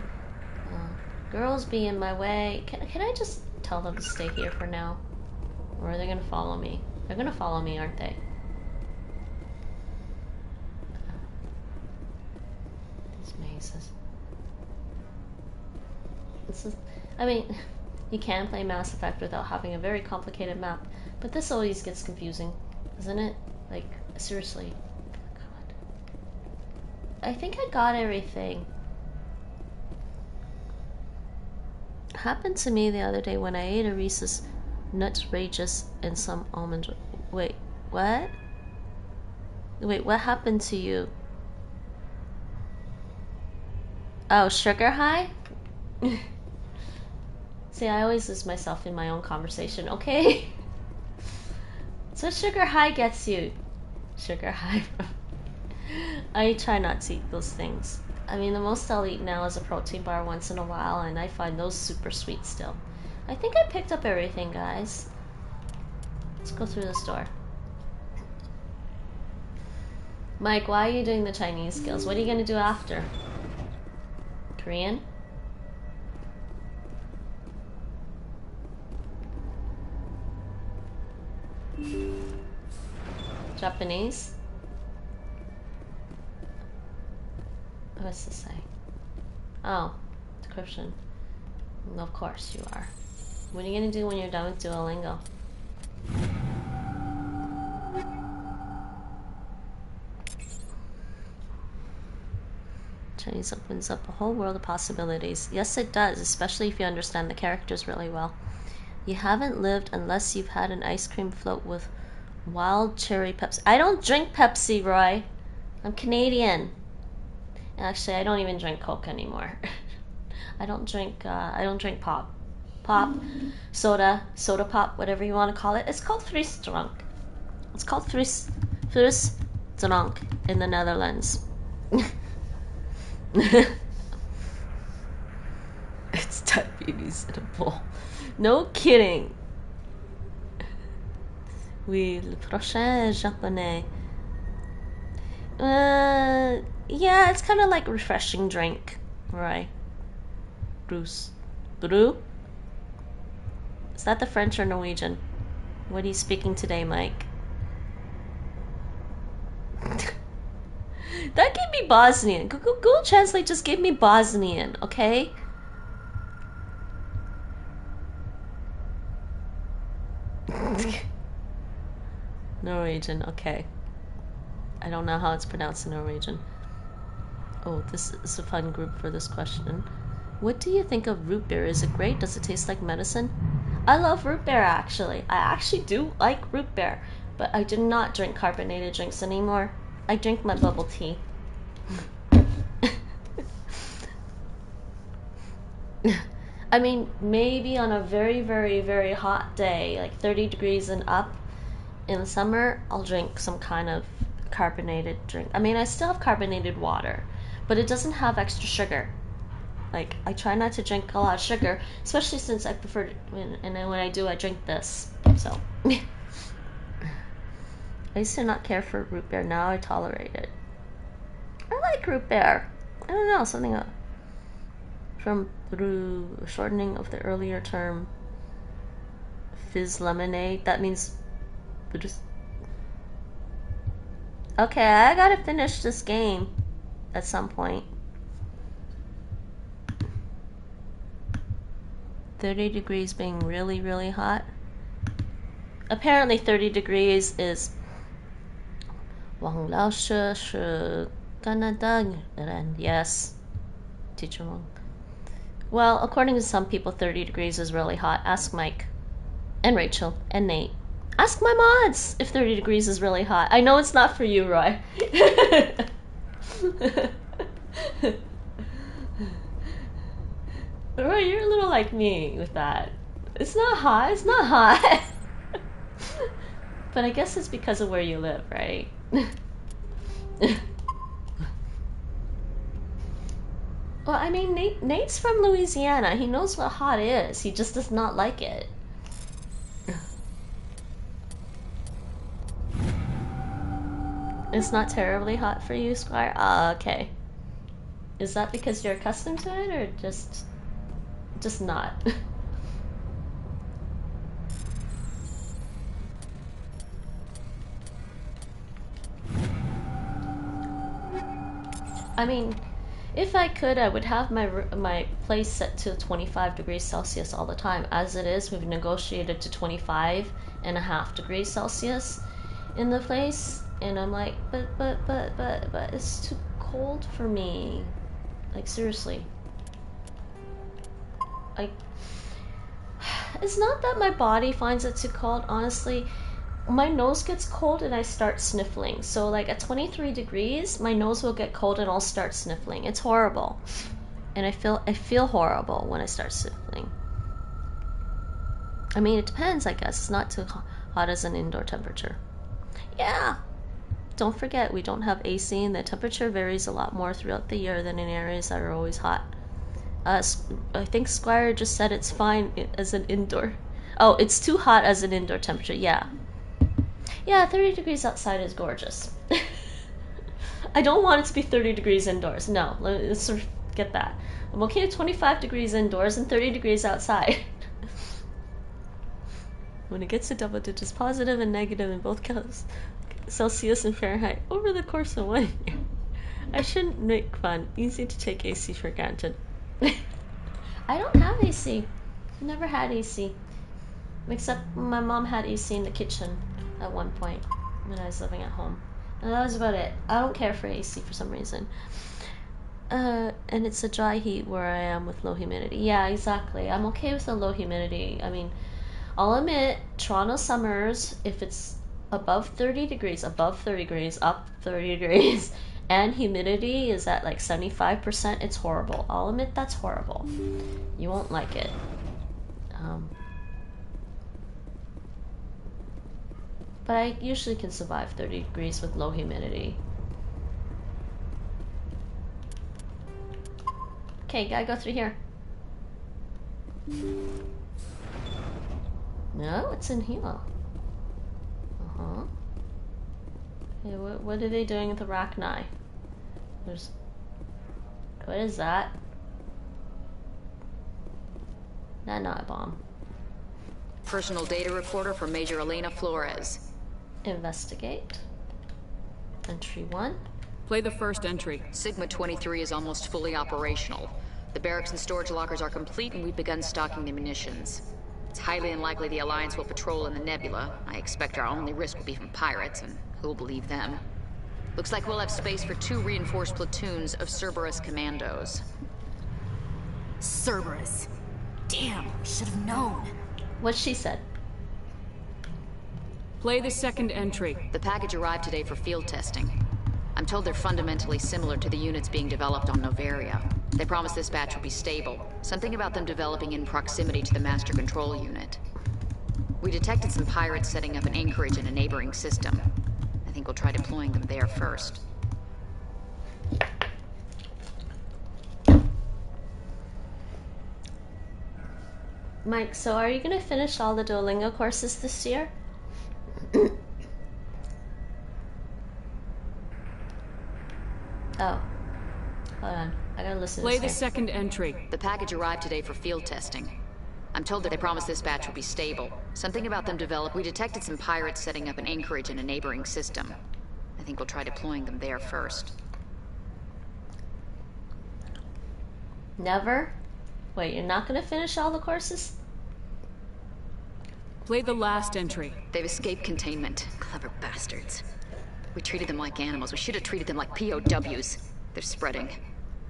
Girls be in my way. Can I just tell them to stay here for now? Or are they gonna follow me? They're gonna follow me, aren't they? These mazes. This is... I mean... You can play Mass Effect without having a very complicated map, but this always gets confusing, doesn't it? Like, seriously. God. I think I got everything. It happened to me the other day when I ate a Reese's Nuts Rageous and some almond... Wait, what? Wait, what happened to you? Oh, sugar high? See, I always lose myself in my own conversation, okay? So sugar high gets you. Sugar high. I try not to eat those things. I mean, the most I'll eat now is a protein bar once in a while, and I find those super sweet still. I think I picked up everything, guys. Let's go through this door. Mike, why are you doing the Chinese skills? What are you gonna do after? Korean? Japanese? What's this say? Oh, decryption. Of course you are. What are you gonna do when you're done with Duolingo? Chinese opens up a whole world of possibilities. Yes, it does, especially if you understand the characters really well. You haven't lived unless you've had an ice cream float with wild cherry Pepsi. I don't drink Pepsi, Roy. I'm Canadian. Actually, I don't even drink Coke anymore. I don't drink pop. Soda pop, whatever you want to call it. It's called frisdrank. It's called frisdrank in the Netherlands. It's diabetes in a bowl. No kidding. Oui, le prochain japonais. Yeah, it's kind of like refreshing drink, right? Bruce. Brew? Is that the French or Norwegian? What are you speaking today, Mike? That gave me Bosnian. Google Translate just gave me Bosnian, okay? Norwegian, okay. I don't know how it's pronounced in Norwegian. Oh, this is a fun group for this question. What do you think of root beer? Is it great? Does it taste like medicine? I love root beer, actually. I actually do like root beer, but I do not drink carbonated drinks anymore. I drink my bubble tea. I mean, maybe on a very, very, very hot day, like 30 degrees and up in the summer, I'll drink some kind of carbonated drink. I mean, I still have carbonated water, but it doesn't have extra sugar. Like, I try not to drink a lot of sugar, especially since I prefer, and then when I do, I drink this. So, I used to not care for root beer. Now I tolerate it. I like root beer. I don't know, something from brew, shortening of the earlier term fizz lemonade. That means okay, I gotta finish this game at some point. 30 degrees being really, really hot. Apparently 30 degrees is yes, teacher Wong. Well, according to some people, 30 degrees is really hot. Ask Mike and Rachel and Nate. Ask my mods if 30 degrees is really hot. I know it's not for you, Roy. Roy, you're a little like me with that. It's not hot. It's not hot. But I guess it's because of where you live, right? Well, I mean, Nate's from Louisiana. He knows what hot is. He just does not like it. It's not terribly hot for you, Squire? Ah, okay. Is that because you're accustomed to it, or just not? I mean, if I could, I would have my place set to 25 degrees Celsius all the time. As it is, we've negotiated to 25.5 degrees Celsius in the place, and I'm like, but it's too cold for me. Like, seriously. Like, it's not that my body finds it too cold, honestly. My nose gets cold and I start sniffling. So like at 23 degrees, my nose will get cold and I'll start sniffling. It's horrible. And I feel horrible when I start sniffling. I mean, it depends, I guess. It's not too hot as an indoor temperature. Yeah. Don't forget, we don't have AC and the temperature varies a lot more throughout the year than in areas that are always hot. I think Squire just said it's fine as an indoor. Oh, it's too hot as an indoor temperature. Yeah. Yeah, 30 degrees outside is gorgeous. I don't want it to be 30 degrees indoors. No, let's sort of get that. I'm okay with 25 degrees indoors and 30 degrees outside. When it gets to double digits, positive and negative in both Celsius and Fahrenheit over the course of 1 year. I shouldn't make fun. Easy to take AC for granted. I don't have AC. Never had AC. Except my mom had AC in the kitchen at one point when I was living at home. And that was about it. I don't care for AC for some reason. And it's a dry heat where I am with low humidity. Yeah, exactly. I'm okay with the low humidity. I mean, I'll admit, Toronto summers, if it's above 30 degrees, up 30 degrees, and humidity is at like 75%, it's horrible. I'll admit that's horrible. You won't like it. But I usually can survive 30 degrees with low humidity. Okay, gotta go through here. No, it's in here. Uh-huh. Okay, what are they doing with the Rachni? There's... What is that? That's not a bomb. Personal data recorder for Major Elena Flores. Investigate. Entry 1. Play the first entry. Sigma 23 is almost fully operational. The barracks and storage lockers are complete and we've begun stocking the munitions. It's highly unlikely the Alliance will patrol in the nebula. I expect our only risk will be from pirates, and who'll believe them? Looks like we'll have space for 2 reinforced platoons of Cerberus commandos. Cerberus. Damn, should have known. What she said. Play the second entry. The package arrived today for field testing. I'm told they're fundamentally similar to the units being developed on Noveria. They promise this batch will be stable. Something about them developing in proximity to the master control unit. We detected some pirates setting up an anchorage in a neighboring system. I think we'll try deploying them there first. Mike, so are you gonna finish all the Duolingo courses this year? Oh. Hold on. I gotta listen to Play this the here. second entry. The package arrived today for field testing. I'm told that they promise this batch will be stable. Something about them developed. We detected some pirates setting up an anchorage in a neighboring system. I think we'll try deploying them there first. Never? Wait, you're not gonna finish all the courses? Play the last entry. They've escaped containment. Clever bastards. We treated them like animals. We should have treated them like POWs. They're spreading.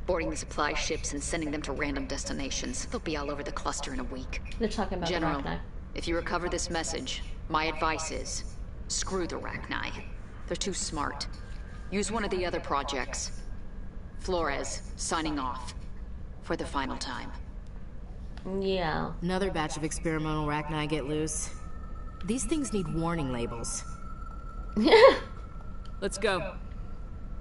Boarding the supply ships and sending them to random destinations. They'll be all over the cluster in a week. They're talking about General, the Rachni. if you recover this message, my advice is, screw the Rachni. They're too smart. Use one of the other projects. Flores, signing off. For the final time. Yeah. Another batch of experimental Rachni get loose. These things need warning labels. Let's go.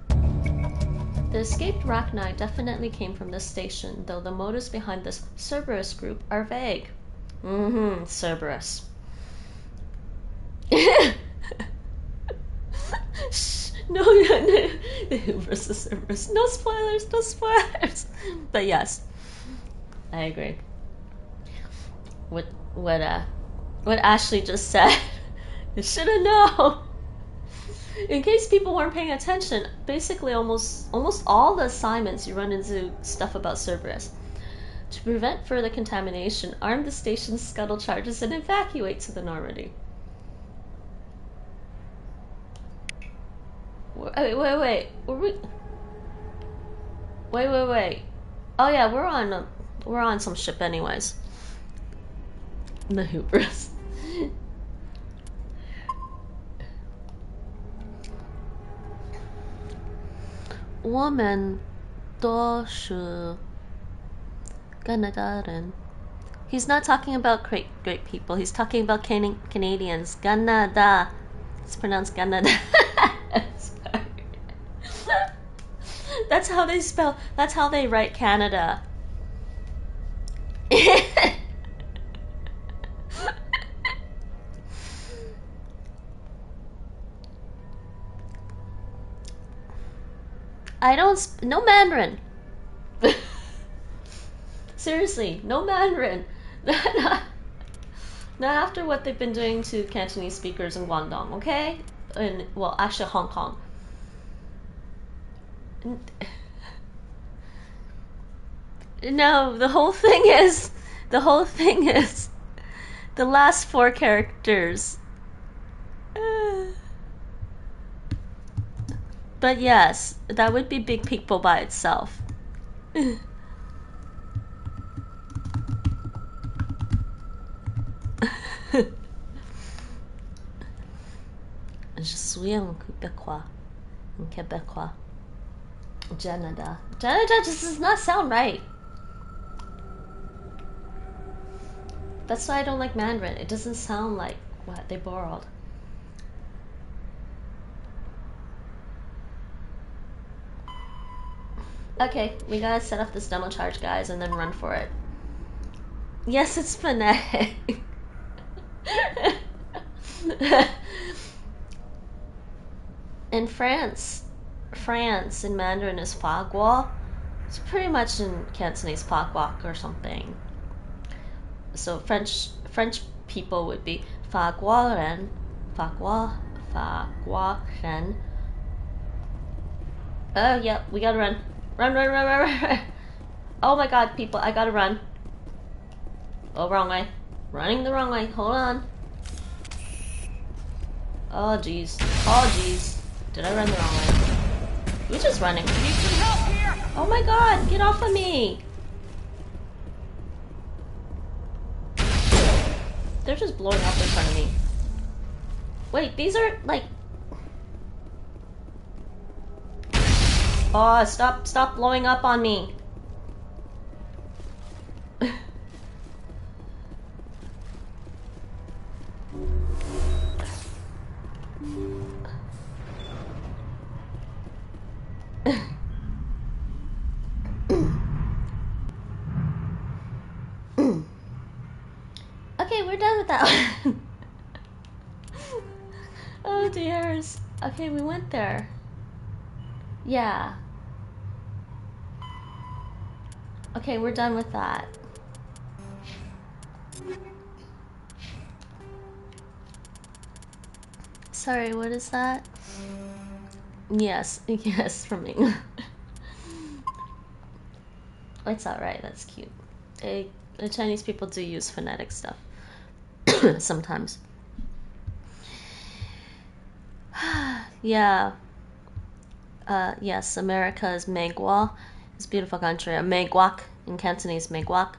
The escaped Rachni definitely came from this station, though the motives behind this Cerberus group are vague. Cerberus. Shh, no, versus Cerberus. No spoilers, no spoilers. But yes, I agree. What Ashley just said. You should have known. In case people weren't paying attention, basically almost all the assignments you run into stuff about Cerberus. To prevent further contamination, arm the station's scuttle charges and evacuate to the Normandy. Wait. Were we... Wait. Oh yeah, we're on some ship anyways. The hubris. Woman, 都是 Canadian. He's not talking about great people. He's talking about Canadians. Canada. It's pronounced Canada. Sorry. That's how they spell. That's how they write Canada. No Mandarin. Seriously, no Mandarin. Not after what they've been doing to Cantonese speakers in Guangdong, okay? Well, actually Hong Kong. No, the whole thing is the last 4 characters. But yes, that would be Big People by itself. Je suis un Québécois. Un Québécois. Canada. Canada just does not sound right. That's why I don't like Mandarin. It doesn't sound like what they borrowed. Okay, we gotta set up this demo charge, guys, and then run for it. Yes, it's phonetic. In France, in Mandarin is fa guo. It's pretty much in Cantonese fa guac or something. So French people would be fa guo ren, fa guo ren. Oh yeah, we gotta run. Run. Oh my god, people, I gotta run. Oh, wrong way. Running the wrong way. Hold on. Oh jeez. Did I run the wrong way? We're just running. Need some help here! Oh my god, get off of me! They're just blowing up in front of me. Wait, these are like... Oh, stop blowing up on me. Okay, we're done with that one. Oh dears. Okay, we went there. Yeah. Okay, we're done with that. Sorry, what is that? Yes, from England. It's alright, that's cute. The Chinese people do use phonetic stuff. Sometimes. Yeah. Yes, America is Megwa. It's a beautiful country. Megwak in Cantonese, Megwak.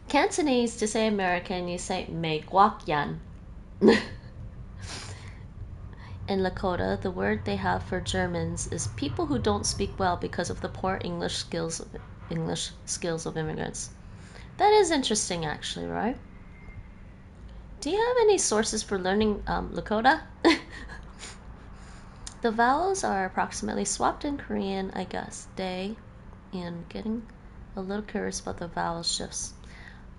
Cantonese, to say American, you say Megwakyan. In Lakota, the word they have for Germans is people who don't speak well because of the poor English skills of immigrants. That is interesting, actually, right? Do you have any sources for learning Lakota? The vowels are approximately swapped in Korean, I guess. Day, and getting a little curious about the vowel shifts.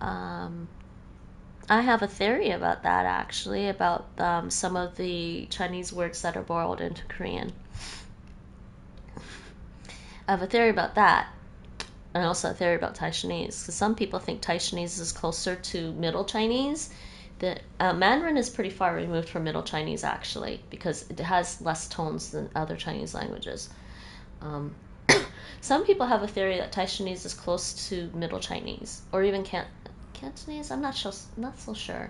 I have a theory about that, actually, about some of the Chinese words that are borrowed into Korean. I have a theory about that, and also a theory about Taishanese, because some people think Taishanese is closer to Middle Chinese. Mandarin is pretty far removed from Middle Chinese, actually, because it has less tones than other Chinese languages. Some people have a theory that Taishanese is close to Middle Chinese, or even Cantonese. I'm not so sure.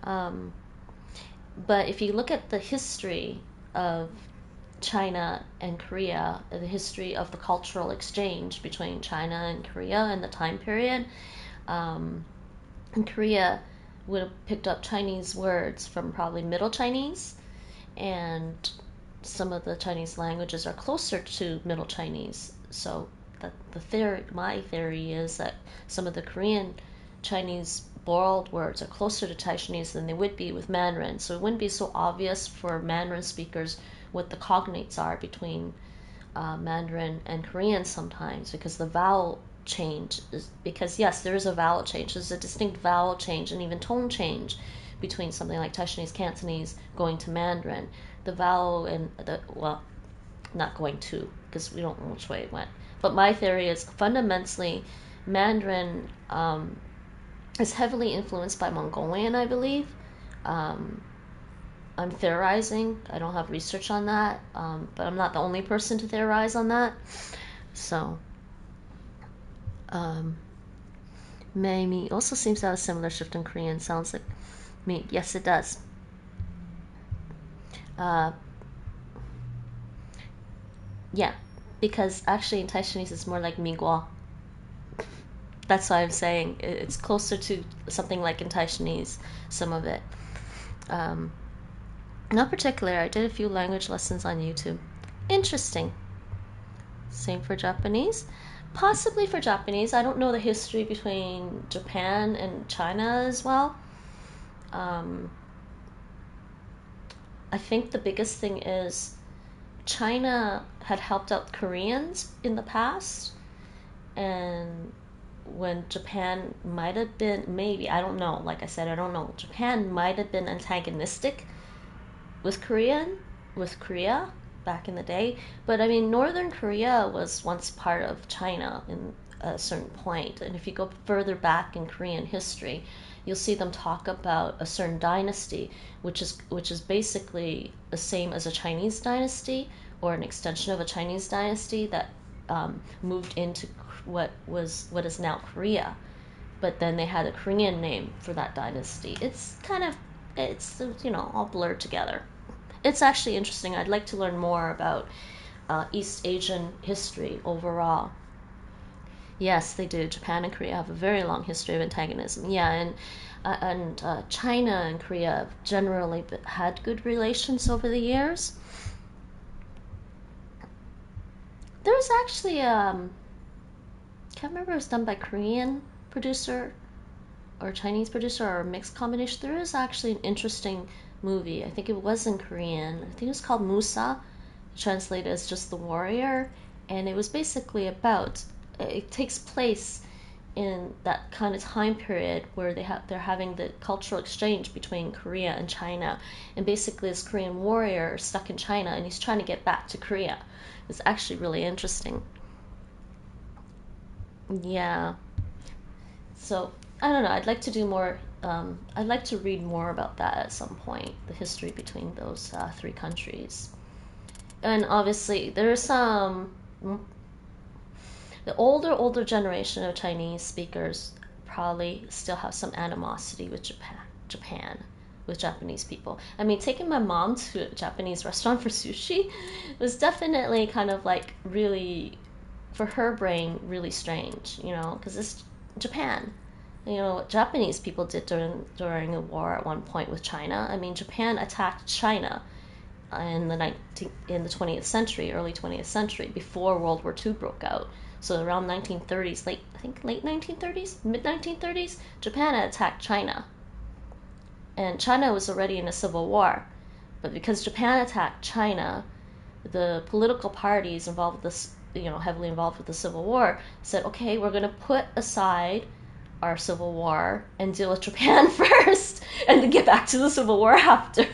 But if you look at the history of China and Korea, the history of the cultural exchange between China and Korea in the time period, Korea would have picked up Chinese words from probably Middle Chinese, and some of the Chinese languages are closer to Middle Chinese. So my theory is that some of the Korean Chinese borrowed words are closer to Taishanese than they would be with Mandarin. So it wouldn't be so obvious for Mandarin speakers what the cognates are between Mandarin and Korean sometimes, because the vowel change is, because yes, there is a vowel change. There's a distinct vowel change and even tone change between something like Taishanese, Cantonese going to Mandarin. The vowel and not going to, because we don't know which way it went. But my theory is fundamentally Mandarin is heavily influenced by Mongolian, I believe. I'm theorizing. I don't have research on that, but I'm not the only person to theorize on that. So, Mamie also seems to have a similar shift in Korean. Sounds like me. Yes, it does. Yeah, because actually in Taishanese it's more like Miguo. That's why I'm saying it's closer to something like in Taishanese, some of it. Not particular. I did a few language lessons on YouTube. Interesting. Same for Japanese. Possibly for Japanese. I don't know the history between Japan and China as well. I think the biggest thing is China had helped out Koreans in the past, and when Japan might have been, maybe, I don't know, like I said, I don't know, Japan might have been antagonistic with Korea back in the day, but I mean, Northern Korea was once part of China in a certain point, and if you go further back in Korean history, you'll see them talk about a certain dynasty, which is basically the same as a Chinese dynasty, or an extension of a Chinese dynasty that moved into what is now Korea, but then they had a Korean name for that dynasty. It's all blurred together. It's actually interesting. I'd like to learn more about East Asian history overall. Yes, they do. Japan and Korea have a very long history of antagonism. Yeah, and China and Korea have generally had good relations over the years. There was actually can't remember if it was done by Korean producer or Chinese producer or a mixed combination. There is actually an interesting movie. I think it was in Korean. I think it was called Musa, translated as just the warrior, and it was basically about, it takes place in that kind of time period where they're having the cultural exchange between Korea and China, and basically this Korean warrior is stuck in China and he's trying to get back to Korea. It's actually really interesting. Yeah. So I don't know. I'd like to do more. I'd like to read more about that at some point. The history between those three countries, and obviously there's some. The older generation of Chinese speakers probably still have some animosity with Japan, with Japanese people. I mean, taking my mom to a Japanese restaurant for sushi was definitely kind of like really, for her brain, really strange, because it's Japan. What Japanese people did during a war at one point with China. I mean, Japan attacked China in the 20th century, early 20th century, before World War II broke out. So around 1930s, late 1930s, mid 1930s, Japan had attacked China, and China was already in a civil war. But because Japan attacked China, the political parties involved with this, heavily involved with the civil war, said, okay, we're going to put aside our civil war and deal with Japan first, and then get back to the civil war after.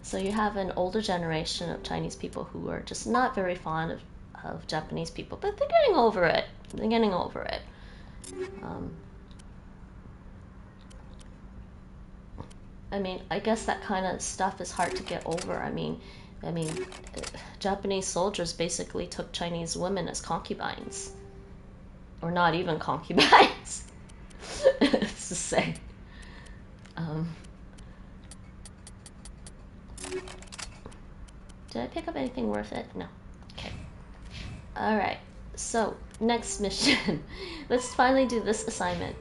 So you have an older generation of Chinese people who are just not very fond of Japanese people, but they're getting over it. I mean, I guess that kind of stuff is hard to get over. I mean, Japanese soldiers basically took Chinese women as concubines, or not even concubines. It's to say. Did I pick up anything worth it? No. Okay. Alright, so next mission. Let's finally do this assignment.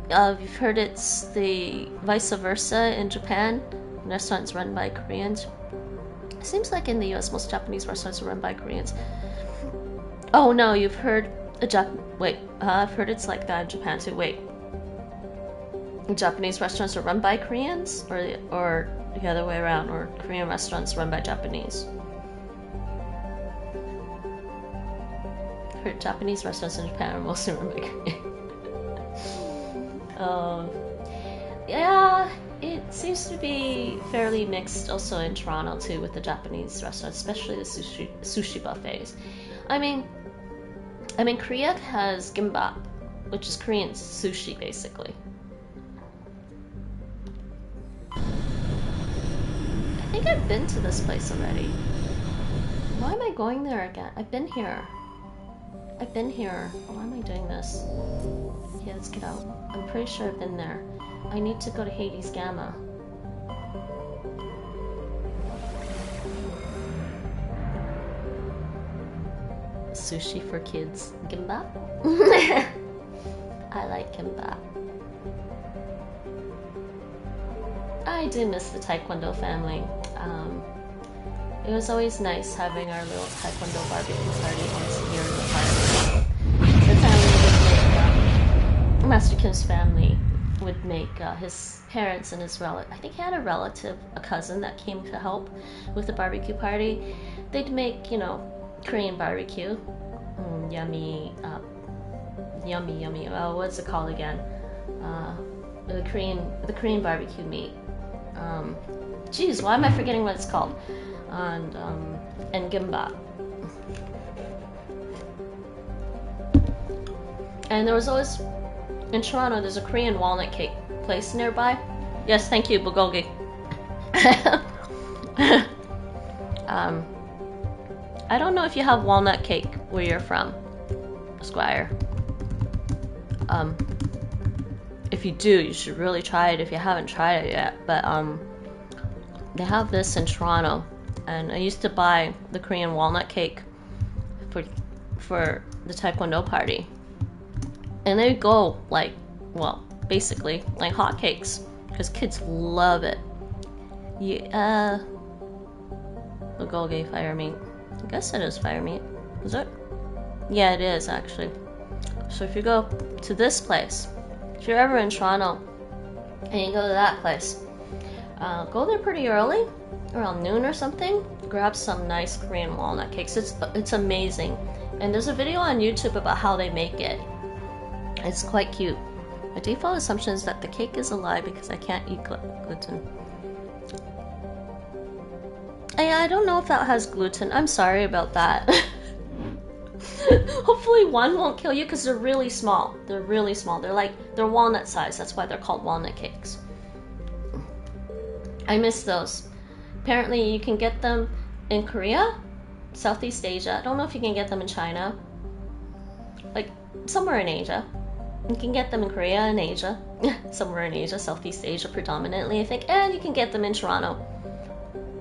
You've heard it's the vice versa in Japan. Restaurants run by Koreans. It seems like in the US most Japanese restaurants are run by Koreans. Oh no, you've heard I've heard it's like that in Japan too. Wait. Japanese restaurants are run by Koreans, or the other way around, or Korean restaurants run by Japanese? I've heard Japanese restaurants in Japan are mostly run by Koreans. Yeah, it seems to be fairly mixed also in Toronto too, with the Japanese restaurants, especially the sushi buffets. I mean, Korea has gimbap, which is Korean sushi basically. I think I've been to this place already. Why am I going there again? I've been here. Why am I doing this? Okay, let's get out. I'm pretty sure I've been there. I need to go to Hades Gamma. Sushi for kids. Gimbap? I like gimbap. I do miss the Taekwondo family. It was always nice having our little Taekwondo barbecue party once a year in the park. The family would make, Master Kim's family would make his parents and his relative, I think he had a relative, a cousin that came to help with the barbecue party. They'd make, you know, Korean barbecue. Yummy, yummy. Oh, what's it called again? The Korean barbecue meat. Geez, why am I forgetting what it's called? And gimbap. And there was always, in Toronto, there's a Korean walnut cake place nearby. Yes, thank you, bulgogi. I don't know if you have walnut cake where you're from, Squire. If you do, you should really try it if you haven't tried it yet. But they have this in Toronto, and I used to buy the Korean walnut cake for the Taekwondo party, and they go like, well, basically like hotcakes because kids love it. Yeah, bulgogi fire meat. I guess it is fire meat. Is it? Yeah, it is actually. So if you go to this place, if you're ever in Toronto and you go to that place, go there pretty early, around noon or something. Grab some nice Korean walnut cakes. It's amazing, and there's a video on YouTube about how they make it. It's quite cute. My default assumption is that the cake is a lie because I can't eat gluten. I don't know if that has gluten. I'm sorry about that. Hopefully one won't kill you because they're really small. They're really small. They're walnut size. That's why they're called walnut cakes. I miss those. Apparently you can get them in Korea, Southeast Asia. I don't know if you can get them in China. Like somewhere in Asia. You can get them in Korea and Asia. Somewhere in Asia, Southeast Asia predominantly, I think. And you can get them in Toronto.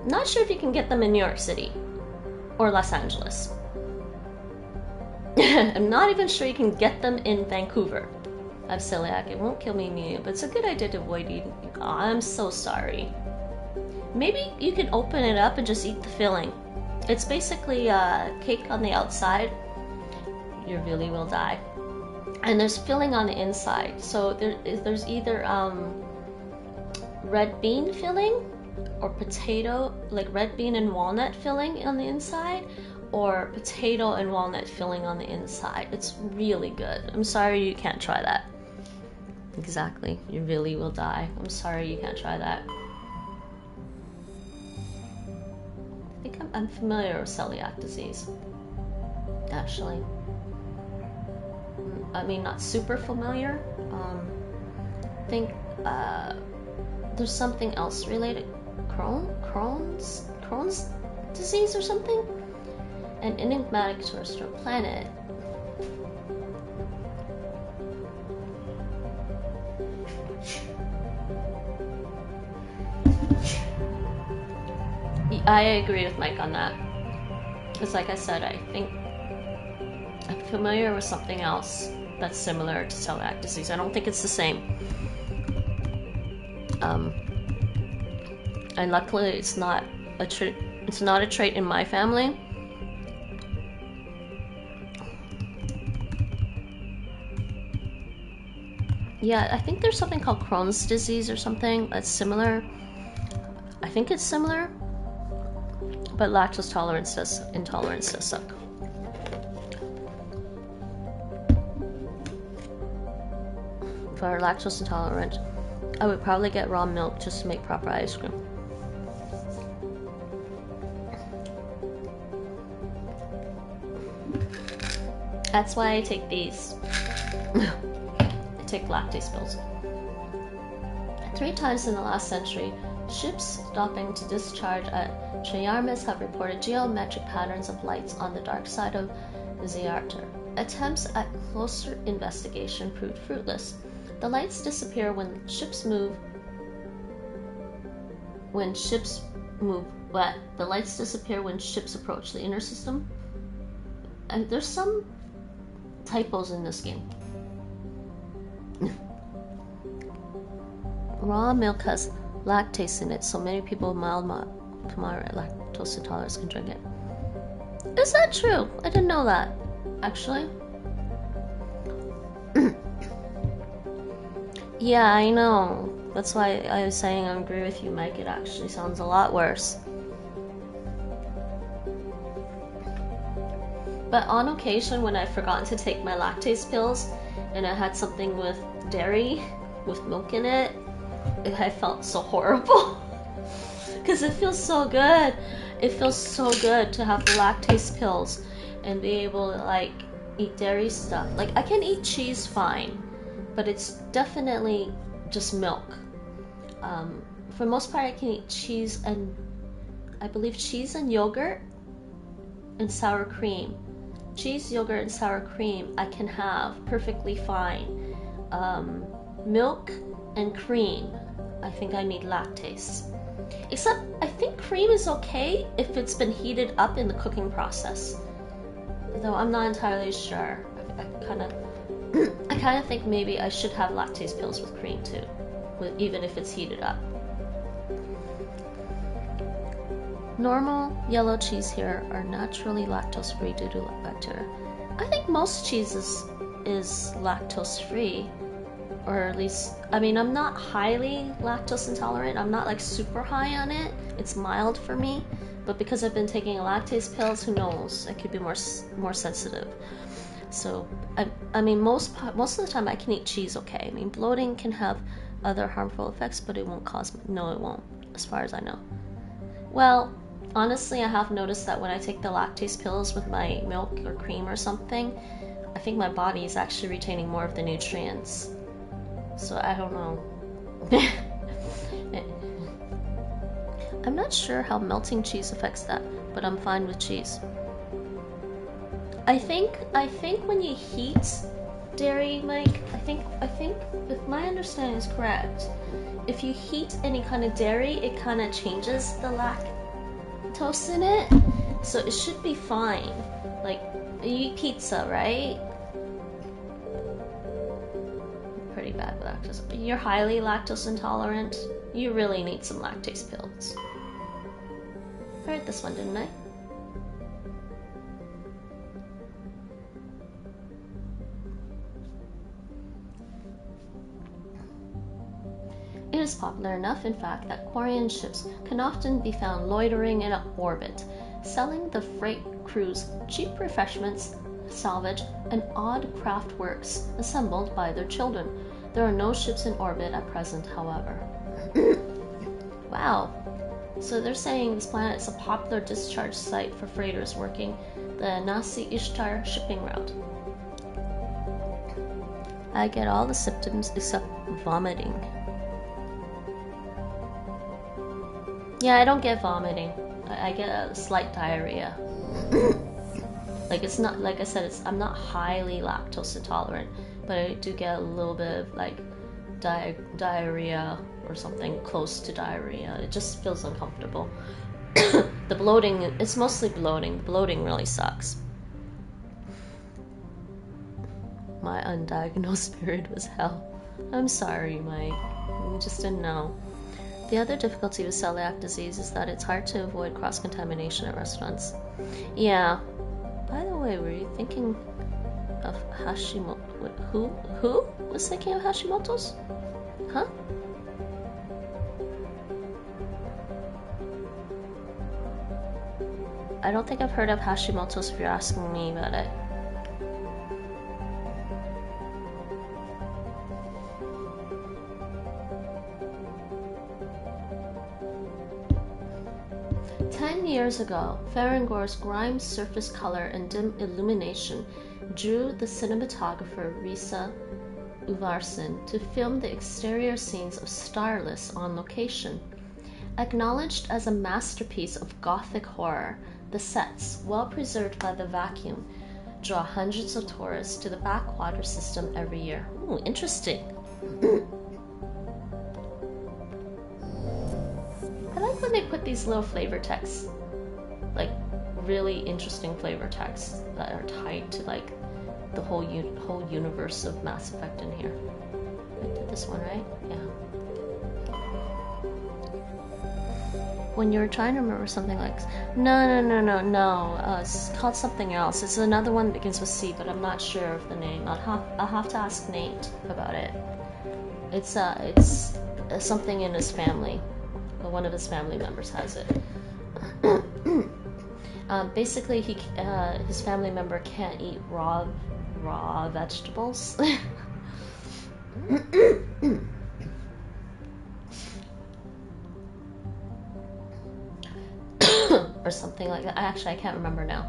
Not sure if you can get them in New York City or Los Angeles. I'm not even sure you can get them in Vancouver. I have celiac. It won't kill me immediately, but it's a good idea to avoid eating. Oh, I'm so sorry. Maybe you can open it up and just eat the filling. It's basically a cake on the outside. You really will die. And there's filling on the inside. So there's either red bean filling or potato, like red bean and walnut filling on the inside, or potato and walnut filling on the inside. It's really good. I'm sorry you can't try that. Exactly. You really will die. I'm sorry you can't try that. I think I'm familiar with celiac disease. Actually. I mean, not super familiar. I think there's something else related. Crohn's disease or something? An enigmatic terrestrial planet. I agree with Mike on that. Because like I said, I think I'm familiar with something else that's similar to celiac disease. I don't think it's the same. And luckily it's not a trait in my family. Yeah, I think there's something called Crohn's disease or something that's similar. I think it's similar, but lactose intolerance does suck. If I were lactose intolerant, I would probably get raw milk just to make proper ice cream. That's why I take these. I take lactase pills. 3 times in the last century, ships stopping to discharge at Triarmus have reported geometric patterns of lights on the dark side of Zearter. Attempts at closer investigation proved fruitless. The lights disappear when ships move. What? The lights disappear when ships approach the inner system. And there's some typos in this game. Raw milk has lactase in it, so many people with mild to moderate lactose intolerance can drink it. Is that true? I didn't know that, actually. Yeah, I know. That's why I was saying I agree with you, Mike. It actually sounds a lot worse. But on occasion, when I've forgotten to take my lactase pills and I had something with dairy, with milk in it, I felt so horrible. Because it feels so good. It feels so good to have the lactase pills and be able to, like, eat dairy stuff. Like, I can eat cheese fine, but it's definitely just milk. For the most part, I can eat cheese and, I believe, cheese and yogurt and sour cream. Cheese, yogurt, and sour cream I can have perfectly fine. Milk and cream, I think I need lactase. Except, I think cream is okay if it's been heated up in the cooking process. Though I'm not entirely sure. I kind of think maybe I should have lactase pills with cream too, even if it's heated up. Normal yellow cheese here are naturally lactose-free due to bacteria. I think most cheese is lactose-free, or at least, I mean, I'm not highly lactose intolerant. I'm not like super high on it. It's mild for me, but because I've been taking lactase pills, who knows? I could be more sensitive. So, I mean, most of the time I can eat cheese okay. I mean, bloating can have other harmful effects, but it won't cause, no, it won't, as far as I know. Well, honestly, I have noticed that when I take the lactase pills with my milk or cream or something, I think my body is actually retaining more of the nutrients. So I don't know. I'm not sure how melting cheese affects that, but I'm fine with cheese. I think when you heat dairy, Mike, I think if my understanding is correct, if you heat any kind of dairy, it kind of changes the lactose in it, so it should be fine. Like, you eat pizza, right? Pretty bad with lactose. You're highly lactose intolerant. You really need some lactase pills. I read this one, didn't I? It is popular enough, in fact, that Quarian ships can often be found loitering in orbit, selling the freight crews cheap refreshments, salvage, and odd craft works assembled by their children. There are no ships in orbit at present, however. Wow. So they're saying this planet is a popular discharge site for freighters working the Nasi Ishtar shipping route. I get all the symptoms except vomiting. Yeah, I don't get vomiting. I get a slight diarrhea. Like, it's not, like I said, I'm not highly lactose intolerant, but I do get a little bit of like diarrhea or something close to diarrhea. It just feels uncomfortable. The bloating, it's mostly bloating. Bloating really sucks. My undiagnosed period was hell. I'm sorry, Mike. I just didn't know. The other difficulty with celiac disease is that it's hard to avoid cross-contamination at restaurants. Yeah. By the way, were you thinking of Hashimoto? Who was thinking of Hashimoto's? Huh? I don't think I've heard of Hashimoto's if you're asking me about it. Years ago, Farangor's grime surface color and dim illumination drew the cinematographer Risa Uvarsin to film the exterior scenes of Starless on location. Acknowledged as a masterpiece of gothic horror, the sets, well preserved by the vacuum, draw hundreds of tourists to the backwater system every year. Ooh, interesting. I like when they put these little flavor texts, like really interesting flavor texts that are tied to like the whole universe of Mass Effect in here. I did this one right? Yeah. When you're trying to remember something like no, it's called something else. It's another one that begins with C, but I'm not sure of the name. I'll have to ask Nate about it. It's something in his family. One of his family members has it. Basically, his family member can't eat raw vegetables. Or something like that. Actually, I can't remember now.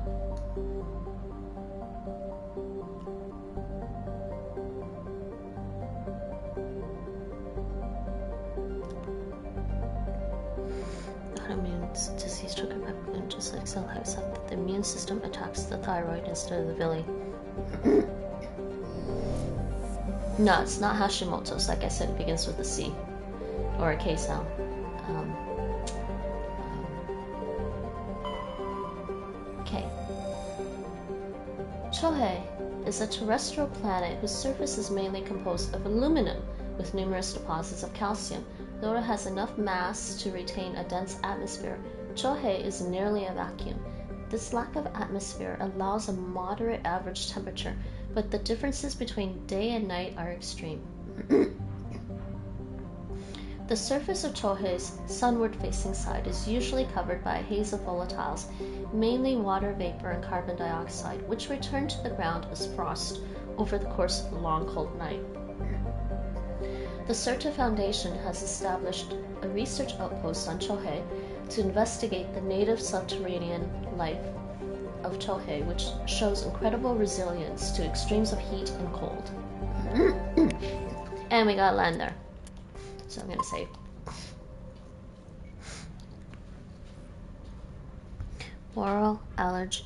Autoimmune disease triggered by just like cell type, except that the immune system attacks the thyroid instead of the villi. No, it's not Hashimoto's. Like I said, it begins with a C or a K sound. Okay. Chohe is a terrestrial planet whose surface is mainly composed of aluminum with numerous deposits of calcium. Though it has enough mass to retain a dense atmosphere, Chohe is nearly a vacuum. This lack of atmosphere allows a moderate average temperature, but the differences between day and night are extreme. The surface of Chohe's sunward-facing side is usually covered by a haze of volatiles, mainly water vapor and carbon dioxide, which return to the ground as frost over the course of a long, cold night. The Certa Foundation has established a research outpost on Chohe to investigate the native subterranean life of Chohe, which shows incredible resilience to extremes of heat and cold. And we got land there. So I'm gonna save. Oral allergy.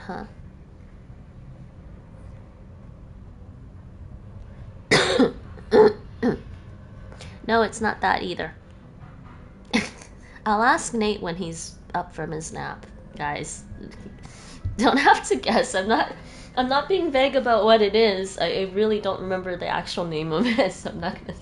Huh. No, it's not that either. I'll ask Nate when he's up from his nap, guys. Don't have to guess. I'm not being vague about what it is. I really don't remember the actual name of it, so I'm not gonna.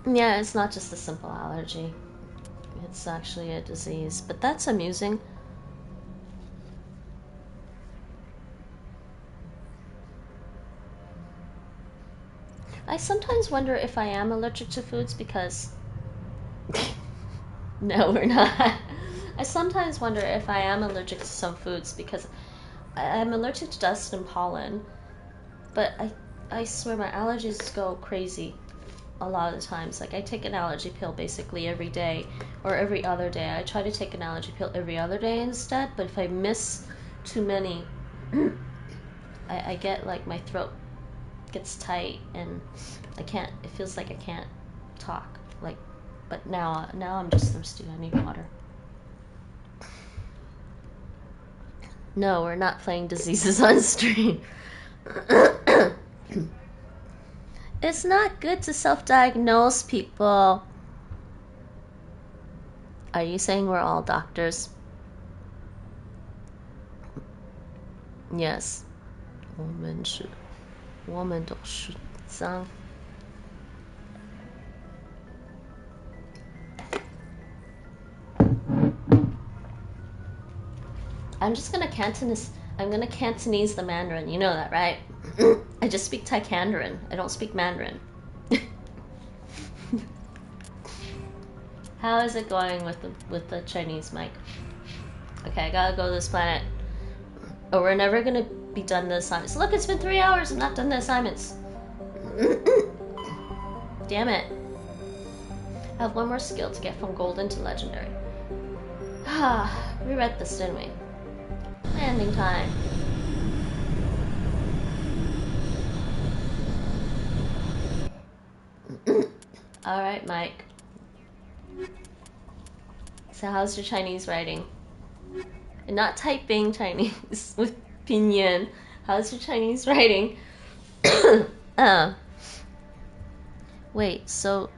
Yeah, it's not just a simple allergy. It's actually a disease, but that's amusing. I sometimes wonder if I am allergic to foods because... No, we're not. I sometimes wonder if I am allergic to some foods because I'm allergic to dust and pollen, but I swear my allergies go crazy a lot of the times. Like, I take an allergy pill basically every day or every other day. I try to take an allergy pill every other day instead, but if I miss too many, I get like my throat gets tight and I can't, it feels like I can't talk. Like, but now I'm just thirsty. I need water. No, we're not playing diseases on stream. It's not good to self-diagnose people. Are you saying we're all doctors? Yes. 我们都是脏。I'm just gonna Cantonese the Mandarin. You know that, right? I just speak Thai-Mandarin. I don't speak Mandarin. How is it going with the Chinese mic? Okay, I gotta go to this planet. Oh, we're never gonna be done the assignments. Look, it's been 3 hours. I'm not done the assignments. Damn it. I have one more skill to get from golden to legendary. Ah, we read this, didn't we? Landing time. Alright, Mike. So how's your Chinese writing? And not typing Chinese with pinyin. How's your Chinese writing? Wait, so...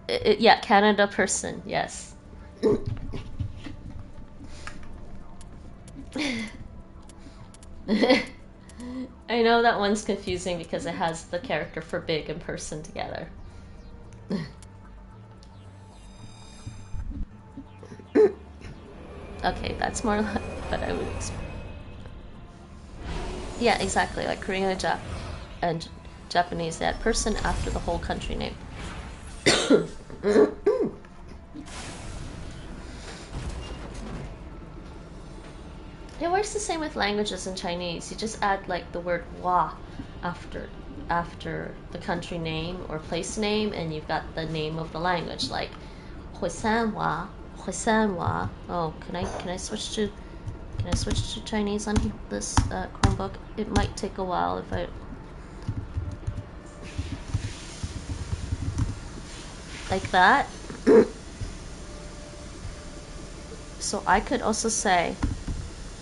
yeah, Canada person, yes. I know that one's confusing because it has the character for big and person together. Okay, that's more like what I would expect. Yeah, exactly, like Korean and Japanese, that person after the whole country name. It works the same with languages in Chinese. You just add like the word "wa" after the country name or place name, and you've got the name of the language. Like Huisanhua, Huisanhua. Oh, can I switch to Chinese on this Chromebook? It might take a while if I. Like that. So I could also say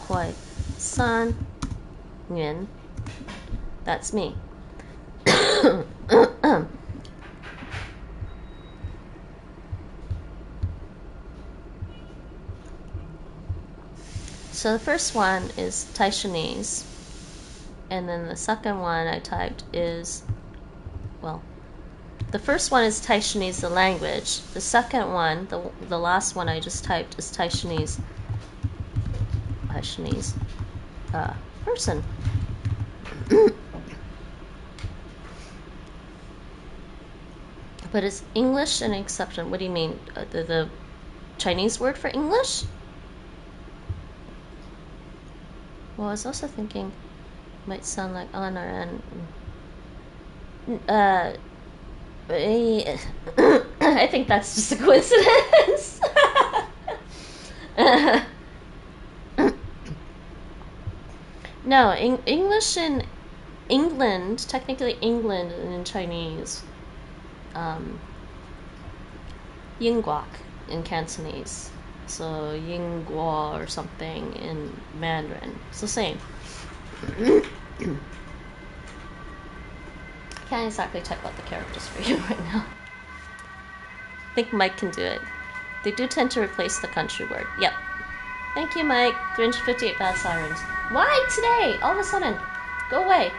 Hui San Yuan. That's me. So the first one is Taishanese, and then the second one I typed is, well, the first one is Taishanese, the language. The second one, the last one I just typed, is Taishanese person. But is English an exception? What do you mean? The Chinese word for English? Well, I was also thinking it might sound like on or n. I think that's just a coincidence. No, English in England, technically England in Chinese. Yingguak in Cantonese. So Yingguo or something in Mandarin. It's the same. Can't exactly type out the characters for you right now. I think Mike can do it. They do tend to replace the country word. Yep. Thank you, Mike. 358 bad sirens. Why today? All of a sudden. Go away.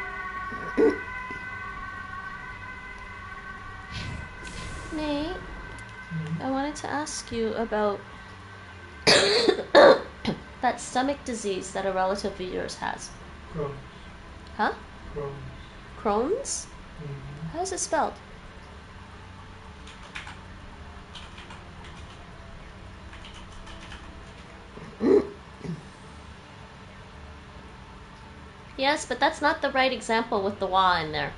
Nate, I wanted to ask you about that stomach disease that a relative of yours has. Crohn's. Huh? Crohn's. Crohn's? Mm-hmm. How's it spelled? Yes, but that's not the right example with the "wa" in there.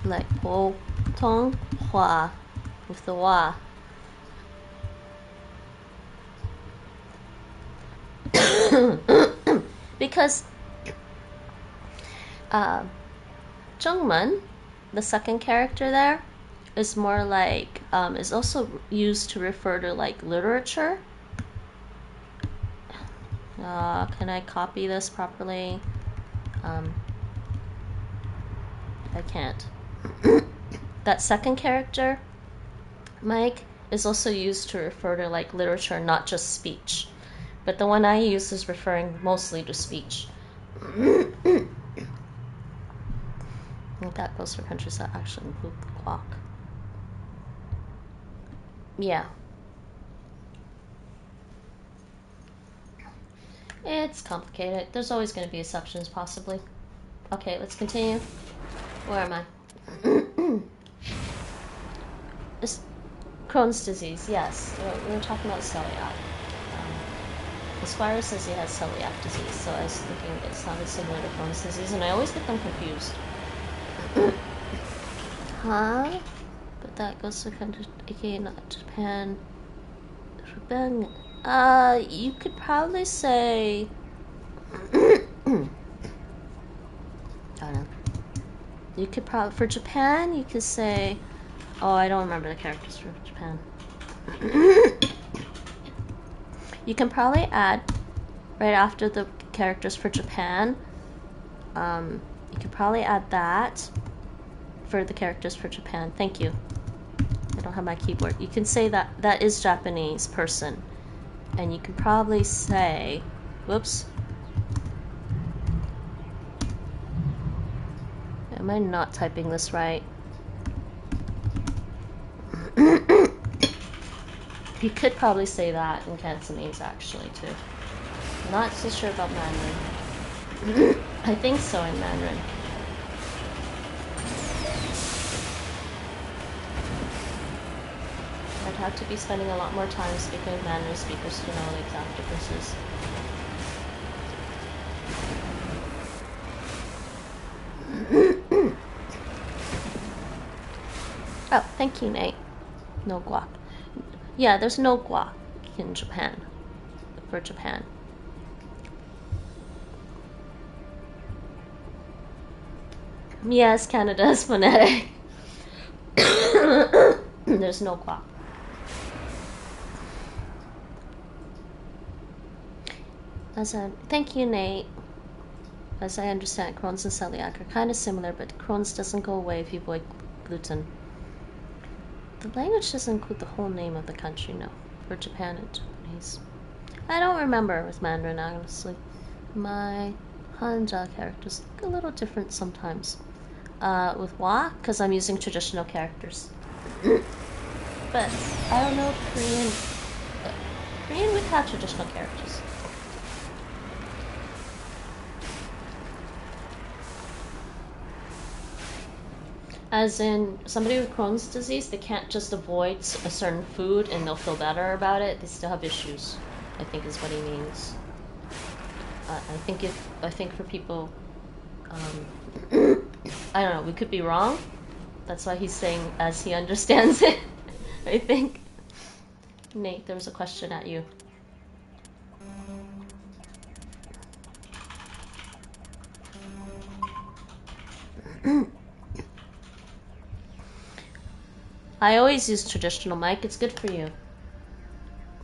Like po tong hua with the "wa." Because Zhongmen, the second character there, is more like is also used to refer to like literature. Can I copy this properly? I can't. That second character, Mike, is also used to refer to like literature, not just speech. But the one I use is referring mostly to speech. I think that goes for countries that actually include the clock. Yeah. It's complicated. There's always going to be exceptions, possibly. Okay, let's continue. Where am I? Crohn's disease, yes. We were talking about celiac. The Squire says he has celiac disease, so I was thinking it sounded similar to Crohn's disease, and I always get them confused. Huh? But that goes to country, aka not Japan. Japan. You could probably say. I don't know. You could probably for Japan. You could say. Oh, I don't remember the characters for Japan. You can probably add right after the characters for Japan. You could probably add that for the characters for Japan. Thank you. I don't have my keyboard. You can say that that is Japanese person. And you can probably say, whoops. Am I not typing this right? You could probably say that in Cantonese actually too. I'm not so sure about Mandarin. I think so in Mandarin. I'd have to be spending a lot more time speaking with Mandarin speakers to know the exact differences. Oh, thank you, Nate. No guac. Yeah, there's no guac in Japan. For Japan. Yes, Canada is phonetic. There's no guac. Thank you, Nate. As I understand, Crohn's and celiac are kind of similar, but Crohn's doesn't go away if you avoid gluten. The language doesn't include the whole name of the country, no. For Japan and Japanese. I don't remember with Mandarin, honestly. My Hanja characters look a little different sometimes. With Wa, because I'm using traditional characters. But I don't know Korean. Korean would have traditional characters. As in, somebody with Crohn's disease, they can't just avoid a certain food and they'll feel better about it. They still have issues, I think is what he means. I think for people, I don't know, we could be wrong. That's why he's saying as he understands it, I think. Nate, there was a question at you. I always use traditional mic. It's good for you.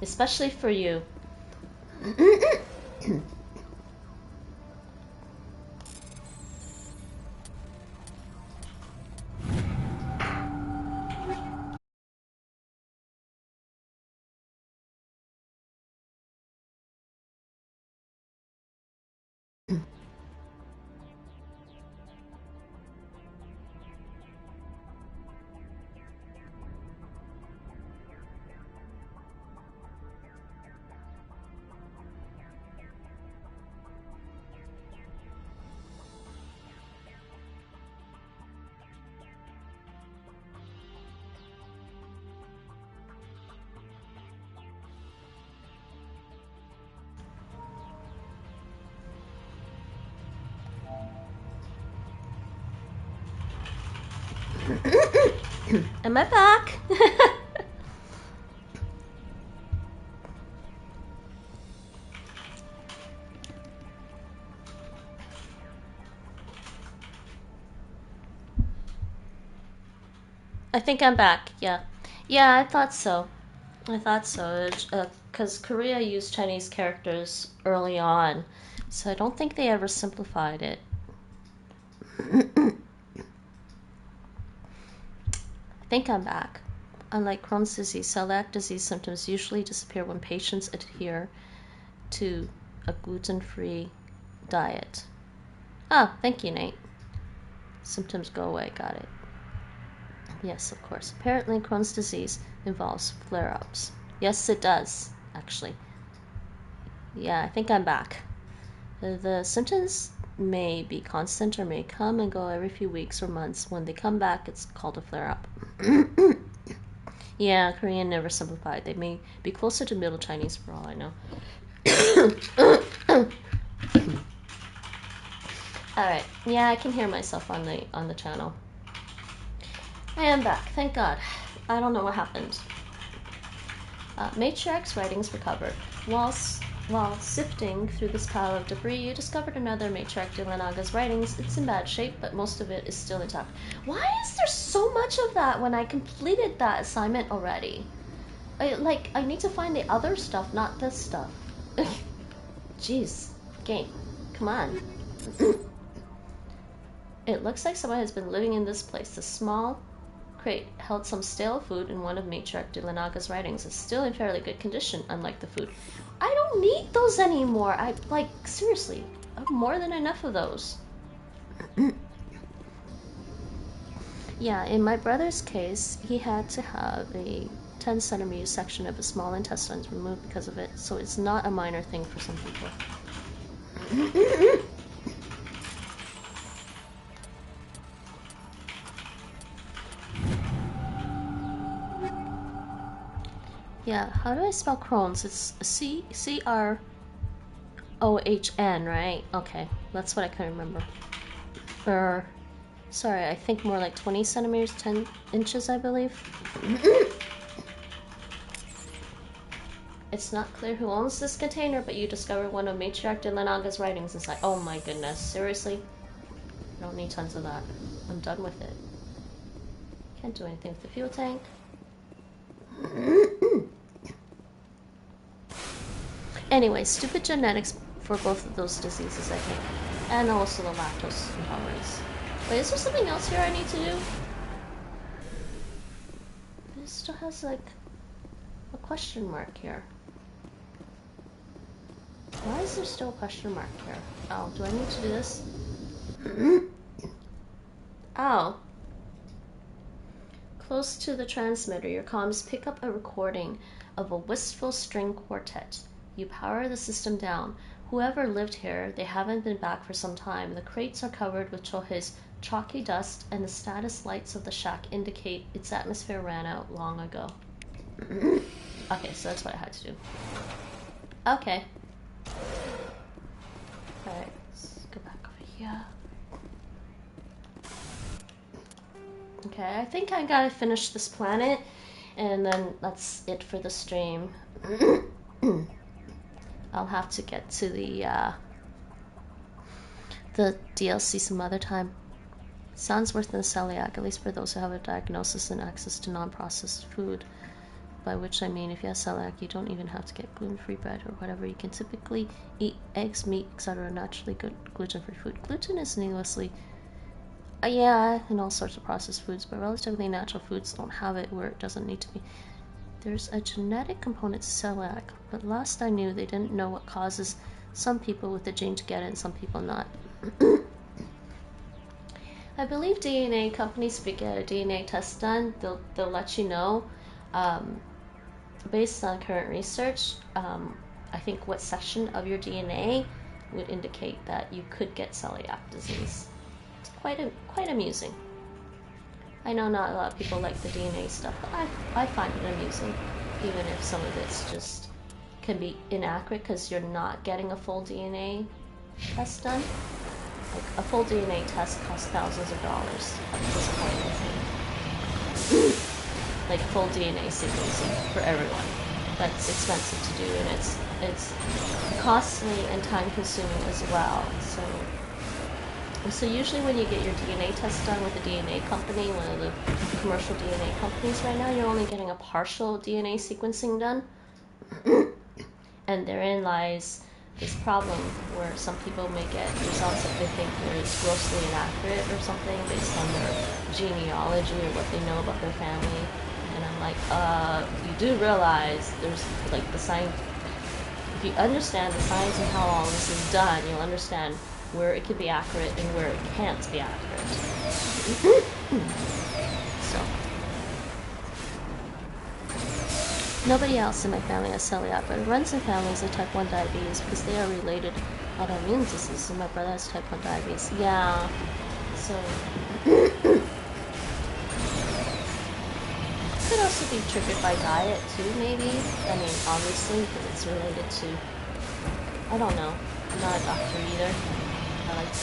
Especially for you. Am I back? I think I'm back, yeah. Yeah, I thought so. Because Korea used Chinese characters early on, so I don't think they ever simplified it. I think I'm back. Unlike Crohn's disease, celiac disease symptoms usually disappear when patients adhere to a gluten-free diet. Oh, thank you, Nate. Symptoms go away, got it. Yes, of course. Apparently, Crohn's disease involves flare-ups. Yes, it does, actually. Yeah, I think I'm back. The symptoms may be constant or may come and go every few weeks or months. When they come back, it's called a flare-up. Yeah, Korean never simplified. They may be closer to Middle Chinese for all I know. Alright, yeah, I can hear myself on the channel. I am back, thank God. I don't know what happened. Matriarch's writings recovered. While sifting through this pile of debris, you discovered another Matriarch de Lanaga's writings. It's in bad shape, but most of it is still intact. Why is there so much of that when I completed that assignment already? I need to find the other stuff, not this stuff. Jeez, game, come on. It looks like someone has been living in this place. The small crate held some stale food, and one of Matriarch de Lanaga's writings is still in fairly good condition, unlike the food. I don't need those anymore. Seriously, I have more than enough of those. Yeah, in my brother's case, he had to have a 10-centimeter section of his small intestines removed because of it, so it's not a minor thing for some people. Yeah, how do I spell Crohn's? It's C-R-O-H-N, right? Okay, that's what I couldn't remember. Sorry, I think more like 20 centimeters, 10 inches, I believe. It's not clear who owns this container, but you discovered one of Matriarch de Lanaga's writings inside. Oh my goodness, seriously? I don't need tons of that. I'm done with it. Can't do anything with the fuel tank. Anyway, stupid genetics for both of those diseases, I think. And also the lactose intolerance. Wait, is there something else here I need to do? It still has like a question mark here. Why is there still a question mark here? Oh, do I need to do this? Oh. Close to the transmitter, your comms pick up a recording of a wistful string quartet. You power the system down. Whoever lived here, they haven't been back for some time. The crates are covered with Chohe's chalky dust, and the status lights of the shack indicate its atmosphere ran out long ago. Okay, so that's what I had to do. Okay. Alright, let's go back over here. Okay, I think I gotta finish this planet, and then that's it for the stream. I'll have to get to the DLC some other time. Sounds worse than celiac, at least for those who have a diagnosis and access to non-processed food. By which I mean, if you have celiac, you don't even have to get gluten-free bread or whatever. You can typically eat eggs, meat, etc. Naturally good gluten-free food. Gluten is needlessly, yeah, in all sorts of processed foods, but relatively natural foods don't have it where it doesn't need to be. There's a genetic component to celiac, but last I knew, they didn't know what causes some people with the gene to get it and some people not. I believe DNA companies, if you get a DNA test done, they'll let you know. Based on current research, I think what section of your DNA would indicate that you could get celiac disease. It's quite amusing. I know not a lot of people like the DNA stuff, but I find it amusing, even if some of it's just can be inaccurate because you're not getting a full DNA test done. Like, a full DNA test costs thousands of dollars at this point, I think. Like, full DNA sequencing for everyone. That's expensive to do, and it's costly and time-consuming as well. So usually when you get your DNA test done with a DNA company, one of the commercial DNA companies right now, you're only getting a partial DNA sequencing done. And therein lies this problem where some people may get results that they think are grossly inaccurate or something based on their genealogy or what they know about their family. And I'm like, you do realize there's like the science, if you understand the science and how all this is done, you'll understand where it can be accurate and where it can't be accurate. So, nobody else in my family has celiac, but it runs in families of type 1 diabetes because they are related autoimmune diseases, and my brother has type 1 diabetes. Yeah, so... could also be triggered by diet too, maybe. I mean, obviously, because it's related to... I don't know. I'm not a doctor either. I like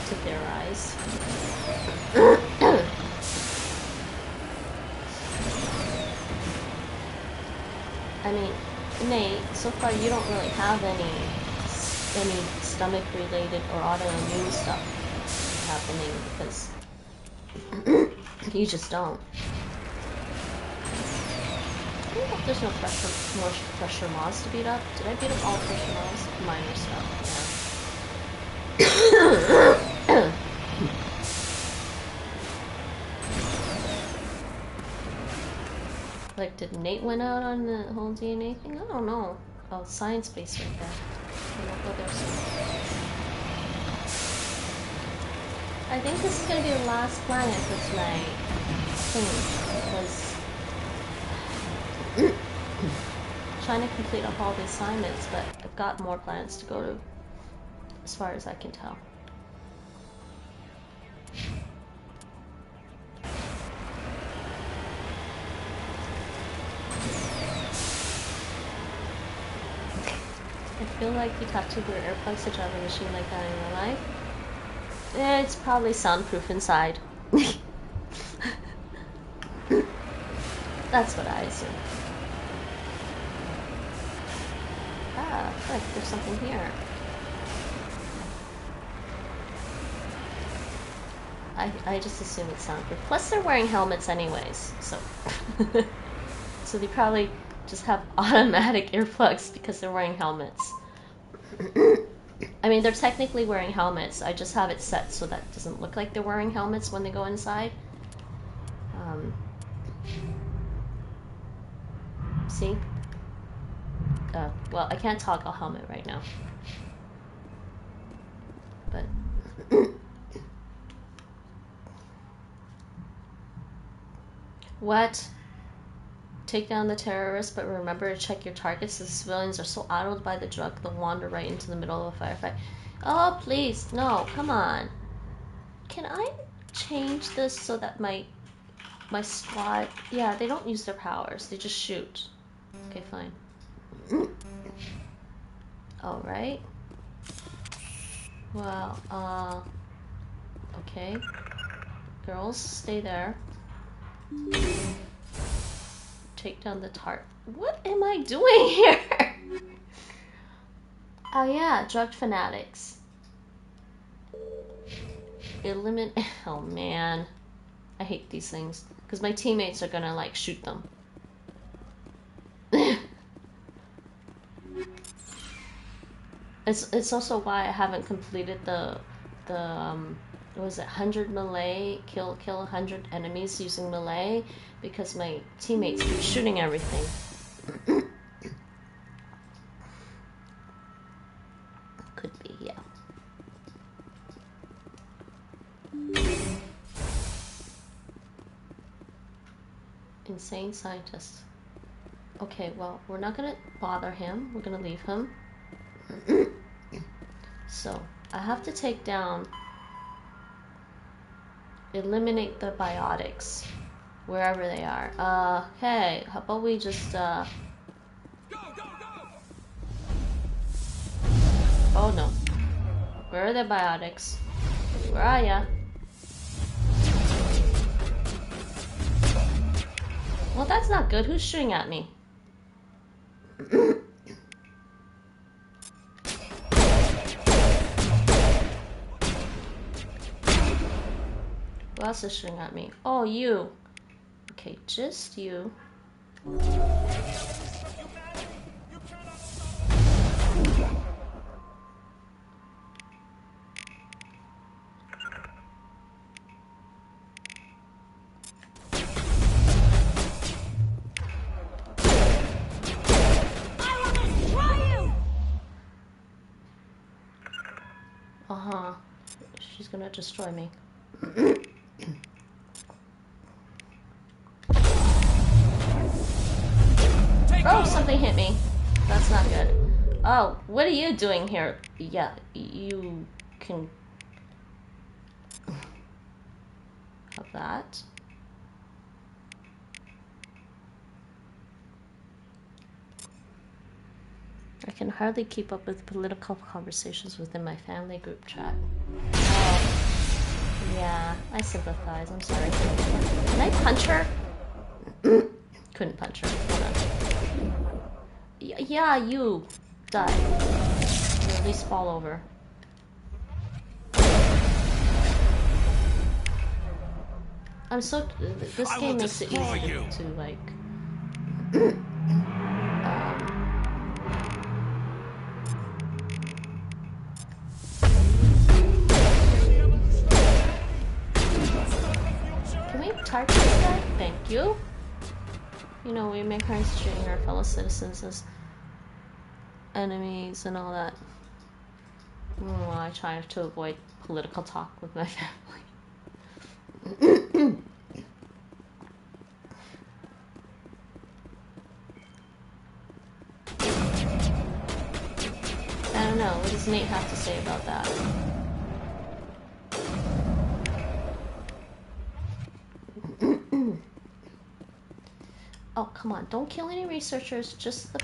to theorize. I mean, Nate, so far you don't really have any stomach-related or autoimmune stuff happening because you just don't. I hope there's no more pressure mods to beat up. Did I beat up all pressure mods? Minor stuff, yeah. Like, did Nate win out on the whole DNA thing? I don't know. Oh, science base right there. Okay, we'll go there soon. I think this is gonna be the last planet for tonight. Because trying to complete up all the assignments, but I've got more planets to go to, as far as I can tell. I feel like you'd have to wear earplugs to drive a machine like that in real life. Eh, it's probably soundproof inside. That's what I assume. Ah, look, there's something here. I just assume it's soundproof. Plus they're wearing helmets anyways, so... So they probably just have automatic earplugs because they're wearing helmets. I mean, they're technically wearing helmets. I just have it set so that it doesn't look like they're wearing helmets when they go inside. See? Well, I can't toggle helmet right now. But... What? Take down the terrorists, but remember to check your targets. The civilians are so addled by the drug, they'll wander right into the middle of a firefight. Oh, please. No, come on. Can I change this so that my squad... Yeah, they don't use their powers. They just shoot. Okay, fine. Alright. Well, okay. Girls, stay there. Take down the tart. What am I doing here? Oh yeah, drug fanatics. Eliminate... Oh man. I hate these things. Because my teammates are gonna, like, shoot them. It's also why I haven't completed the what was it, 100 melee, kill 100 enemies using melee, because my teammates keep shooting everything. Could be, yeah. Insane scientist. Okay, well, we're not gonna bother him. We're gonna leave him. So, I have to take down... Eliminate the biotics. Wherever they are. Hey, how about we just, Oh no. Where are the biotics? Where are ya? Well, that's not good. Who's shooting at me? Who else is shooting at me? Oh, you. Okay, just you. Uh-huh. She's gonna destroy me. Oh, something hit me. That's not good. Oh, what are you doing here? Yeah, you can have that. I can hardly keep up with political conversations within my family group chat. Yeah, I sympathize. I'm sorry. Can I punch her? Couldn't punch her. Hold on. Yeah, you die. Or at least fall over. I'm so. This game makes it easy to like. Can we target this guy? Thank you. You know, we make crimes treating our fellow citizens as enemies and all that. Well, I try to avoid political talk with my family. I don't know. What does Nate have to say about that? Oh, come on. Don't kill any researchers. Just the...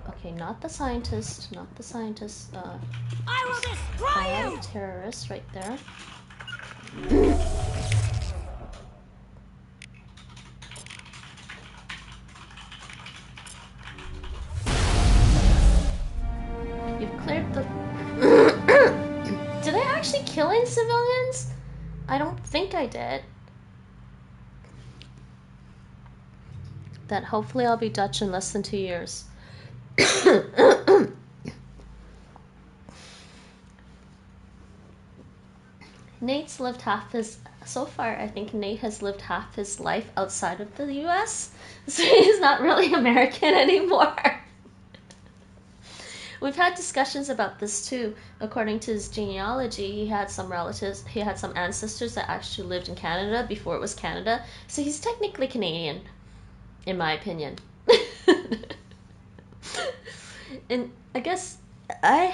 Okay, not the scientist. Not the scientist. I will destroy you! Terrorist right there. You've cleared the... Did I actually kill any civilians? I don't think I did. That hopefully I'll be Dutch in less than 2 years. Nate's lived half his... So far, I think Nate has lived half his life outside of the US. So he's not really American anymore. We've had discussions about this too. According to his genealogy, he had some relatives, he had some ancestors that actually lived in Canada before it was Canada. So he's technically Canadian, in my opinion. And I guess I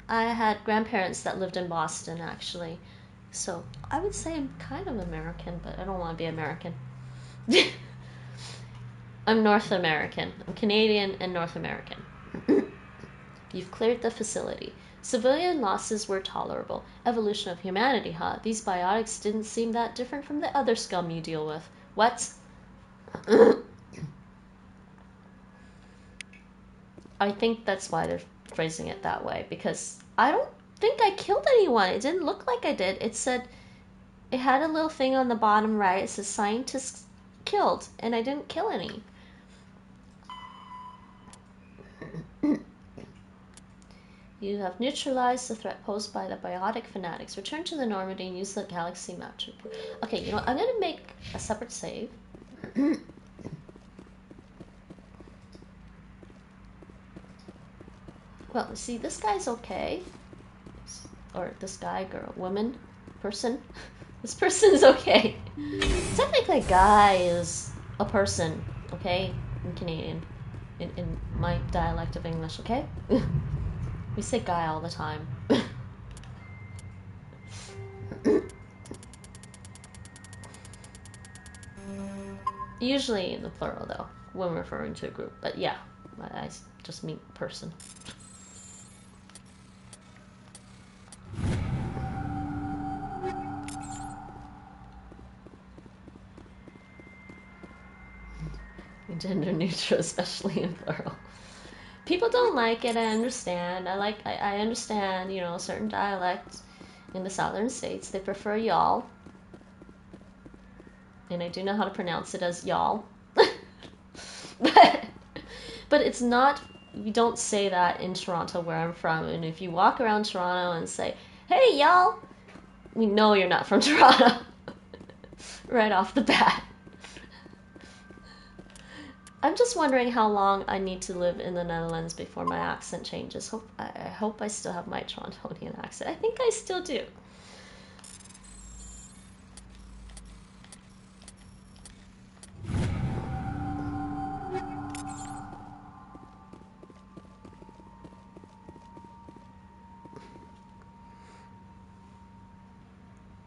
had grandparents that lived in Boston actually. So I would say I'm kind of American, but I don't want to be American. I'm North American. I'm Canadian and North American. You've cleared the facility. Civilian losses were tolerable. Evolution of humanity, huh? These biotics didn't seem that different from the other scum you deal with. What? I think that's why they're phrasing it that way, because I don't think I killed anyone. It didn't look like I did. It said, it had a little thing on the bottom right. It says scientists killed, and I didn't kill any. You have neutralized the threat posed by the biotic fanatics. Return to the Normandy and use the galaxy map to... Okay, you know what? I'm going to make a separate save. Well, see, this guy's okay. Or this guy, girl, woman, person. This person's okay. Technically, guy is a person, okay? In Canadian. In my dialect of English, okay? We say guy all the time. Usually in the plural, though, when referring to a group. But yeah, I just mean person. Gender neutral, especially in plural. People don't like it, I understand. I understand, you know, certain dialects in the southern states, they prefer y'all. And I do know how to pronounce it as y'all. But it's not, you don't say that in Toronto where I'm from. And if you walk around Toronto and say, hey y'all, we know you're not from Toronto. Right off the bat. I'm just wondering how long I need to live in the Netherlands before my accent changes. I hope I still have my Torontonian accent. I think I still do.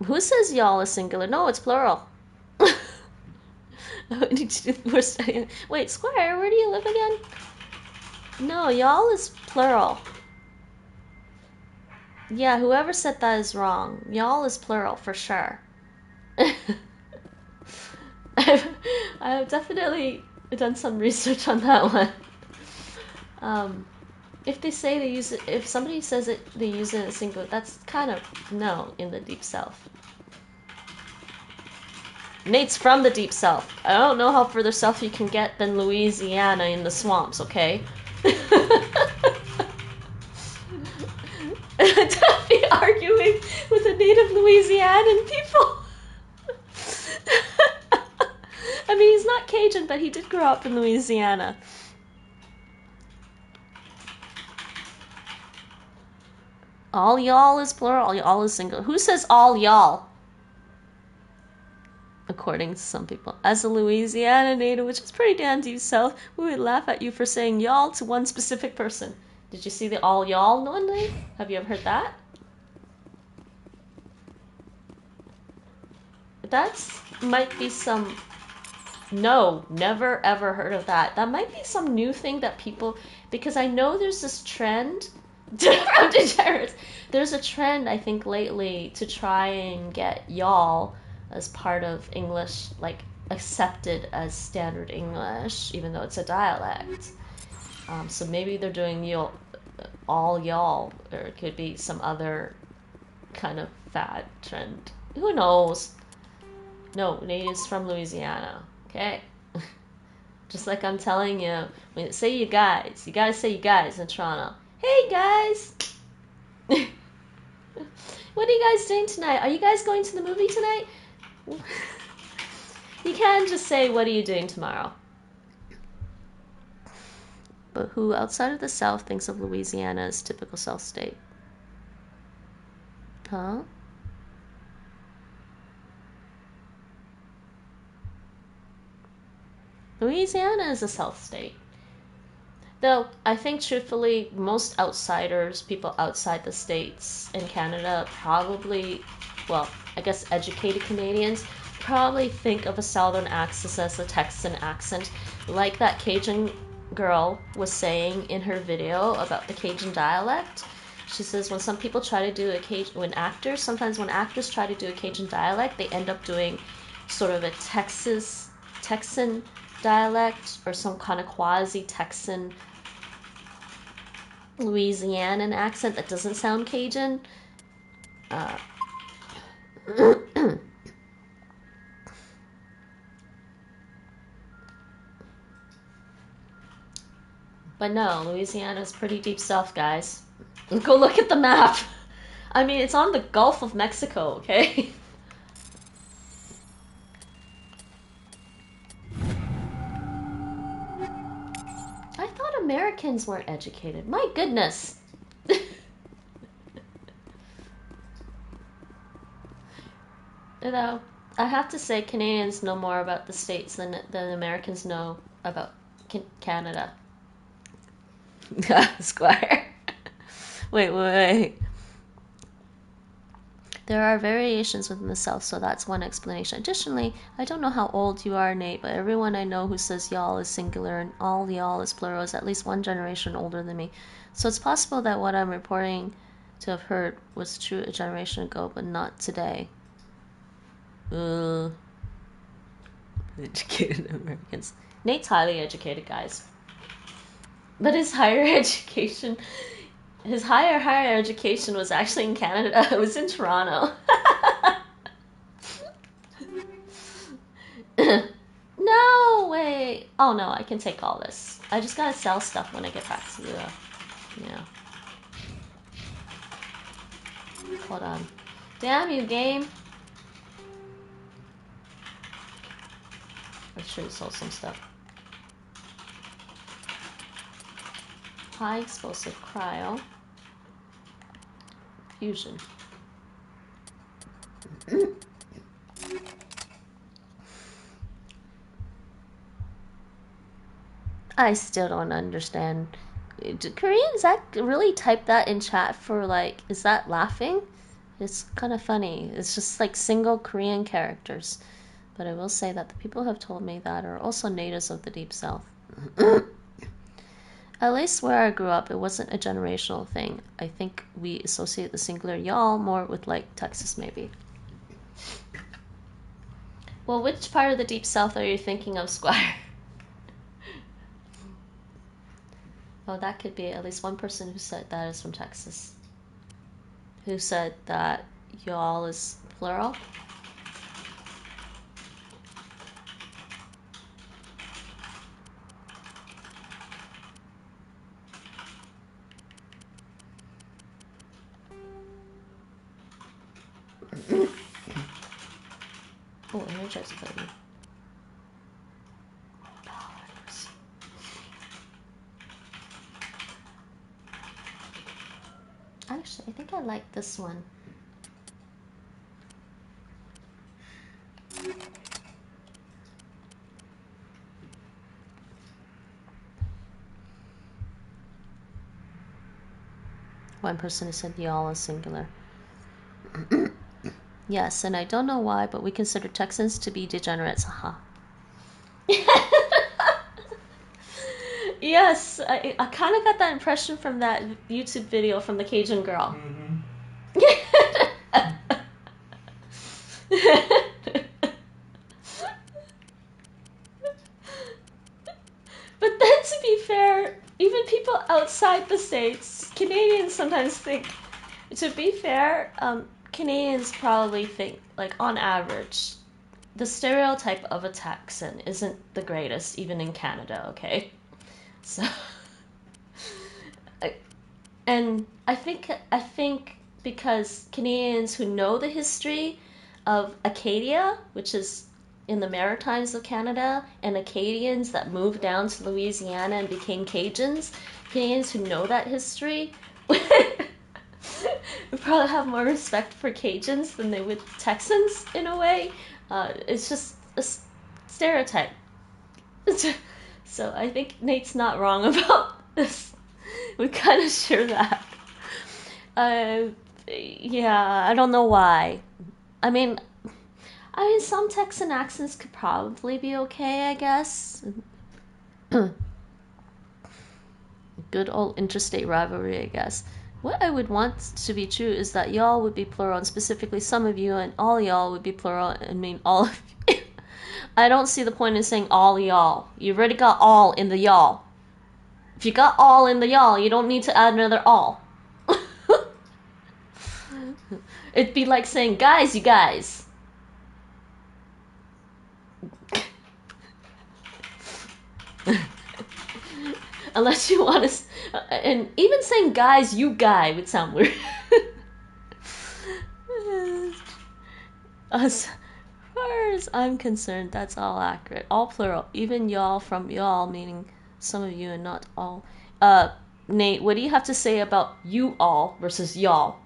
Who says y'all is singular? No, it's plural. Wait, Squire, where do you live again? No, y'all is plural. Yeah, whoever said that is wrong. Y'all is plural for sure. I've definitely done some research on that one. If they say they use it, if somebody says it, they use it in a single, that's kind of no in the Deep South. Nate's from the Deep South. I don't know how further south you can get than Louisiana in the swamps, okay? Don't be arguing with the native Louisianan people. I mean, he's not Cajun, but he did grow up in Louisiana. All y'all is plural, all y'all is single. Who says all y'all? According to some people. As a Louisiana native, which is pretty damn deep south, we would laugh at you for saying y'all to one specific person. Did you see the all y'all one day? Have you ever heard that? That's might be some... No, never ever heard of that. That might be some new thing that people... Because I know there's this trend... from degenerates. There's a trend, I think, lately to try and get y'all as part of English, like, accepted as standard English, even though it's a dialect. So maybe they're doing all y'all, or it could be some other kind of fad trend. Who knows? No, Nate is from Louisiana, okay? Just like I'm telling you, when you say you guys, you gotta say you guys in Toronto. Hey guys! What are you guys doing tonight? Are you guys going to the movie tonight? You can't just say, what are you doing tomorrow? But who outside of the South thinks of Louisiana as typical South state? Huh? Louisiana is a South state. Though, I think truthfully, most outsiders, people outside the States and Canada probably, well, I guess educated Canadians, probably think of a Southern accent as a Texan accent, like that Cajun girl was saying in her video about the Cajun dialect. She says when some people try to do a Cajun, sometimes when actors try to do a Cajun dialect, they end up doing sort of a Texan dialect or some kind of quasi-Texan Louisianan accent that doesn't sound Cajun. But no, Louisiana's pretty deep south, guys. Go look at the map. I mean, it's on the Gulf of Mexico, okay? I thought Americans weren't educated. My goodness. Though, I have to say Canadians know more about the States than Americans know about Canada. Squire. Wait. There are variations within the South, so that's one explanation. Additionally, I don't know how old you are, Nate, but everyone I know who says y'all is singular and all y'all is plural is at least one generation older than me. So it's possible that what I'm reporting to have heard was true a generation ago, but not today. Educated Americans. Nate's highly educated, guys. But his higher education was actually in Canada. It was in Toronto. No way. Oh no, I can take all this. I just gotta sell stuff when I get back to the, yeah. Hold on. Damn you, game. I should have sold some stuff. High explosive cryo. Fusion. I still don't understand. Do Koreans really type that in chat for like, is that laughing? It's kind of funny. It's just like single Korean characters. But I will say that the people have told me that are also natives of the Deep South. At least where I grew up, it wasn't a generational thing. I think we associate the singular y'all more with, like, Texas, maybe. Well, which part of the Deep South are you thinking of, Squire? Oh, that could be at least one person who said that is from Texas. Who said that y'all is plural? Oh, energize button. Actually, I think I like this one. One person who said y'all is singular. Yes, and I don't know why, but we consider Texans to be degenerates. Haha. Yes, I kind of got that impression from that YouTube video from the Cajun girl. But then, to be fair, even people outside the States, Canadians sometimes think, to be fair, Canadians probably think, like, on average, the stereotype of a Texan isn't the greatest, even in Canada, okay? So, and I think because Canadians who know the history of Acadia, which is in the Maritimes of Canada, and Acadians that moved down to Louisiana and became Cajuns, Canadians who know that history would probably have more respect for Cajuns than they would Texans, in a way. It's just a stereotype. So I think Nate's not wrong about this. We kind of share that. Yeah, I don't know why. I mean, some Texan accents could probably be okay, I guess. Good old interstate rivalry, I guess. What I would want to be true is that y'all would be plural, and specifically some of you, and all y'all would be plural, and mean all of you. I don't see the point in saying all y'all. You already got all in the y'all. If you got all in the y'all, you don't need to add another all. It'd be like saying, guys, you guys. Unless you want to... and even saying, guys, you guy would sound weird. As far as I'm concerned, that's all accurate. All plural. Even y'all from y'all, meaning some of you and not all. Nate, what do you have to say about you all versus y'all?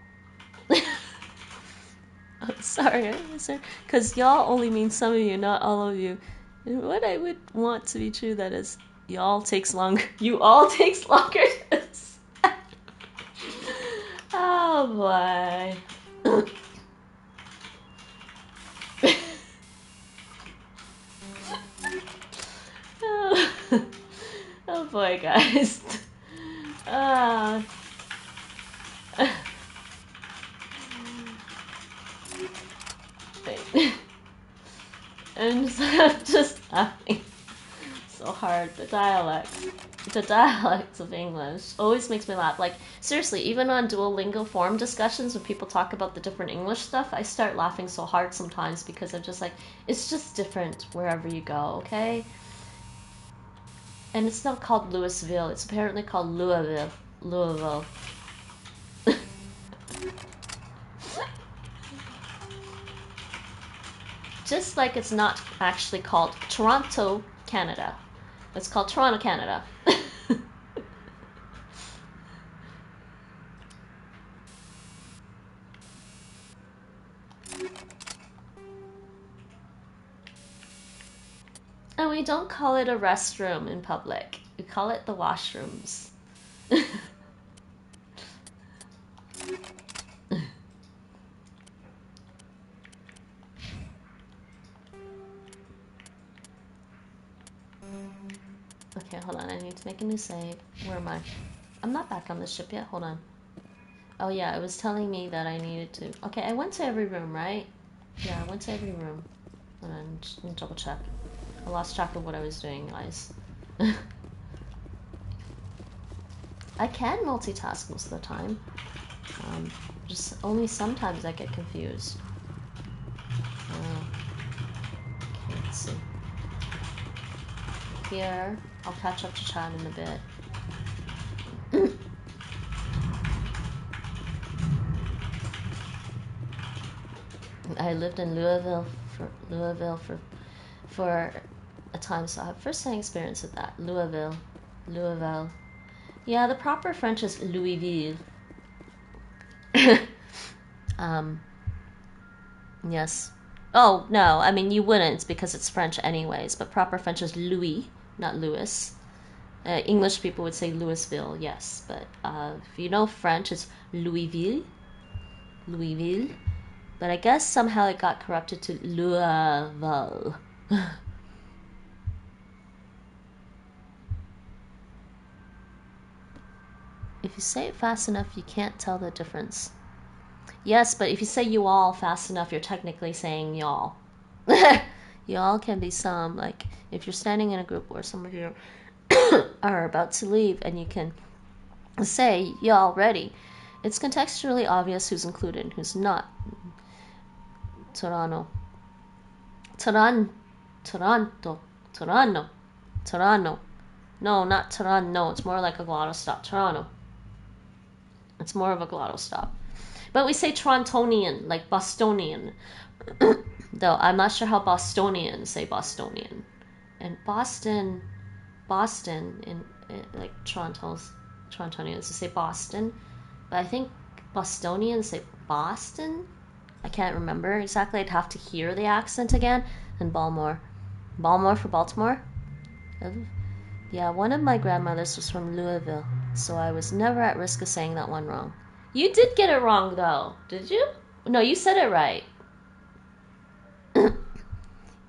Sorry, because y'all only means some of you, not all of you. And what I would want to be true, that is, y'all takes longer. You all takes longer. Oh boy. Oh boy, guys. I'm just laughing so hard. The dialects of English always makes me laugh. Like, seriously, even on Duolingo forum discussions when people talk about the different English stuff, I start laughing so hard sometimes because I'm just like, it's just different wherever you go, okay? And it's not called Louisville, it's apparently called Louisville. Just like it's not actually called Toronto, Canada. It's called Toronto, Canada. And we don't call it a restroom in public. We call it the washrooms. Okay, hold on. I need to make a new save. Where am I? I'm not back on the ship yet. Hold on. Oh yeah, it was telling me that I needed to... Okay, I went to every room, right? Yeah, I went to every room. Hold on, just let me double check. I lost track of what I was doing, guys. I can multitask most of the time. Just only sometimes I get confused. Okay, let's see. Here, I'll catch up to Chad in a bit. I lived in Louisville for a time, so I have first-hand experience with that. Louisville. Yeah, the proper French is Louisville. Yes. Oh, no, I mean, you wouldn't because it's French anyways, but proper French is Louis, not Louis. English people would say Louisville, yes, but if you know French, it's Louisville. But I guess somehow it got corrupted to Louisville. If you say it fast enough, you can't tell the difference. Yes, but if you say you all fast enough, you're technically saying y'all. Y'all can be some, like, if you're standing in a group where some of you are about to leave and you can say y'all ready, it's contextually obvious who's included and who's not. Toronto. No, not Toronto. It's more like a glottal stop. Toronto. It's more of a glottal stop. But we say Torontonian, like Bostonian. Though I'm not sure how Bostonians say Bostonian. And Boston, in like Torontonians say Boston. But I think Bostonians say Boston. I can't remember exactly. I'd have to hear the accent again. And Baltimore for Baltimore. Yeah, one of my grandmothers was from Louisville, so I was never at risk of saying that one wrong. You did get it wrong, though, did you? No, you said it right.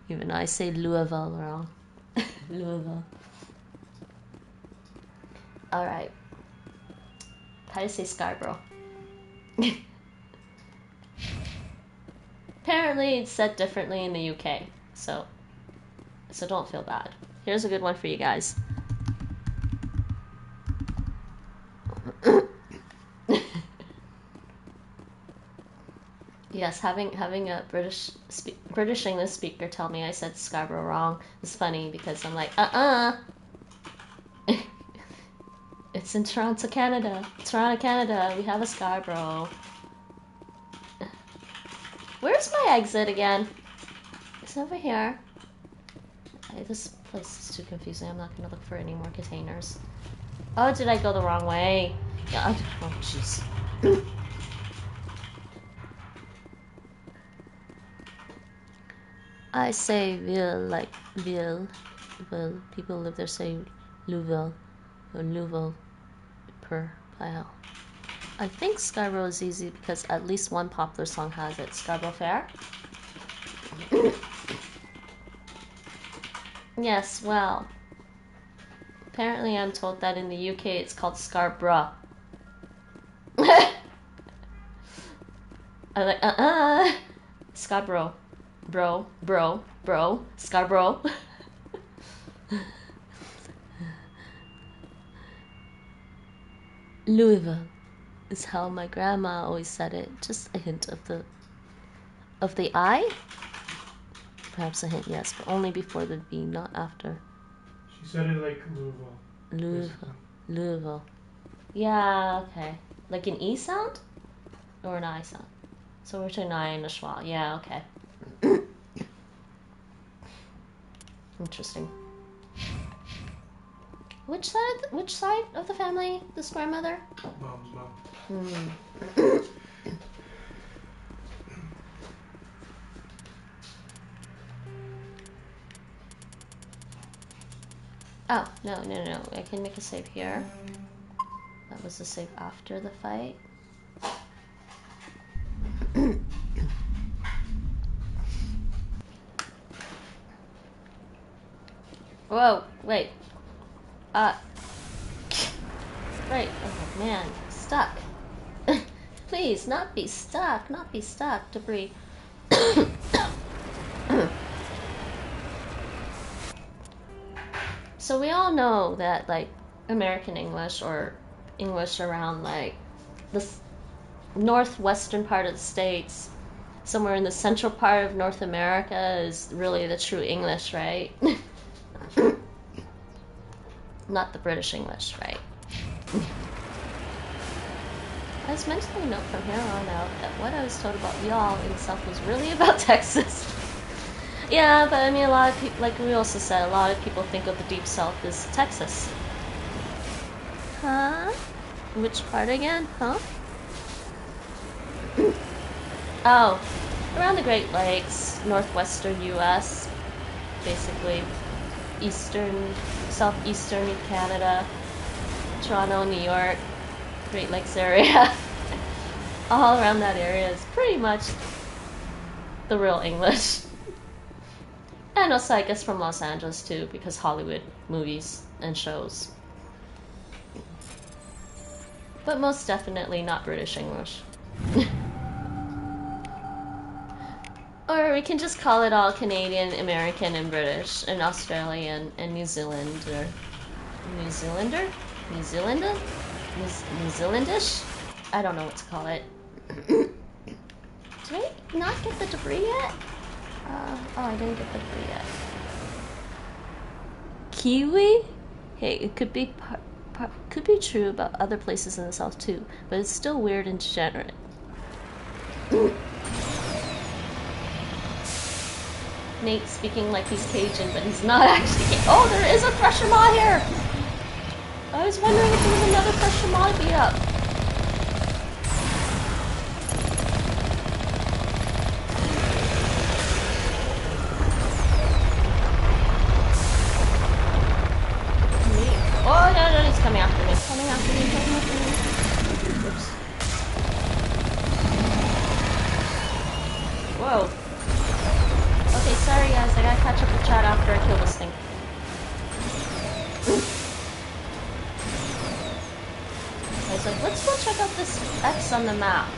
Even I say Louisville wrong. Louisville. Alright. How do you say Scarborough? Apparently it's said differently in the UK, so don't feel bad. Here's a good one for you guys. Yes, having a British English speaker tell me I said Scarborough wrong is funny because I'm like, It's in Toronto, Canada. Toronto, Canada. We have a Scarborough. Where's my exit again? It's over here. This place is too confusing. I'm not gonna look for any more containers. Oh, did I go the wrong way? Yeah. Oh, jeez. I say Ville like Ville. People live there say Louville or Louville per mile. I think Scarborough is easy because at least one popular song has it. Scarborough Fair? Yes, well. Apparently I'm told that in the UK it's called Scarborough. I'm like, Scarborough. Bro. Scarborough. Louisville is how my grandma always said it. Just a hint of the I. Perhaps a hint, yes, but only before the V, not after. She said it like Louisville. Louisville. Yeah, okay. Like an E sound? Or an I sound? So we're to an I and a schwa. Yeah, okay. Interesting. Which side of the family, this grandmother? Mom's mom. Oh, no. I can make a save here. That was the save after the fight. Whoa, wait. Right. Oh man, stuck. Please, not be stuck. Not be stuck. Debris. So we all know that like American English or English around like the northwestern part of the States, somewhere in the central part of North America is really the true English, right? Not the British English, right? I was mentally note from here on out that what I was told about y'all in the South was really about Texas. Yeah, but I mean, a lot of people, like we also said, a lot of people think of the Deep South as Texas. Huh? Which part again? Huh? Oh, around the Great Lakes, northwestern U.S., basically southeastern Canada, Toronto, New York, Great Lakes area. All around that area is pretty much the real English. And also, I guess from Los Angeles too, because Hollywood movies and shows. But most definitely not British English. Or we can just call it all Canadian, American, and British, and Australian, and New Zealand, or New Zealander? New Zealander? New Zealandish? I don't know what to call it. Did I not get the debris yet? Oh, I didn't get the debris yet. Kiwi? Hey, it could be could be true about other places in the South too, but it's still weird and degenerate. Nate speaking like he's Cajun, but he's not actually Cajun. Oh, there is a thresher maw here! I was wondering if there was another thresher maw to be up. Oh, no, he's coming after me. Coming after me. Oops. Whoa. Okay, sorry guys, I gotta catch up with chat after I kill this thing. I was like, let's go check out this X on the map.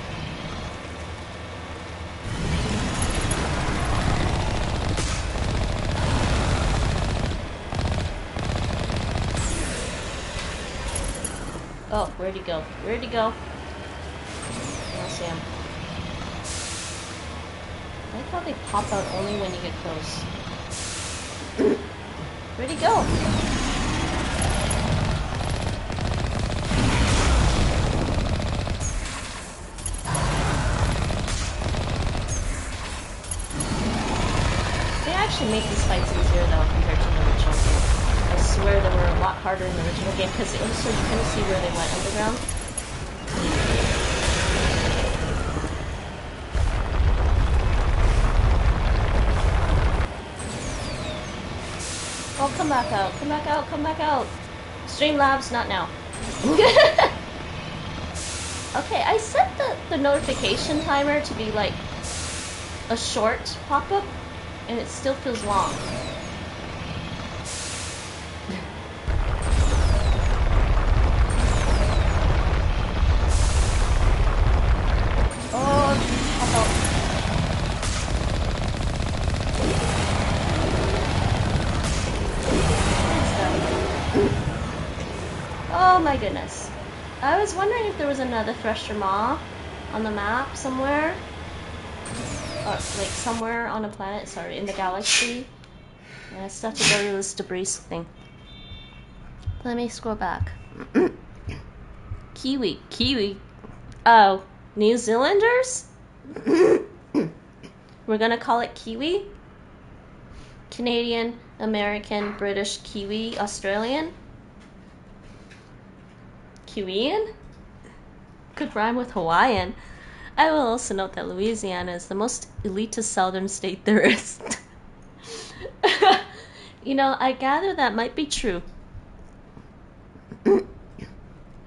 Oh, where'd he go? Where'd he go? I don't see him. I like how they pop out only when you get close. Where'd he go? They actually make these fights easier though compared to the original game. I swear they were a lot harder in the original game because it was so you couldn't see where they went underground. Oh, come back out, come back out, come back out. Streamlabs, not now. Okay, I set the notification timer to be like a short pop-up, and it still feels long. Oh my goodness. I was wondering if there was another thresher maw on the map somewhere. Or like somewhere on a planet, sorry, in the galaxy. And I still have to go to this debris thing. Let me scroll back. Kiwi. Oh, New Zealanders? We're gonna call it Kiwi? Canadian, American, British, Kiwi, Australian? Kiwian? Could rhyme with Hawaiian. I will also note that Louisiana is the most elitist southern state there is. You know, I gather that might be true. And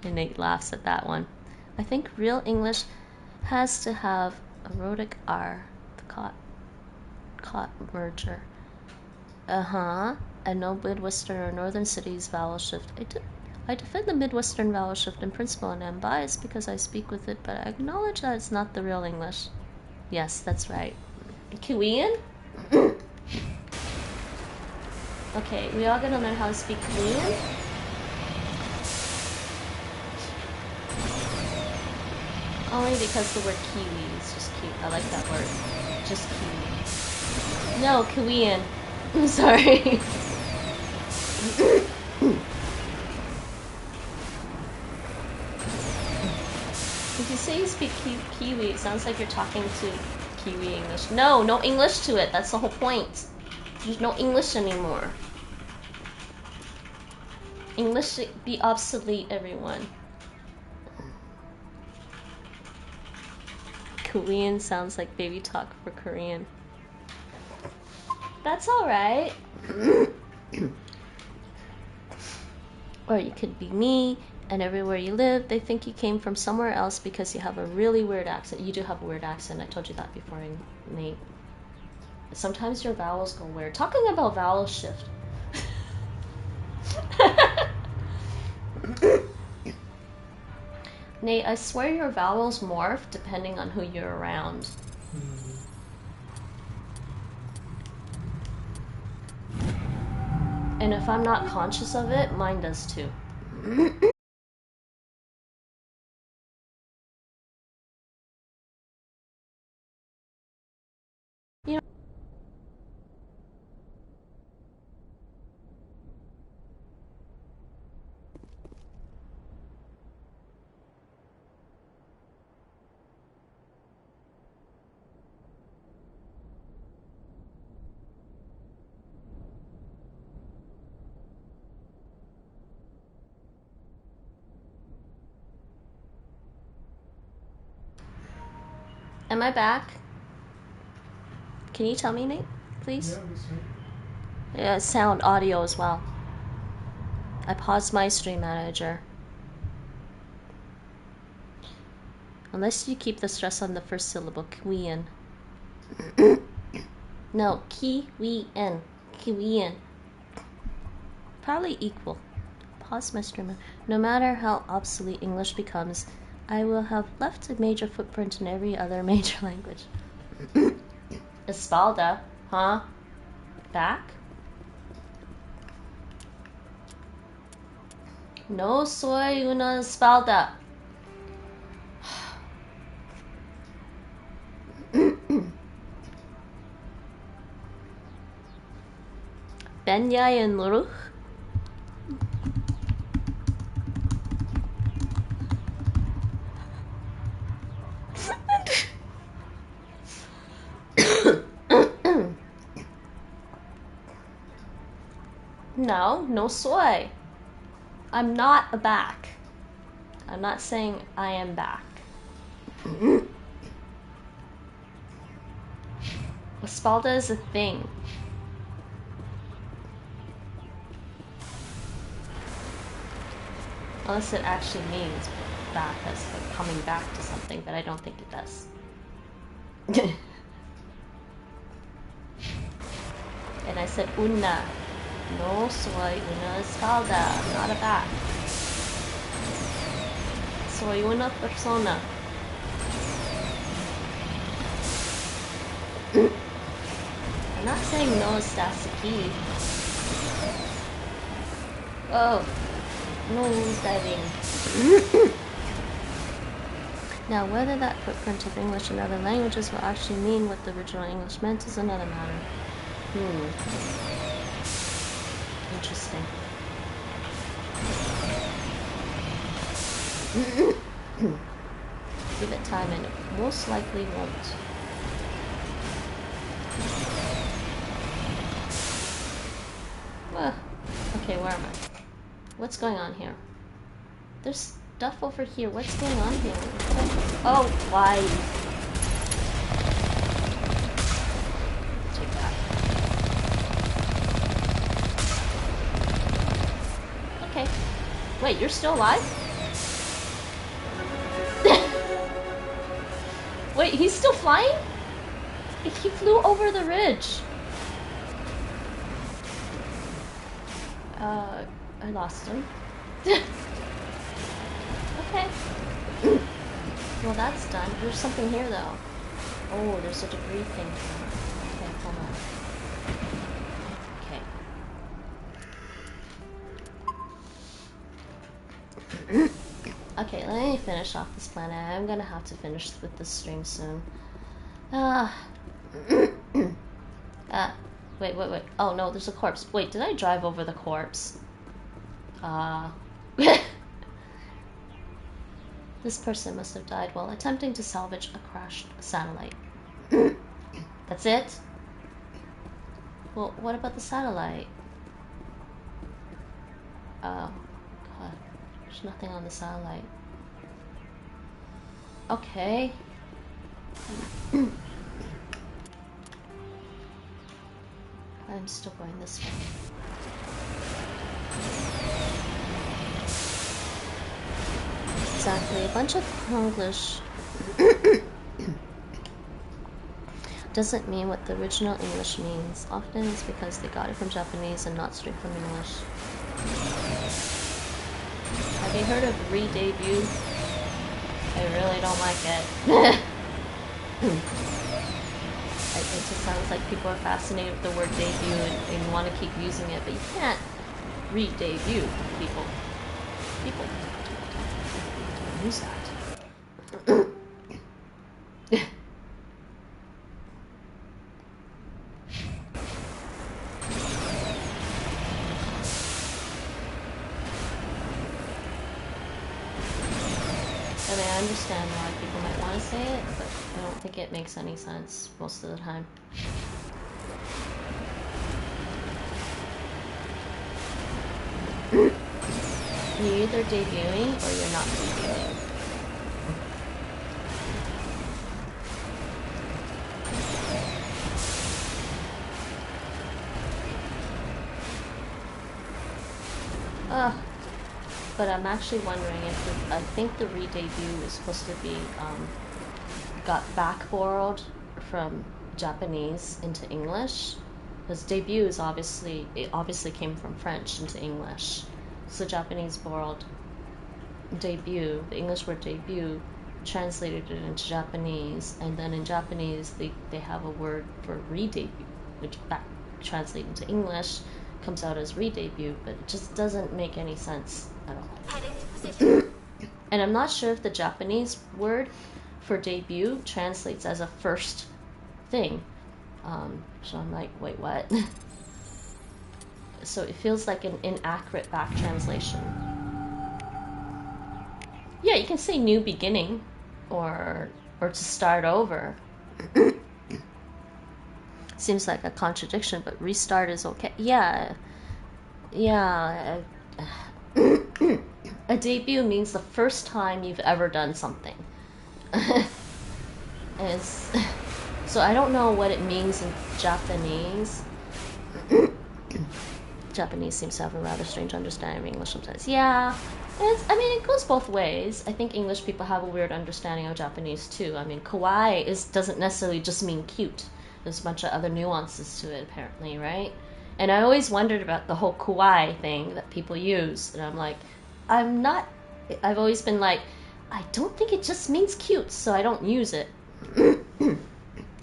Nate laughs at that one. I think real English has to have a rhotic R, the cot merger. Uh-huh. and no Midwestern or Northern cities vowel shift. I defend the Midwestern vowel shift in principle and am biased because I speak with it, but I acknowledge that it's not the real English. Yes, that's right. Korean? Okay, we all gonna learn how to speak Korean? Only because the word kiwi is just cute. I like that word. Just kiwi. No, Korean. I'm sorry. If you say you speak Kiwi, it sounds like you're talking to Kiwi English. No, no English to it. That's the whole point. There's no English anymore. English should be obsolete, everyone. Korean sounds like baby talk for Korean. That's alright. Or you could be me, and everywhere you live, they think you came from somewhere else because you have a really weird accent. You do have a weird accent. I told you that before, Nate. Sometimes your vowels go weird. Talking about vowel shift. Nate, I swear your vowels morph depending on who you're around. And if I'm not conscious of it, mine does too. You know, am I back? Can you tell me, Nate, please? Yeah, listen. Yeah, sound, audio as well. I paused my stream manager. Unless you keep the stress on the first syllable, Kiwian. No, Kiwian. Kiwian. Probably equal. Pause my stream. No matter how obsolete English becomes, I will have left a major footprint in every other major language. Espalda, huh? Back? No soy una espalda. Benya en Luruch? No, no soy. I'm not a back. I'm not saying I am back. Espalda is a thing. Unless it actually means back as like coming back to something, but I don't think it does. And I said una. No soy una espalda. I'm not a back. Soy una persona. I'm not saying no estás aquí. Oh. Nose diving. Now, whether that footprint of English in other languages will actually mean what the original English meant is another matter. Interesting. Give it time and it most likely won't. Okay, where am I? What's going on here? There's stuff over here. What's going on here? Oh, why? Take that. Okay. Wait, you're still alive? Wait, he's still flying? He flew over the ridge. I lost him. Okay. Well, that's done. There's something here, though. Oh, there's a debris thing here. Okay, hold on. Okay. Okay, let me finish off this planet. I'm gonna have to finish with this stream soon. Wait. Oh, no, there's a corpse. Wait, did I drive over the corpse? This person must have died while attempting to salvage a crashed satellite. That's it? Well, what about the satellite? Oh, God. There's nothing on the satellite. Okay. I'm still going this way. Exactly, a bunch of English doesn't mean what the original English means. Often it's because they got it from Japanese and not straight from English. Have you heard of re-debut? I really don't like it. It just sounds like people are fascinated with the word debut and want to keep using it, but you can't re-debut people. Use that. I mean, I understand why people might want to say it, but I don't think it makes any sense most of the time. You're either debuting or you're not debuting. But I'm actually wondering if I think the re-debut is supposed to be got back-borrowed from Japanese into English, because debut is obviously came from French into English. So Japanese borrowed debut, the English word debut, translated it into Japanese, and then in Japanese they have a word for re-debut, which back translated into English comes out as re-debut, but it just doesn't make any sense at all. And I'm not sure if the Japanese word for debut translates as a first thing. So I'm like, wait, what? So it feels like an inaccurate back translation. Yeah, you can say new beginning or to start over. Seems like a contradiction, but restart is okay. Yeah. A debut means the first time you've ever done something. So I don't know what it means in Japanese. Japanese seems to have a rather strange understanding of English sometimes. Yeah, I mean, it goes both ways. I think English people have a weird understanding of Japanese too. I mean, kawaii doesn't necessarily just mean cute. There's a bunch of other nuances to it, apparently, right? And I always wondered about the whole kawaii thing that people use. And I'm like, I've always been like, I don't think it just means cute, so I don't use it.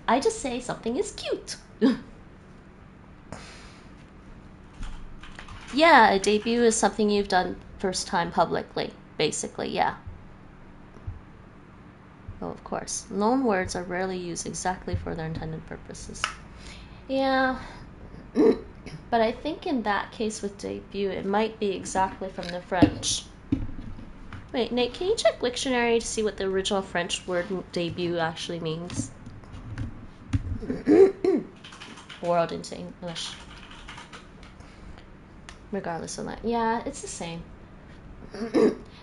I just say something is cute. Yeah, a debut is something you've done first time publicly, basically, yeah. Oh, of course. Loan words are rarely used exactly for their intended purposes. Yeah. But I think in that case with debut, it might be exactly from the French. Wait, Nate, can you check Wiktionary to see what the original French word debut actually means? Borrowed into English. Regardless of that. Yeah, it's the same.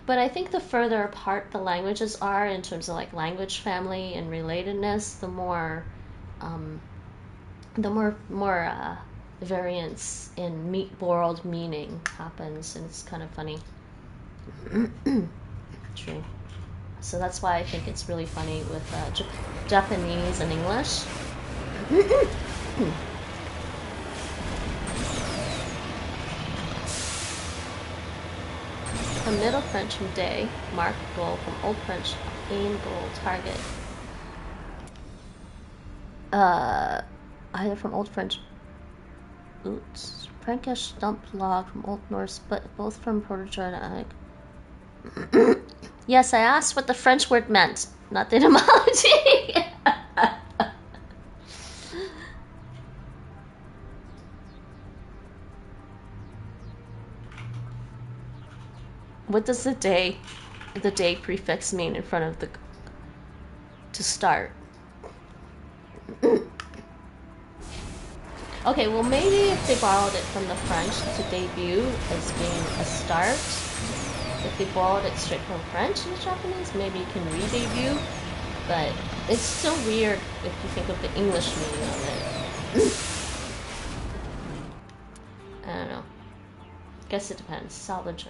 But I think the further apart the languages are in terms of like language family and relatedness, the more variance in borrowed meaning happens, and it's kind of funny. True. So that's why I think it's really funny with Japanese and English. from Middle French from day, mark goal. From Old French, aim goal, target. Either from Old French, oops, Frankish stump log from Old Norse, but both from Proto-Germanic. Yes, I asked what the French word meant, not the etymology. What does the day prefix mean in front of the to start? Okay, well maybe if they borrowed it from the French to debut as being a start, if they borrowed it straight from French and Japanese, maybe you can re-debut, but it's still weird if you think of the English meaning of it. I don't know. Guess it depends. Salvage.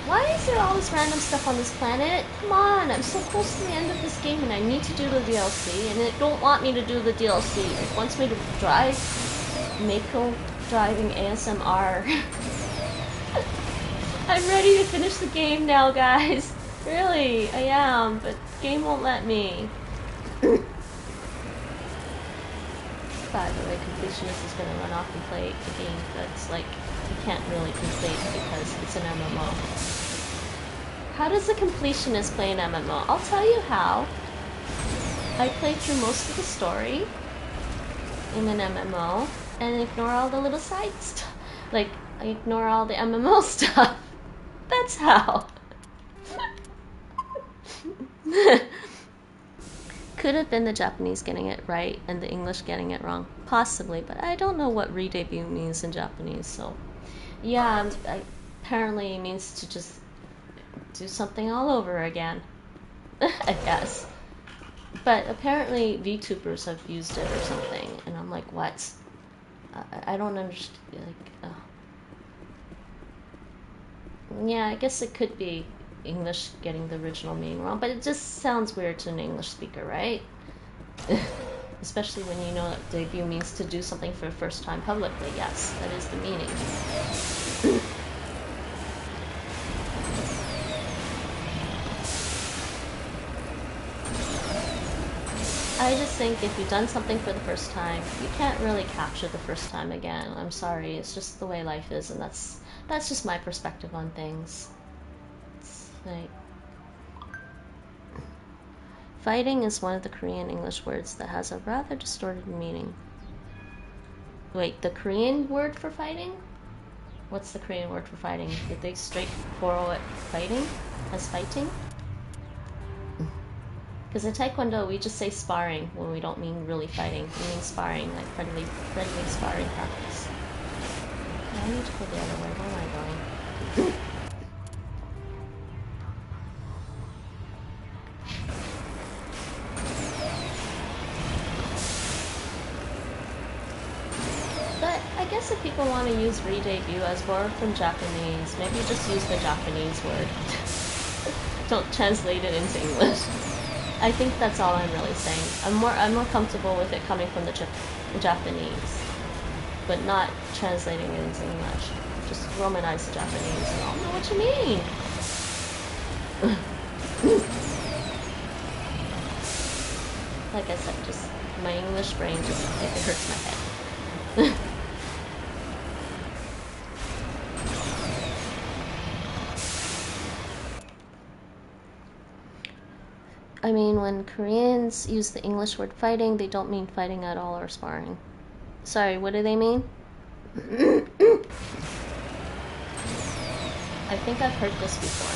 Why is there all this random stuff on this planet? Come on, I'm so close to the end of this game and I need to do the DLC, and it don't want me to do the DLC. It wants me to drive Mako driving ASMR. I'm ready to finish the game now, guys. Really, I am, but the game won't let me. By the way, completionist is going to run off and play a game that's like, you can't really complete because it's an MMO. How does a completionist play an MMO? I'll tell you how. I play through most of the story in an MMO and ignore all the little side stuff. Like, I ignore all the MMO stuff. That's how. Could have been the Japanese getting it right and the English getting it wrong. Possibly, but I don't know what re-debut means in Japanese, so... Yeah, apparently it means to just do something all over again. I guess. But apparently VTubers have used it or something, and I'm like, what? I don't understand, like... Yeah, I guess it could be English getting the original meaning wrong, but it just sounds weird to an English speaker, right? Especially when you know that debut means to do something for the first time publicly. Yes, that is the meaning. I just think if you've done something for the first time, you can't really capture the first time again. I'm sorry, it's just the way life is, and that's just my perspective on things. It's like... Fighting is one of the Korean English words that has a rather distorted meaning. Wait, the Korean word for fighting? What's the Korean word for fighting? Did they straight borrow it fighting as fighting? Because in Taekwondo, we just say sparring when we don't mean really fighting. We mean sparring, like friendly sparring practice. I need to go the other way. Where am I going? But I guess if people want to use re-debut as borrowed from Japanese, maybe just use the Japanese word. Don't translate it into English. I think that's all I'm really saying. I'm more comfortable with it coming from the Japanese, but not translating it into English. Just romanize the Japanese and I'll know what you mean. Like I said, just my English brain just it hurts my head. I mean, when Koreans use the English word fighting, they don't mean fighting at all or sparring. Sorry, what do they mean? I think I've heard this before,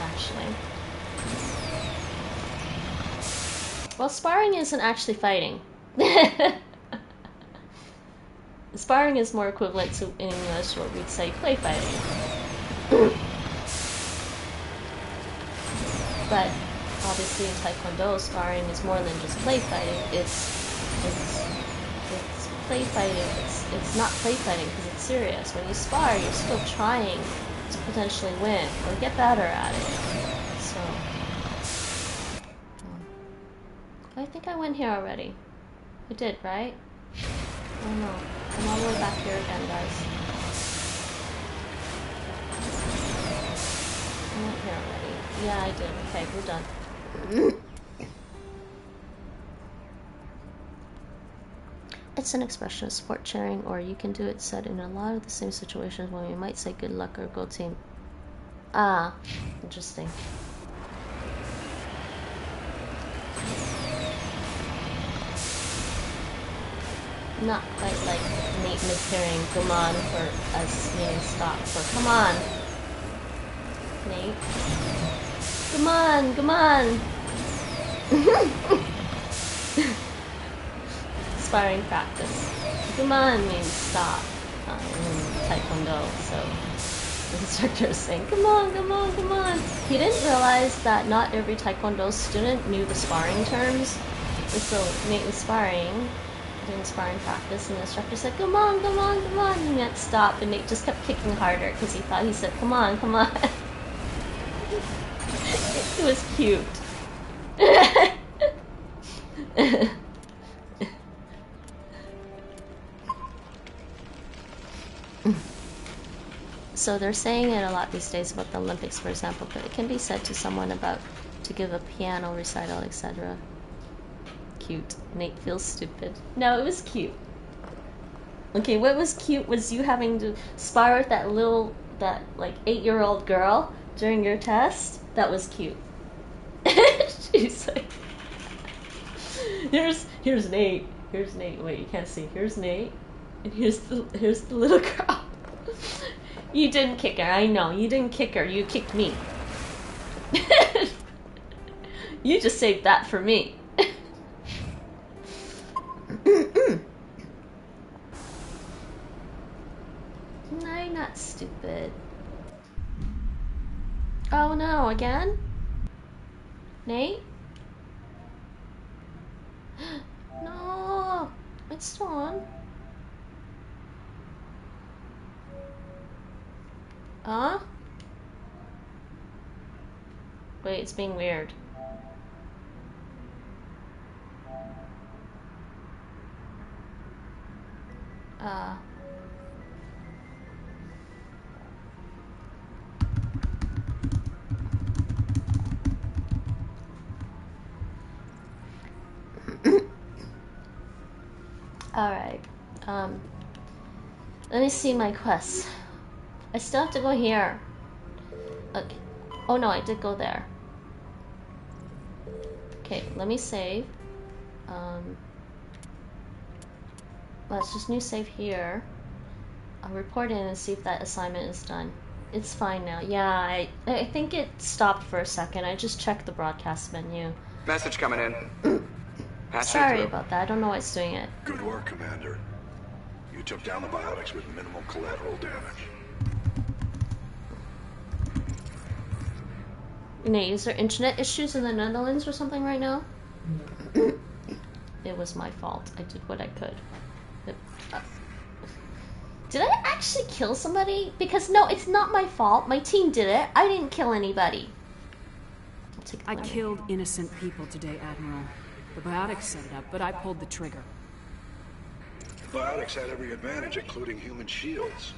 actually. Well, sparring isn't actually fighting. Sparring is more equivalent to, in English, what we'd say play fighting. But obviously in Taekwondo, sparring is more than just play fighting. It's play fighting. It's not play fighting because it's serious. When you spar, you're still trying to potentially win or get better at it. So I think I went here already. I did, right? Oh no, I'm all the way back here again, guys. here already. Yeah, I did. Okay, we're done. It's an expression of support sharing, or you can do it said in a lot of the same situations when we might say good luck or go team. Ah, interesting. Not quite like Nate mishearing come on for us meaning stop for come on. Nate. Come on, come on. Sparring practice. Come on means stop in Taekwondo, so the instructor is saying, come on, come on, come on. He didn't realize that not every Taekwondo student knew the sparring terms. And so Nate was doing sparring practice, and the instructor said, come on, come on, come on. He meant stop, and Nate just kept kicking harder because he thought he said, come on, come on. It was cute. So they're saying it a lot these days about the Olympics, for example, but it can be said to someone about to give a piano recital, etc. Cute. Nate feels stupid. No, it was cute. Okay, what was cute was you having to spar with that like 8-year-old girl during your test. That was cute. She's like, here's Nate. Here's Nate. Wait, you can't see. Here's Nate, and here's the little girl. You didn't kick her. I know you didn't kick her. You kicked me. You just saved that for me. I'm not stupid. Oh no, again? Nate? No, it's still on. Huh? Wait, it's being weird. Alright. Let me see my quests. I still have to go here. Okay. Oh no, I did go there. Okay, let me save. Let's just new save here. I'll report in and see if that assignment is done. It's fine now. Yeah, I think it stopped for a second. I just checked the broadcast menu. Message coming in. Sorry about that. I don't know why it's doing it. Good work, Commander. You took down the biotics with minimal collateral damage. Nate, is there internet issues in the Netherlands or something right now? It was my fault. I did what I could. Did I actually kill somebody? Because no, it's not my fault. My team did it. I didn't kill anybody. I killed innocent people today, Admiral. The biotics set it up, but I pulled the trigger. The biotics had every advantage, including human shields.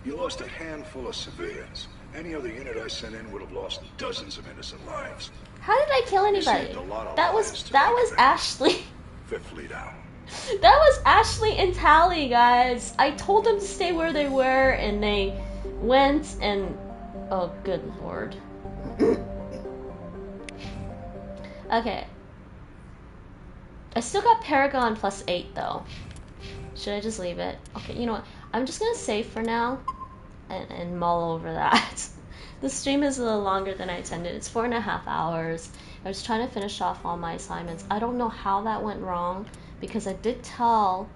You lost a handful of civilians. Any other unit I sent in would have lost dozens of innocent lives. How did I kill anybody? That was Ashley. Fifth Fleet out. That was Ashley and Tally, guys. I told them to stay where they were, and they went and... Oh, good lord. Okay. I still got Paragon +8, though. Should I just leave it? Okay, you know what? I'm just gonna save for now and mull over that. The stream is a little longer than I intended. It's 4.5 hours. I was trying to finish off all my assignments. I don't know how that went wrong, because I did tell...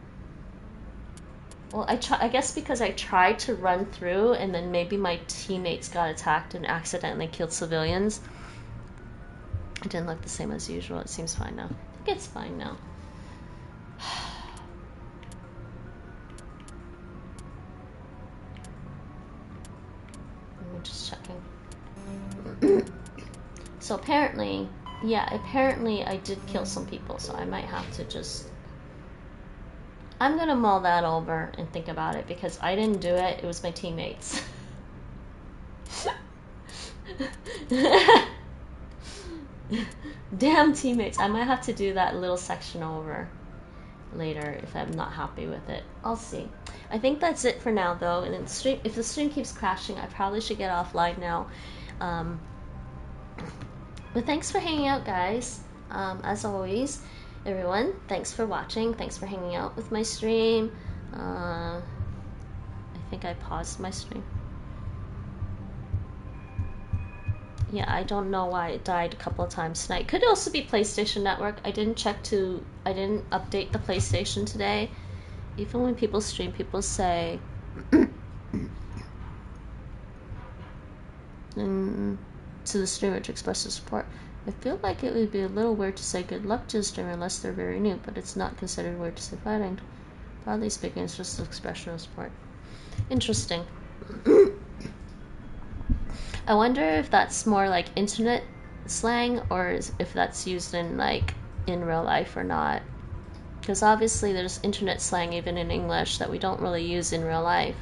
Well, I guess because I tried to run through, and then maybe my teammates got attacked and accidentally killed civilians. It didn't look the same as usual. It seems fine now. I think it's fine now. I'm just checking. So apparently, yeah, apparently I did kill some people, so I might have to just... I'm gonna mull that over and think about it, because I didn't do it, it was my teammates. Damn teammates. I might have to do that little section over later if I'm not happy with it. I'll see. I think that's it for now though. And in the stream, if the stream keeps crashing, I probably should get offline now. But thanks for hanging out, guys. As always, everyone, thanks for watching. Thanks for hanging out with my stream. I think I paused my stream. Yeah, I don't know why it died a couple of times tonight. Could also be PlayStation Network. I didn't update the PlayStation today. Even when people stream, people say to the streamer to express their support. I feel like it would be a little weird to say good luck to a streamer unless they're very new, but it's not considered weird to say fighting. Broadly speaking, it's just an expression of support. Interesting. I wonder if that's more like internet slang or if that's used in like in real life or not. Because obviously there's internet slang even in English that we don't really use in real life.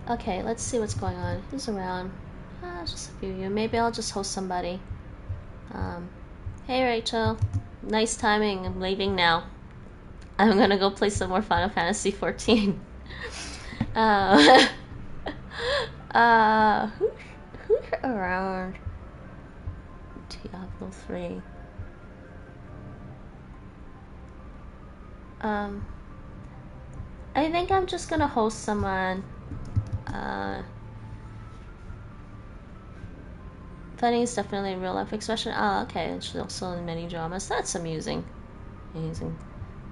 Okay, let's see what's going on. Who's around? Just a few of you. Maybe I'll just host somebody. Hey Rachel. Nice timing. I'm leaving now. I'm gonna go play some more Final Fantasy 14. Who's around? Diablo 3. I think I'm just gonna host someone. Fighting is definitely a real life expression. Oh, okay. It's also in many dramas. That's amusing. Amazing.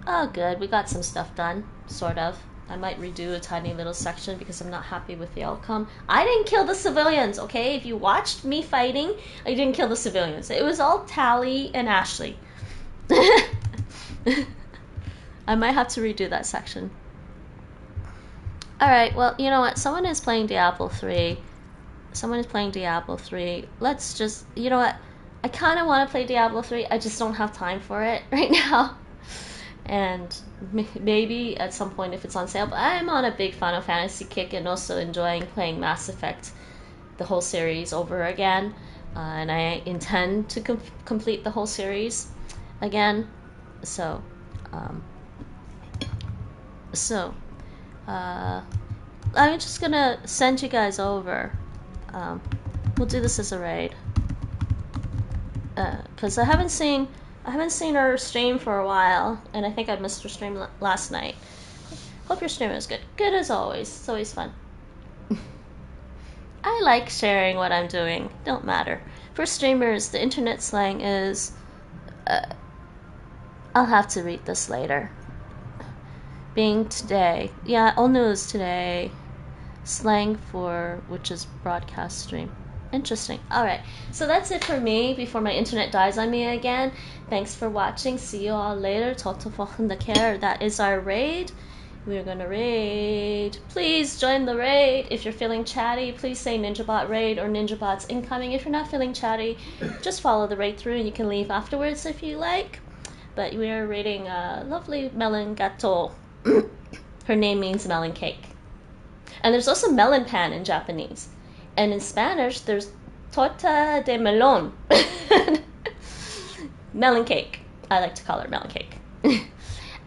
Oh, good. We got some stuff done. Sort of. I might redo a tiny little section because I'm not happy with the outcome. I didn't kill the civilians, okay? If you watched me fighting, I didn't kill the civilians. It was all Tally and Ashley. I might have to redo that section. Alright, well, you know what? Someone is playing Diablo 3. Someone is playing Diablo 3. Let's just... You know what? I kind of want to play Diablo 3. I just don't have time for it right now. And maybe at some point if it's on sale. But I'm on a big Final Fantasy kick and also enjoying playing Mass Effect, the whole series, over again. And I intend to complete the whole series again. So, I'm just gonna send you guys over. We'll do this as a raid. Cause I haven't seen her stream for a while, and I think I missed her stream last night. Hope your stream is good. Good as always. It's always fun. I like sharing what I'm doing. Don't matter. For streamers, the internet slang is... I'll have to read this later. Being today. Yeah, all news today. Slang for which is broadcast stream. Interesting. Alright, so that's it for me before my internet dies on me again. Thanks for watching. See you all later. Tot de volgende keer. That is our raid. We're gonna raid. Please join the raid. If you're feeling chatty, please say NinjaBot raid or NinjaBot's incoming. If you're not feeling chatty, just follow the raid through and you can leave afterwards if you like. But we are raiding a lovely melon gâteau. Her name means melon cake. And there's also melon pan in Japanese. And in Spanish, there's torta de melón. Melon cake. I like to call her melon cake.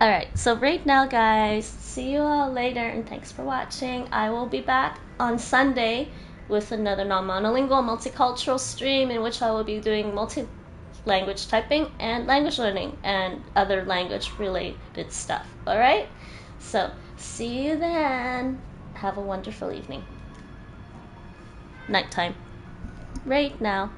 Alright, so right now, guys, see you all later, and thanks for watching. I will be back on Sunday with another non-monolingual multicultural stream in which I will be doing multi-language typing and language learning and other language-related stuff. Alright? So, see you then. Have a wonderful evening. Nighttime. Right now.